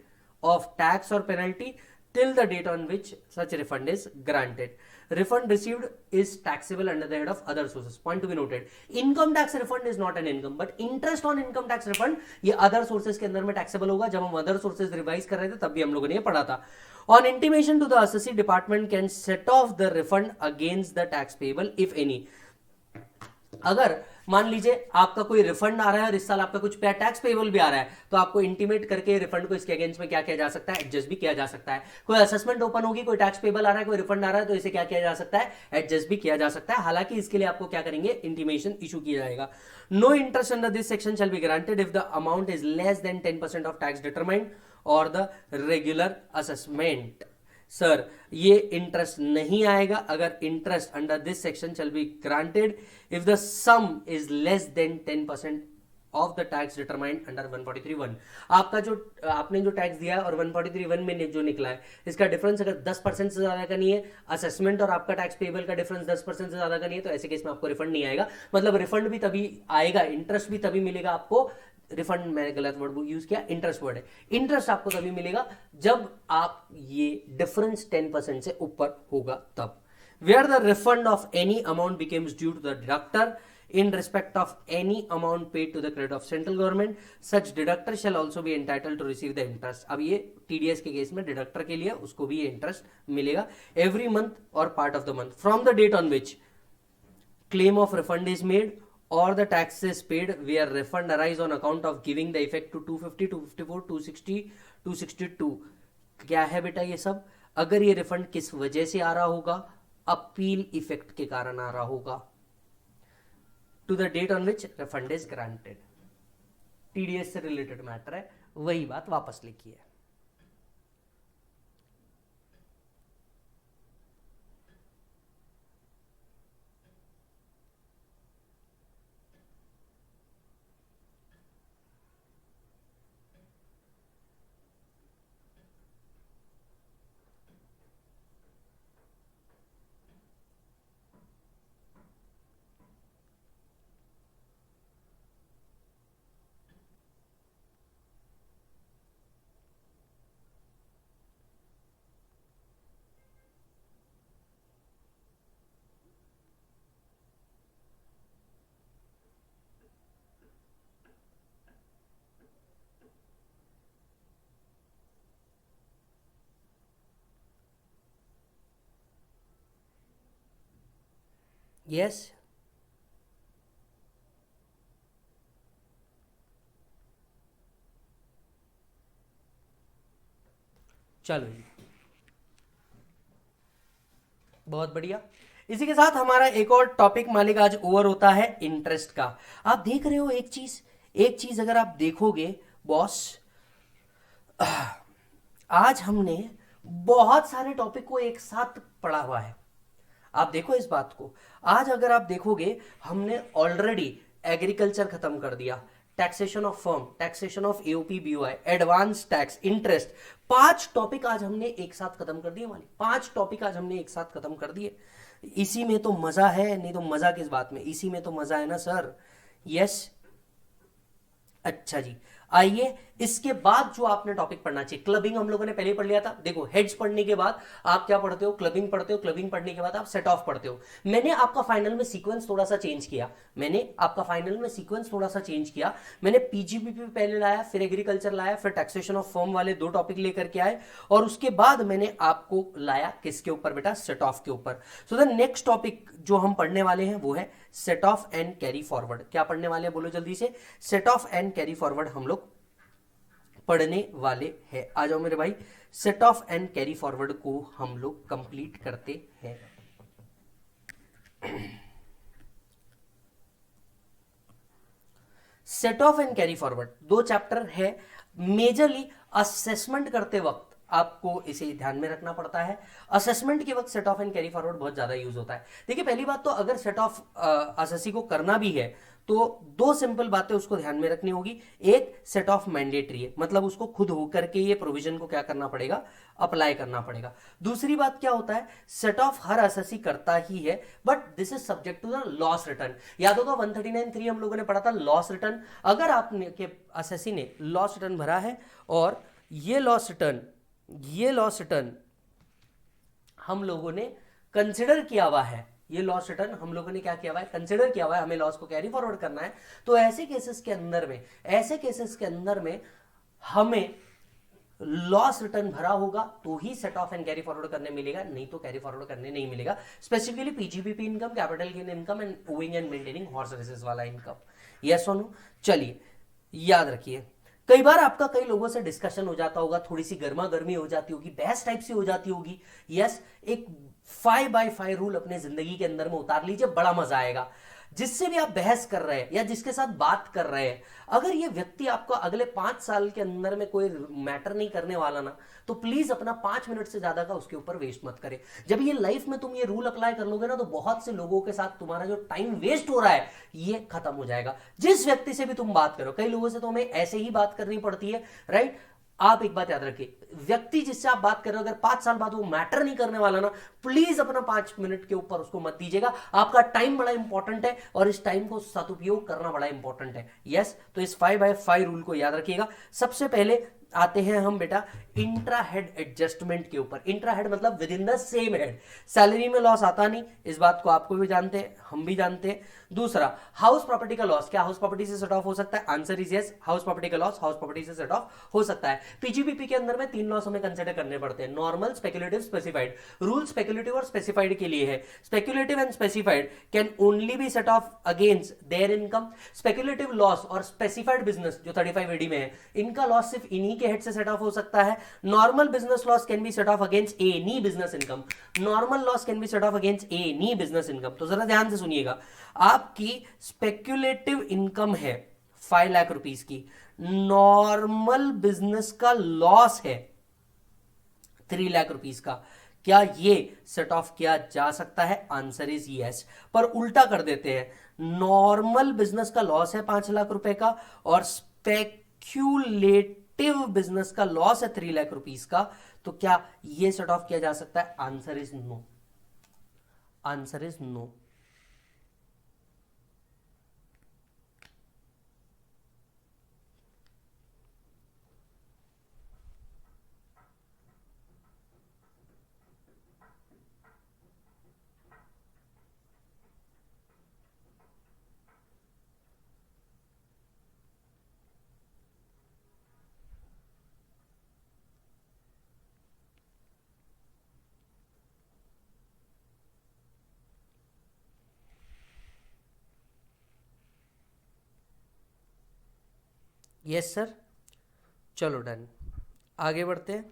of tax और penalty till the date on which such refund is granted। refund received is taxable under the head of other sources। point to be noted, income tax refund is not an income, but interest on income tax refund ये other sources के अंदर में taxable होगा। जब हम other sources रिवाइज कर रहे थे तब भी हम लोगों ने ये पढ़ा था। On intimation to the assessee department can set off the refund against the tax payable if any. अगर मान लीजिए आपका कोई रिफंड आ रहा है और इस साल आपका कुछ टैक्स पेबल भी आ रहा है, तो आपको इंटीमेट करके रिफंड को इसके अगेंस्ट में क्या किया जा सकता है, एडजस्ट भी किया जा सकता है। कोई असेसमेंट ओपन होगी, कोई टैक्स पेबल आ रहा है, कोई रिफंड आ रहा है, तो इसे क्या किया जा सकता है, एडजस्ट भी किया जा सकता है। हालांकि इसके लिए आपको क्या करेंगे, इंटीमेशन इशू किया जाएगा। No interest under this section shall be granted if the amount is less than 10% of tax determined और द रेगुलर असेसमेंट। सर ये इंटरेस्ट नहीं आएगा अगर interest under this section shall be granted if the sum is less than 10% of the tax determined under 143(1). आपका जो आपने जो टैक्स दिया है और 143(1) में जो निकला है, इसका डिफरेंस अगर 10% से ज्यादा का नहीं है, असेसमेंट और आपका टैक्स पेबल का डिफरेंस 10% से ज्यादा का नहीं है, तो ऐसे केस में आपको रिफंड नहीं आएगा। मतलब रिफंड भी तभी आएगा, इंटरेस्ट भी तभी मिलेगा आपको। रिफंड मैंने गलत वर्ड यूज किया, इंटरेस्ट वर्ड है। इंटरेस्ट आपको तभी मिलेगा जब आप ये डिफरेंस 10% से ऊपर होगा तब। Where the refund of any amount becomes due to the deductor in respect of any amount paid to the credit of central government, such deductor shall also be entitled to receive the interest। अब ये TDS के केस में डिडक्टर के लिए उसको भी ये इंटरेस्ट मिलेगा every month or part of the month from the date on which claim of refund is made or the tax is paid, where refund arise on account of giving the effect to 250, 254, 260, 262। क्या है बेटा ये सब? अगर ये रिफंड किस वजह से आ रहा होगा, अपील इफेक्ट के कारण आ रहा होगा, to the date on which refund is granted. TDS से रिलेटेड मैटर है, वही बात वापस लिखी है। यस चलो जी, बहुत बढ़िया। इसी के साथ हमारा एक और टॉपिक मालिक आज ओवर होता है इंटरेस्ट का। आप देख रहे हो एक चीज अगर आप देखोगे बॉस, आज हमने बहुत सारे टॉपिक को एक साथ पढ़ा हुआ है। आप देखो इस बात को, आज अगर आप देखोगे हमने ऑलरेडी एग्रीकल्चर खत्म कर दिया, taxation of firm, taxation of AOP BOI, advance tax, interest, 5 topic आज हमने एक साथ खत्म कर दिए। वाली 5 टॉपिक आज हमने एक साथ खत्म कर दिए। इसी में तो मजा है, नहीं तो मजा किस बात में, इसी में तो मजा है ना सर। यस अच्छा जी, आइए इसके बाद जो आपने टॉपिक पढ़ना चाहिए, क्लबिंग हम लोगों ने पहले पढ़ लिया था। देखो हेड्स पढ़ने के बाद आप क्या पढ़ते हो, क्लबिंग पढ़ते हो, क्लबिंग पढ़ने के बाद आप सेट ऑफ पढ़ते हो। मैंने आपका फाइनल में सीक्वेंस थोड़ा सा चेंज किया, मैंने पीजीबीपी पहले लाया, फिर एग्रीकल्चर लाया, फिर टैक्सेशन ऑफ फर्म वाले 2 टॉपिक लेकर के आए, और उसके बाद मैंने आपको लाया किसके ऊपर बेटा, सेट ऑफ के ऊपर। सो द नेक्स्ट टॉपिक जो हम पढ़ने वाले हैं वो है set off and carry forward. क्या पढ़ने वाले हैं बोलो जल्दी से, set off and carry forward हम लोग पढ़ने वाले हैं। आ जाओ मेरे भाई, set off and carry forward को हम लोग कंप्लीट करते हैं। Set off and carry forward 2 chapter है। मेजरली असेसमेंट करते वक्त आपको इसे ध्यान में रखना पड़ता है। असेसमेंट के वक्त set off and carry forward बहुत ज्यादा यूज होता है। देखिए पहली बात तो अगर सेट ऑफ असेसी को करना भी है तो 2 सिंपल बातें उसको ध्यान में रखनी होगी। एक, सेट ऑफ मैंडेटरी है, मतलब उसको खुद होकर के ये प्रोविजन को क्या करना पड़ेगा, अप्लाई करना पड़ेगा। दूसरी बात क्या होता है, सेट ऑफ हर असेसी करता ही है, but this is subject to the loss return. याद होगा 139(3) हम लोगों ने पढ़ा था, लॉस रिटर्न। अगर आपने के असेसी ने लॉस रिटर्न भरा है और ये लॉस रिटर्न हम लोगों ने कंसिडर किया हुआ है, ये लॉस रिटर्न हम लोगों ने क्या किया हुआ है, कंसिडर किया हुआ है, हमें लॉस को कैरी फॉरवर्ड करना है, तो ऐसे केसेस के अंदर में हमें लॉस रिटर्न भरा होगा तो ही set off and carry forward करने मिलेगा, नहीं तो कैरी फॉरवर्ड करने नहीं मिलेगा। Specifically PGBP income, capital gain income and owing and maintaining horse services वाला इनकम। यस और नो? चलिए याद रखिए, कई बार आपका कई लोगों से डिस्कशन हो जाता होगा, थोड़ी सी गर्मा गर्मी हो जाती होगी, बहस टाइप से हो जाती होगी। यस, एक 5x5 रूल अपने जिंदगी के अंदर में उतार लीजिए, बड़ा मजा आएगा। जिससे भी आप बहस कर रहे हैं या जिसके साथ बात कर रहे हैं, अगर ये व्यक्ति आपको अगले 5 साल के अंदर में कोई मैटर नहीं करने वाला ना, तो प्लीज अपना 5 मिनट से ज्यादा का उसके ऊपर वेस्ट मत करें। जब ये लाइफ में तुम ये रूल अप्लाई कर लोगे ना, तो बहुत से लोगों के साथ तुम्हारा जो टाइम वेस्ट हो रहा है ये खत्म हो जाएगा। जिस व्यक्ति से भी तुम बात करो, कई लोगों से तो हमें ऐसे ही बात करनी पड़ती है, राइट? आप एक बात याद रखिए, व्यक्ति जिससे आप बात कर रहे हो अगर 5 साल बाद वो मैटर नहीं करने वाला ना, प्लीज अपना 5 मिनट के ऊपर उसको मत दीजिएगा। आपका टाइम बड़ा इंपॉर्टेंट है और इस टाइम को सदुपयोग करना बड़ा इंपॉर्टेंट है। यस, तो इस 5x5 रूल को याद रखिएगा। सबसे पहले आते हैं हम बेटा इंट्रा हेड एडजस्टमेंट के ऊपर। इंट्रा हेड मतलब with in the same head. Salary में लॉस आता नहीं, इस बात को आपको भी जानते हैं, हम भी जानते हैं। दूसरा, हाउस प्रॉपर्टी का लॉस, क्या हाउस प्रॉपर्टी से सेट ऑफ हो सकता है? Answer is yes, house property का लॉस हाउस प्रॉपर्टी से सेट ऑफ हो सकता है। पीजीबीपी के अंदर में 3 लॉस हमें कंसिडर करने पड़ते हैं, normal, speculative, specified. Rule speculative और स्पेसिफाइड के लिए है। Speculative and specified can only be set off against their income. Speculative loss और स्पेसिफाइड बिजनेस जो 35AD में है, इनका लॉस सिर्फ इन्हीं के हेड से सेट ऑफ हो सकता है। Normal business loss can be set off against any business income. Normal loss can be set off against any business income. तो जरा ध्यान से सुनिएगा, आपकी स्पेक्युलेटिव इनकम है 5 लाख रुपीस की, नॉर्मल बिजनेस का लॉस है 3 लाख रुपीस का, क्या ये सेट ऑफ किया जा सकता है? Answer is yes. पर उल्टा कर देते हैं, नॉर्मल बिजनेस का लॉस है 5 लाख रुपए का और स्पेक्युलेटिव बिजनेस का लॉस है 3 लाख रुपीस का, तो क्या ये सेट ऑफ किया जा सकता है? Answer is no. Answer is no. Yes sir, चलो डन, आगे बढ़ते हैं।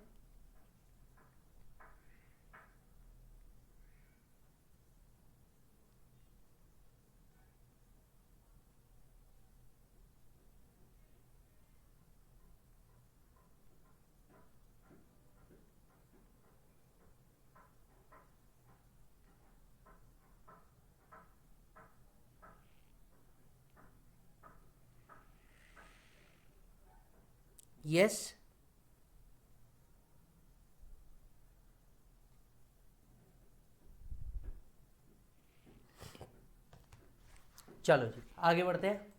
यस, चलो जी आगे बढ़ते हैं।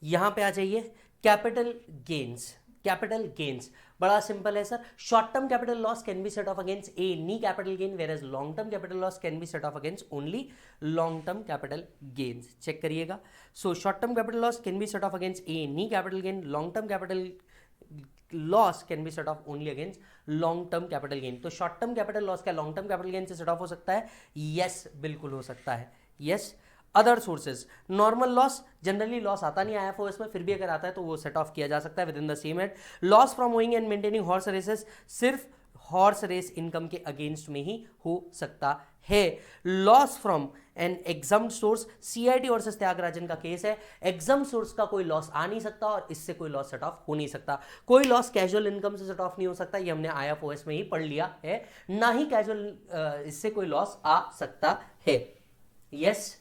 यहां पे आ जाइए, कैपिटल गेन्स। कैपिटल गेन्स बड़ा सिंपल है sir. Short term capital loss can be set off against any capital gain, whereas long term capital loss can be set off against only long term capital gains. Check करिएगा। So short term capital loss can be set off against any capital gain, long term capital loss can be set off only against long term capital gain. तो शॉर्ट टर्म कैपिटल लॉस क्या लॉन्ग टर्म कैपिटल गेन से सेट ऑफ हो सकता है? यस, बिल्कुल हो सकता है। Yes. Other sources, normal loss, generally loss आता नहीं आईएफओएस में, फिर भी अगर आता है तो वो सेट ऑफ किया जा सकता है within the same head. Loss from owning and maintaining horse races सिर्फ हॉर्स रेस इनकम के अगेंस्ट में ही हो सकता है। Loss from an exempt source, CIT versus Thyagarajan का केस है, एग्जाम सोर्स का कोई लॉस आ नहीं सकता और इससे कोई लॉस सेट ऑफ हो नहीं सकता। कोई लॉस कैजुअल इनकम से सेट ऑफ नहीं हो सकता, ये हमने आईएफओएस में ही पढ़ लिया है। ना ही कैजुअल इससे कोई लॉस आ सकता है। Yes.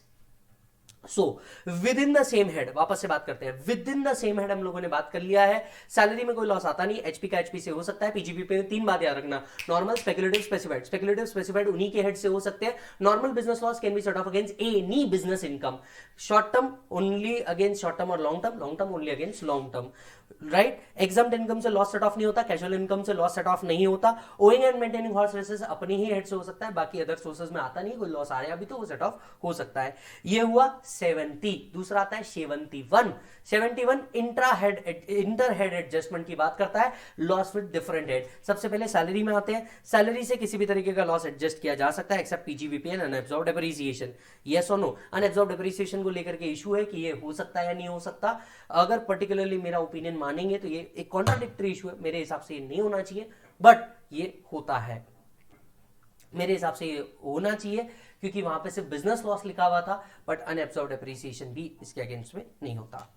So with in the same head, वापस से बात करते हैं, with in the same head हम लोगों ने बात कर लिया है। सैलरी में कोई लॉस आता नहीं, एचपी का एचपी से हो सकता है। पीजीपी पे 3 बात याद रखना, normal, speculative, specified. Speculative specified उन्हीं के हेड से हो सकते हैं। Normal business loss can be set off against any business income. Short term only against short term और long term only against long term. Right. Exempt income से लॉस सेट ऑफ नहीं होता, कैजुअल इनकम से लॉस सेट ऑफ नहीं होता, owing and maintaining horse races अपनी ही हेड से हो सकता है, बाकी अदर सोर्सेज में आता नहीं, कोई लॉस आ रहा भी तो वो सेट ऑफ हो सकता है। ये हुआ 70। दूसरा आता है 71। 71 इंटर हेड एडजस्टमेंट की बात करता है, लॉस विद डिफरेंट हेड। सबसे पहले सैलरी में आते हैं। सैलरी से किसी भी तरीके का लॉस एडजस्ट किया जा सकता है except PGBP and unabsorbed depreciation. Yes और नो। अनएब्सॉर्ब्ड डेप्रिसिएशन को लेकर के इशू है कि ये हो सकता है या नहीं हो सकता। अगर पर्टिकुलरली मेरा ओपिनियन मानेंगे तो ये एक कॉन्ट्राडिक्टरी इशू है, मेरे हिसाब से ये नहीं होना चाहिए, बट ये होता है। मेरे हिसाब से ये होना चाहिए क्योंकि वहां पे सिर्फ बिजनेस लॉस लिखा हुआ था, बट अनएब्सॉर्ब्ड डेप्रिसिएशन भी इसके अगेंस्ट में नहीं होता।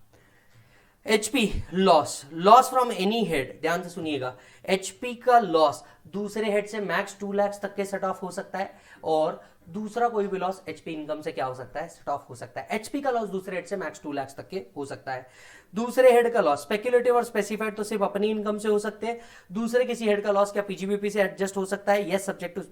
HP loss, loss from any head, ध्यान से सुनिएगा। एचपी का लॉस दूसरे हेड से मैक्स 2 लाख तक के सेट ऑफ हो सकता है, और दूसरा कोई भी लॉस एचपी इनकम से क्या हो सकता है, सेट ऑफ हो सकता है। एचपी का लॉस दूसरे हेड से मैक्स 2 लाख तक के हो सकता है। दूसरे हेड का लॉस स्पेक्युलेटिव और स्पेसिफाइड तो सिर्फ अपनी इनकम से हो सकते हैं। दूसरे किसी हेड का लॉस क्या पीजीबीपी से एडजस्ट हो सकता है, यस सब्जेक्ट टू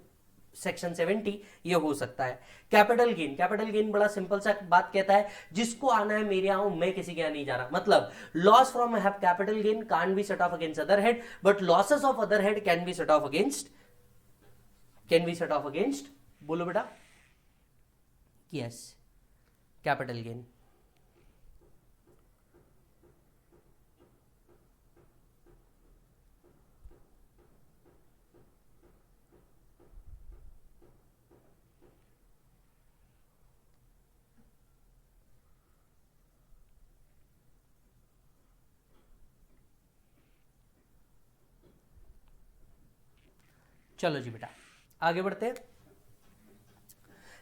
सेक्शन 70 ये हो सकता है। कैपिटल गेन, कैपिटल गेन बड़ा सिंपल सा बात कहता है, जिसको आना है मेरे यहां, मैं किसी के यहां नहीं जा रहा। मतलब loss from have capital gain can't be set off against other head, but losses of other head can be set off against, बोलो बेटा। Yes, capital gain. चलो जी बेटा आगे बढ़ते हैं।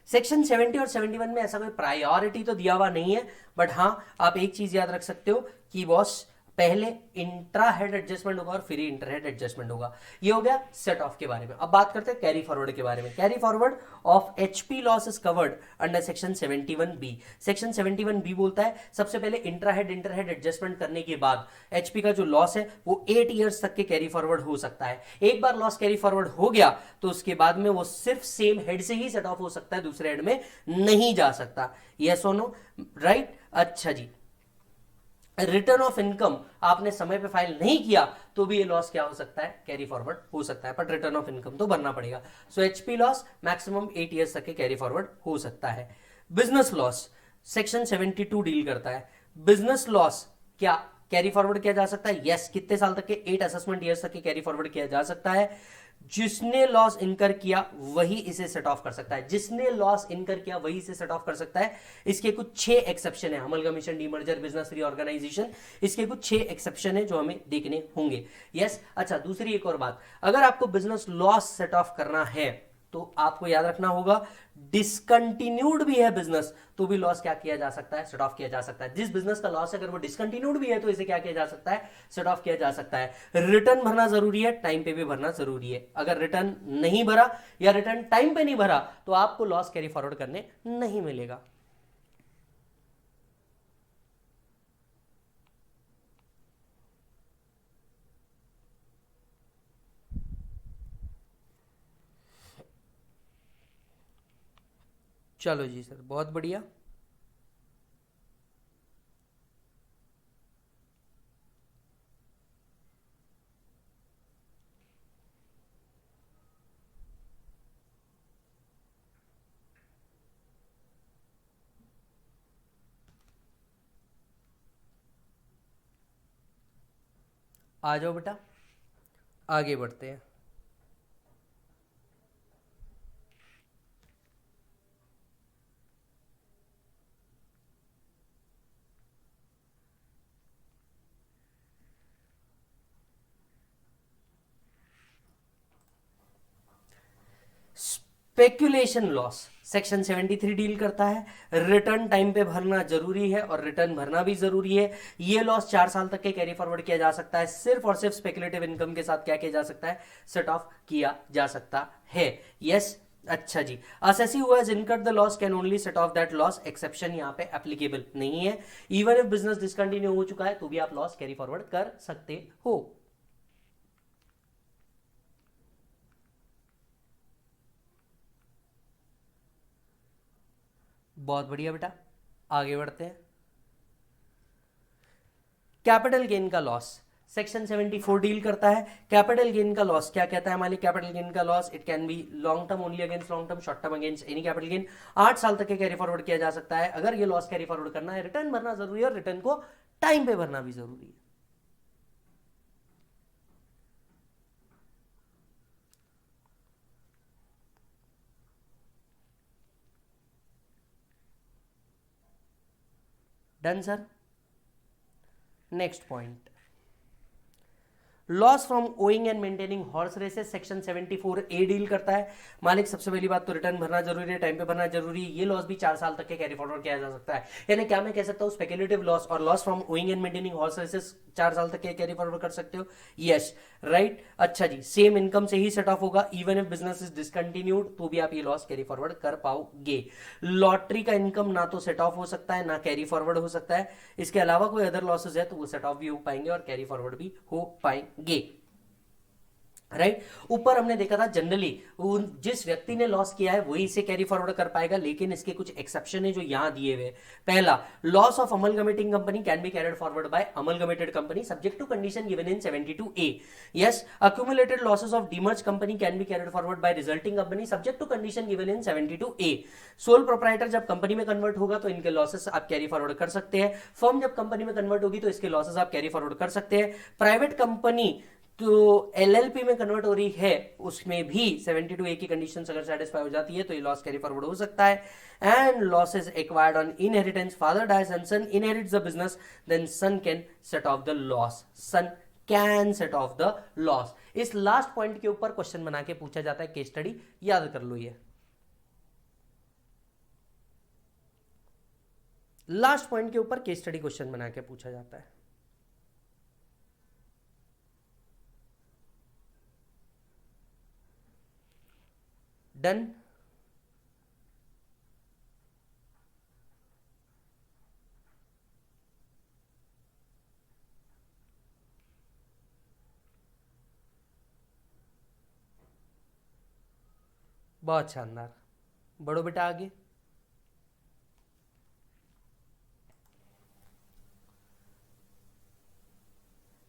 सेक्शन 70 और 71 में ऐसा कोई प्रायोरिटी तो दिया हुआ नहीं है, बट हाँ आप एक चीज याद रख सकते हो कि बॉस पहले इंट्रा हेड एडजस्टमेंट होगा और फिर ही इंटर हेड एडजस्टमेंट होगा। ये हो गया सेट ऑफ के बारे में। अब बात करते हैं कैरी फॉरवर्ड के बारे में। Carry forward of HP loss is covered under section 71B। Section 71B बोलता है सबसे पहले intra head inter head adjustment करने के बाद एचपी का जो लॉस है वो 8 ईयर्स तक के कैरी फॉरवर्ड हो सकता है। एक बार लॉस कैरी फॉरवर्ड हो गया तो उसके बाद में वो सिर्फ सेम हेड से ही सेट ऑफ हो सकता है, दूसरे हेड में नहीं जा सकता। यस और नो, राइट। अच्छा जी, रिटर्न ऑफ इनकम आपने समय पे फाइल नहीं किया तो भी ये लॉस क्या हो सकता है, कैरी फॉरवर्ड हो सकता है, बट रिटर्न ऑफ इनकम तो भरना पड़ेगा। सो एचपी लॉस मैक्सिमम 8 ईयर्स तक के कैरी फॉरवर्ड हो सकता है। बिजनेस लॉस सेक्शन 72 डील करता है। बिजनेस लॉस क्या कैरी फॉरवर्ड किया जा सकता है? यस। कितने साल तक के? 8 असेसमेंट ईयर्स तक के कैरी फॉरवर्ड किया जा सकता है। जिसने लॉस इनकर किया वही इसे सेट ऑफ कर सकता है, जिसने लॉस इनकर किया वही इसे सेट ऑफ कर सकता है। इसके कुछ 6 एक्सेप्शन है, अमलगमेशन, डीमर्जर, बिजनेस रीऑर्गेनाइजेशन, इसके कुछ 6 एक्सेप्शन है जो हमें देखने होंगे। यस। अच्छा, दूसरी एक और बात, अगर आपको बिजनेस लॉस सेट ऑफ करना है तो आपको याद रखना होगा डिसकंटिन्यूड भी है बिजनेस तो भी लॉस क्या किया जा सकता है, सेट ऑफ किया जा सकता है। जिस बिजनेस का लॉस है अगर वो डिसकंटिन्यूड भी है तो इसे क्या किया जा सकता है, सेट ऑफ किया जा सकता है। रिटर्न भरना जरूरी है, टाइम पे भी भरना जरूरी है। अगर रिटर्न नहीं भरा या रिटर्न टाइम पे नहीं भरा तो आपको लॉस कैरी फॉरवर्ड करने नहीं मिलेगा। चलो जी सर, बहुत बढ़िया। आ जाओ बेटा, आगे बढ़ते हैं। स्पेक्यूलेशन लॉस सेक्शन 73 डील करता है। रिटर्न टाइम पे भरना जरूरी है और रिटर्न भरना भी जरूरी है। ये लॉस 4 साल तक के कैरी फॉरवर्ड किया जा सकता है। सिर्फ और सिर्फ स्पेक्युलेटिव इनकम के साथ क्या किया जा सकता है, सेट ऑफ किया जा सकता है। यस। अच्छा जी, असेसी हुआ is incurred the loss can only set of that loss, exception यहां पे एप्लीकेबल नहीं है। इवन इफ बिजनेस डिसकंटिन्यू हो चुका है तो भी आप लॉस कैरी फॉरवर्ड कर सकते हो। बहुत बढ़िया बेटा, आगे बढ़ते हैं। कैपिटल गेन का लॉस सेक्शन 74 डील करता है। कैपिटल गेन का लॉस क्या कहता है हमारे, कैपिटल गेन का loss it can B long term only against long term, short term against any capital gain. 8 साल तक के कैरी फॉरवर्ड किया जा सकता है। अगर ये लॉस कैरी फॉरवर्ड करना है, रिटर्न भरना जरूरी है और रिटर्न को टाइम पे भरना भी जरूरी है। Done sir. Next point, loss from owning and maintaining horse races section 74 A deal करता है। मालिक सबसे पहली बात तो रिटर्न भरना जरूरी है, टाइम पे भरना जरूरी है। ये लॉस भी 4 साल तक के कैरी फॉरवर्ड किया जा सकता है। यानी क्या मैं कह सकता हूं स्पेक्युलेटिव लॉस और loss from owning and maintaining horse races 4 साल तक के कैरी फॉरवर्ड कर सकते हो। Yes right. अच्छा जी, सेम इनकम से ही सेट ऑफ होगा। Even if business is discontinued तो भी आप ये लॉस कैरी फॉरवर्ड कर पाओगे। लॉटरी का इनकम ना तो सेट ऑफ हो सकता है ना कैरी फॉरवर्ड हो सकता है। इसके अलावा कोई अदर लॉसेस है तो वो सेट ऑफ भी हो पाएंगे और कैरी फॉरवर्ड भी हो पाएंगे। राइट ऊपर हमने देखा था जनरली जिस व्यक्ति ने लॉस किया है वही इसे कैरी फॉरवर्ड कर पाएगा, लेकिन इसके कुछ एक्सेप्शन है जो यहां दिए हुए। पहला, loss of amalgamating company can be carried forward by amalgamated company subject to condition given in 72A। Yes, accumulated losses of demerge company can be carried forward by resulting company subject to condition given in 72A। Sole proprietor जब कंपनी में कन्वर्ट होगा तो इनके लॉसेस आप कैरी फॉरवर्ड कर सकते हैं। फर्म जब कंपनी में कन्वर्ट होगी तो इसके लॉसेस आप कैरी फॉरवर्ड कर सकते हैं। प्राइवेट कंपनी तो एलएलपी में कन्वर्ट हो रही है उसमें भी 72A की कंडीशन अगर सेटिस्फाई हो जाती है तो ये लॉस कैरी फॉरवर्ड हो सकता है। And losses acquired on inheritance, father dies and son inherits the business, then son can set off the loss. Son can set off the loss. इस लास्ट पॉइंट के ऊपर क्वेश्चन बना के पूछा जाता है, केस स्टडी याद कर लो। ये लास्ट पॉइंट के ऊपर केस स्टडी क्वेश्चन बना के पूछा जाता है। डन। बहुत शानदार। बढ़ो बेटा आगे।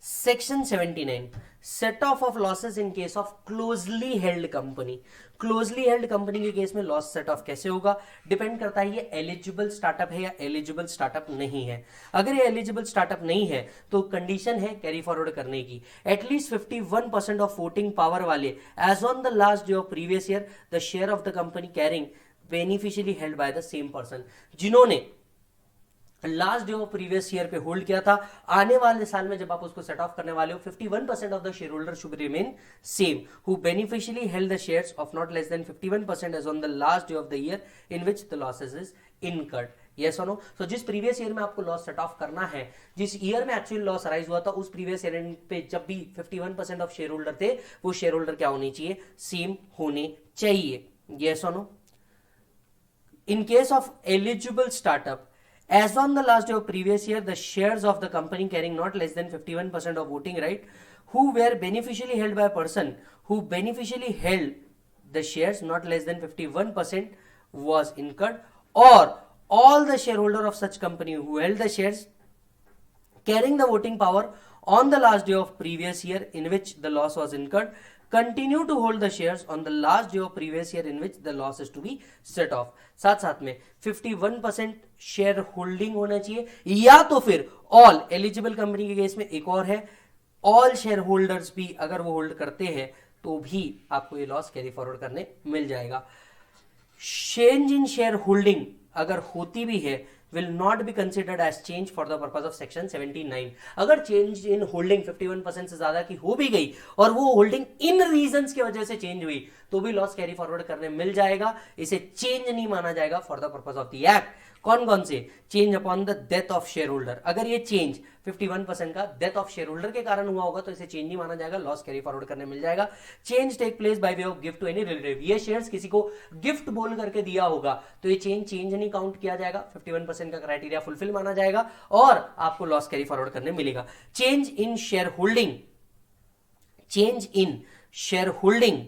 Section 79, set of of losses in case of closely held company. Closely held company के केस में लॉस सेट ऑफ कैसे होगा, डिपेंड करता है ये एलिजिबल स्टार्टअप है या एलिजिबल स्टार्टअप नहीं है। अगर ये एलिजिबल स्टार्टअप नहीं है तो कंडीशन है कैरी फॉरवर्ड करने की, एटलीस्ट 51% ऑफ वोटिंग पावर वाले as on the last day of previous year the share of the company carrying beneficially held by the same person. जिन्होंने last day of previous year पे होल्ड किया था, आने वाले साल में जब आप उसको सेट ऑफ करने वाले हो 51% of the share holder should remain same who beneficially held the shares of not less than 51% as on the last day of the year in which the losses is incurred. Yes और नो। सो जिस प्रीवियस ईयर में आपको लॉस सेट ऑफ करना है, जिस ईयर में एक्चुअल लॉस अराइज हुआ था, उस प्रीवियस ईयर पे जब भी 51% ऑफ शेयर होल्डर थे, वो शेयर होल्डर क्या होने चाहिए, सेम होने चाहिए। यस और no. In case of eligible startup, as on the last day of previous year, the shares of the company carrying not less than 51% of voting right, who were beneficially held by a person who beneficially held the shares not less than 51% was incurred, or all the shareholder of such company who held the shares carrying the voting power on the last day of previous year in which the loss was incurred continue to hold the shares on the last day of previous year in which the loss is to be set off। साथ साथ में 51% शेयर होल्डिंग होना चाहिए, या तो फिर ऑल एलिजिबल कंपनी के केस में एक और है, ऑल शेयर होल्डर्स भी अगर वो होल्ड करते हैं तो भी आपको ये लॉस कैरी फॉरवर्ड करने मिल जाएगा। चेंज इन शेयर होल्डिंग अगर होती भी है will not be considered as change for the purpose of section 79। अगर चेंज इन होल्डिंग 51% से ज्यादा की हो भी गई और वो होल्डिंग इन रीजंस की वजह से चेंज हुई तो भी लॉस कैरी फॉरवर्ड करने मिल जाएगा। इसे चेंज नहीं माना जाएगा for the purpose of the act. कौन कौन से, change upon the death of share holder. अगर ये चेंज 51% का डेथ ऑफ शेयर होल्डर के कारण हुआ होगा तो इसे चेंज नहीं माना जाएगा, लॉस कैरी फॉरवर्ड करने मिल जाएगा। Change take place by way of gift to any relative, ये शेयर्स किसी को गिफ्ट बोल करके दिया होगा तो ये चेंज नहीं काउंट किया जाएगा, 51% का क्राइटेरिया फुलफिल माना जाएगा और आपको लॉस कैरी फॉरवर्ड करने मिलेगा। Change in share holding, change in share holding,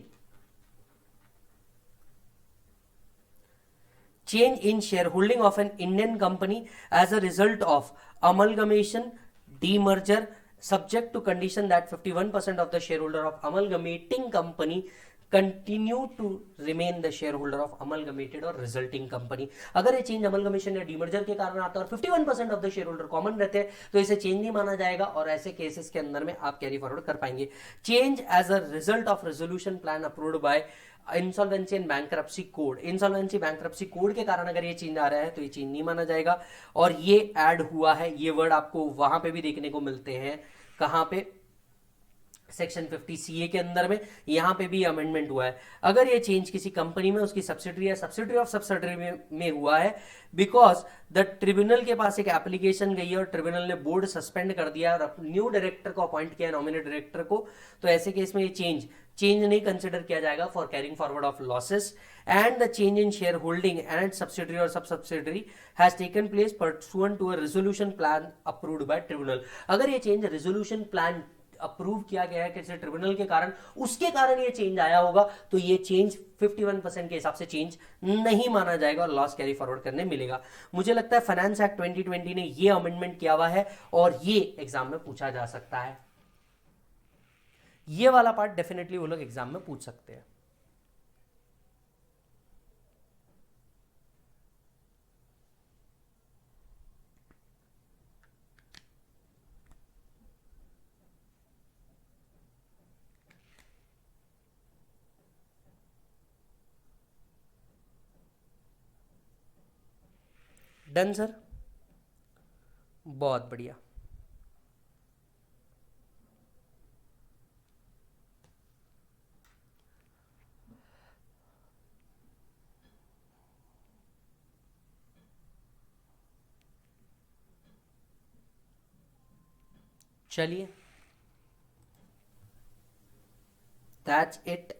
change in shareholding of an Indian company as a result of amalgamation, demerger subject to condition that 51% of the shareholder of amalgamating company continue to remain the shareholder of amalgamated or resulting company। अगर ये चेंज अमलगमेशन या डीमर्जर के कारण आता है और 51% of the share holder common रहते हैं तो इसे चेंज नहीं माना जाएगा और ऐसे केसेस के अंदर में आप कैरी फॉरवर्ड कर पाएंगे। Change as a result of resolution plan approved by insolvency and bankruptcy code, insolvency bankruptcy code के कारण अगर ये चेंज आ रहा है तो ये चेंज नहीं माना जाएगा। और ये ऐड हुआ है, ये वर्ड आपको वहां पे भी देखने को मिलते हैं, कहां पे, सेक्शन 50 सीए के अंदर में, यहां पे भी अमेंडमेंट हुआ है। अगर ये चेंज किसी कंपनी में उसकी सब्सिडरी या सब्सिडरी ऑफ सब्सिडरी में हुआ है बिकॉज द ट्रिब्यूनल के पास एक एप्लीकेशन गई है और ट्रिब्यूनल ने बोर्ड सस्पेंड कर दिया और न्यू डायरेक्टर को अपॉइंट किया, नॉमिनेट डायरेक्टर को, तो ऐसे केस में ये चेंज नहीं कंसिडर किया जाएगा for carrying forward of losses and the change in share holding and subsidiary और sub subsidiary has taken place pursuant to a resolution plan approved by tribunal. अगर ये चेंज रेजोल्यूशन प्लान अप्रूव किया गया है किसी ट्रिब्यूनल के कारण, उसके कारण ये चेंज आया होगा तो ये चेंज 51% के हिसाब से चेंज नहीं माना जाएगा और लॉस कैरी फॉरवर्ड करने मिलेगा। मुझे लगता है फाइनेंस एक्ट 2020 ने ये अमेंडमेंट किया हुआ है और ये एग्जाम में पूछा जा सकता है। ये वाला पार्ट डेफिनेटली वो लोग एग्जाम में पूछ सकते हैं। डन सर, बहुत बढ़िया। चलिए, that's it.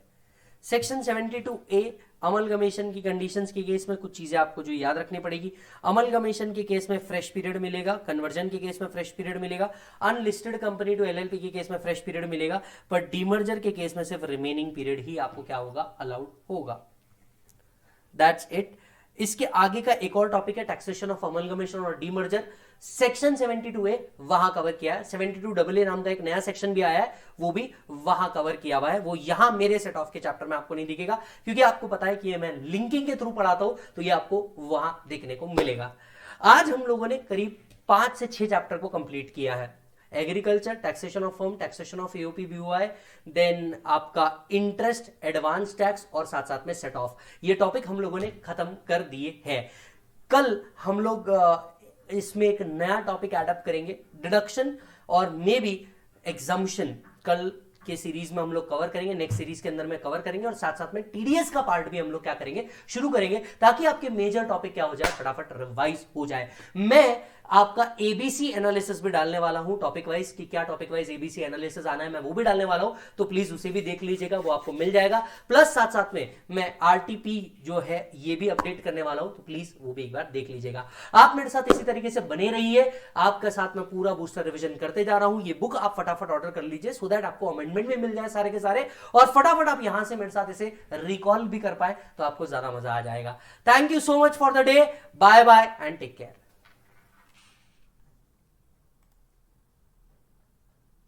Section 72A amalgamation की कंडीशंस के केस में कुछ चीजें आपको जो याद रखनी पड़ेगी। अमलगमेशन के केस में फ्रेश पीरियड मिलेगा, कन्वर्जन के केस में फ्रेश पीरियड मिलेगा, अनलिस्टेड कंपनी टू एलएलपी के केस में फ्रेश पीरियड मिलेगा, पर डीमर्जर के केस में सिर्फ रिमेनिंग पीरियड ही आपको क्या होगा, अलाउड होगा। That's it. इसके आगे का एक और टॉपिक है टैक्सेशन ऑफ अमलगमेशन और डीमर्जर। सेक्शन 72A वहां कवर किया है, 72AA नाम का एक नया सेक्शन भी आया है, वो भी वहां कवर किया हुआ है। वो यहां मेरे सेट ऑफ के चैप्टर में आपको नहीं दिखेगा क्योंकि आपको पता है कि ये मैं लिंकिंग के थ्रू पढ़ाता हूं तो ये आपको वहां देखने को मिलेगा। आज हम लोगों ने करीब 5 से 6 चैप्टर को कंप्लीट किया है। Agriculture, taxation of firm, taxation of AOP भी हुआ है, देन आपका इंटरेस्ट, एडवांस टैक्स और साथ साथ में सेट ऑफ, ये टॉपिक हम लोगों ने खत्म कर दिए हैं। कल हम लोग इसमें एक नया टॉपिक एडअप करेंगे, डिडक्शन और मे बी एग्जम्पशन। कल के सीरीज में हम लोग कवर करेंगे, नेक्स्ट सीरीज के अंदर में कवर करेंगे और साथ साथ में टीडीएस का पार्ट भी हम लोग क्या करेंगे, शुरू करेंगे ताकि आपके मेजर टॉपिक क्या हो जाए, फटाफट रिवाइज हो जाए। मैं आपका एबीसी एनालिसिस भी डालने वाला हूं टॉपिक वाइज, कि क्या टॉपिक वाइज एबीसी एनालिसिस आना है, मैं वो भी डालने वाला हूं, तो प्लीज उसे भी देख लीजिएगा, वो आपको मिल जाएगा। प्लस साथ साथ में मैं आरटीपी जो है ये भी अपडेट करने वाला हूं, तो प्लीज वो भी एक बार देख लीजिएगा। आप मेरे साथ इसी तरीके से बने रहिए, आपके साथ में पूरा बूस्टर रिविजन करते जा रहा हूं। ये बुक आप फटाफट ऑर्डर कर लीजिए सो दैट आपको अमेंडमेंट भी मिल जाए सारे के सारे, और फटाफट आप यहां से मेरे साथ इसे रिकॉल भी कर पाए तो आपको ज्यादा मजा आ जाएगा। Thank you so much for the day, bye bye and take care.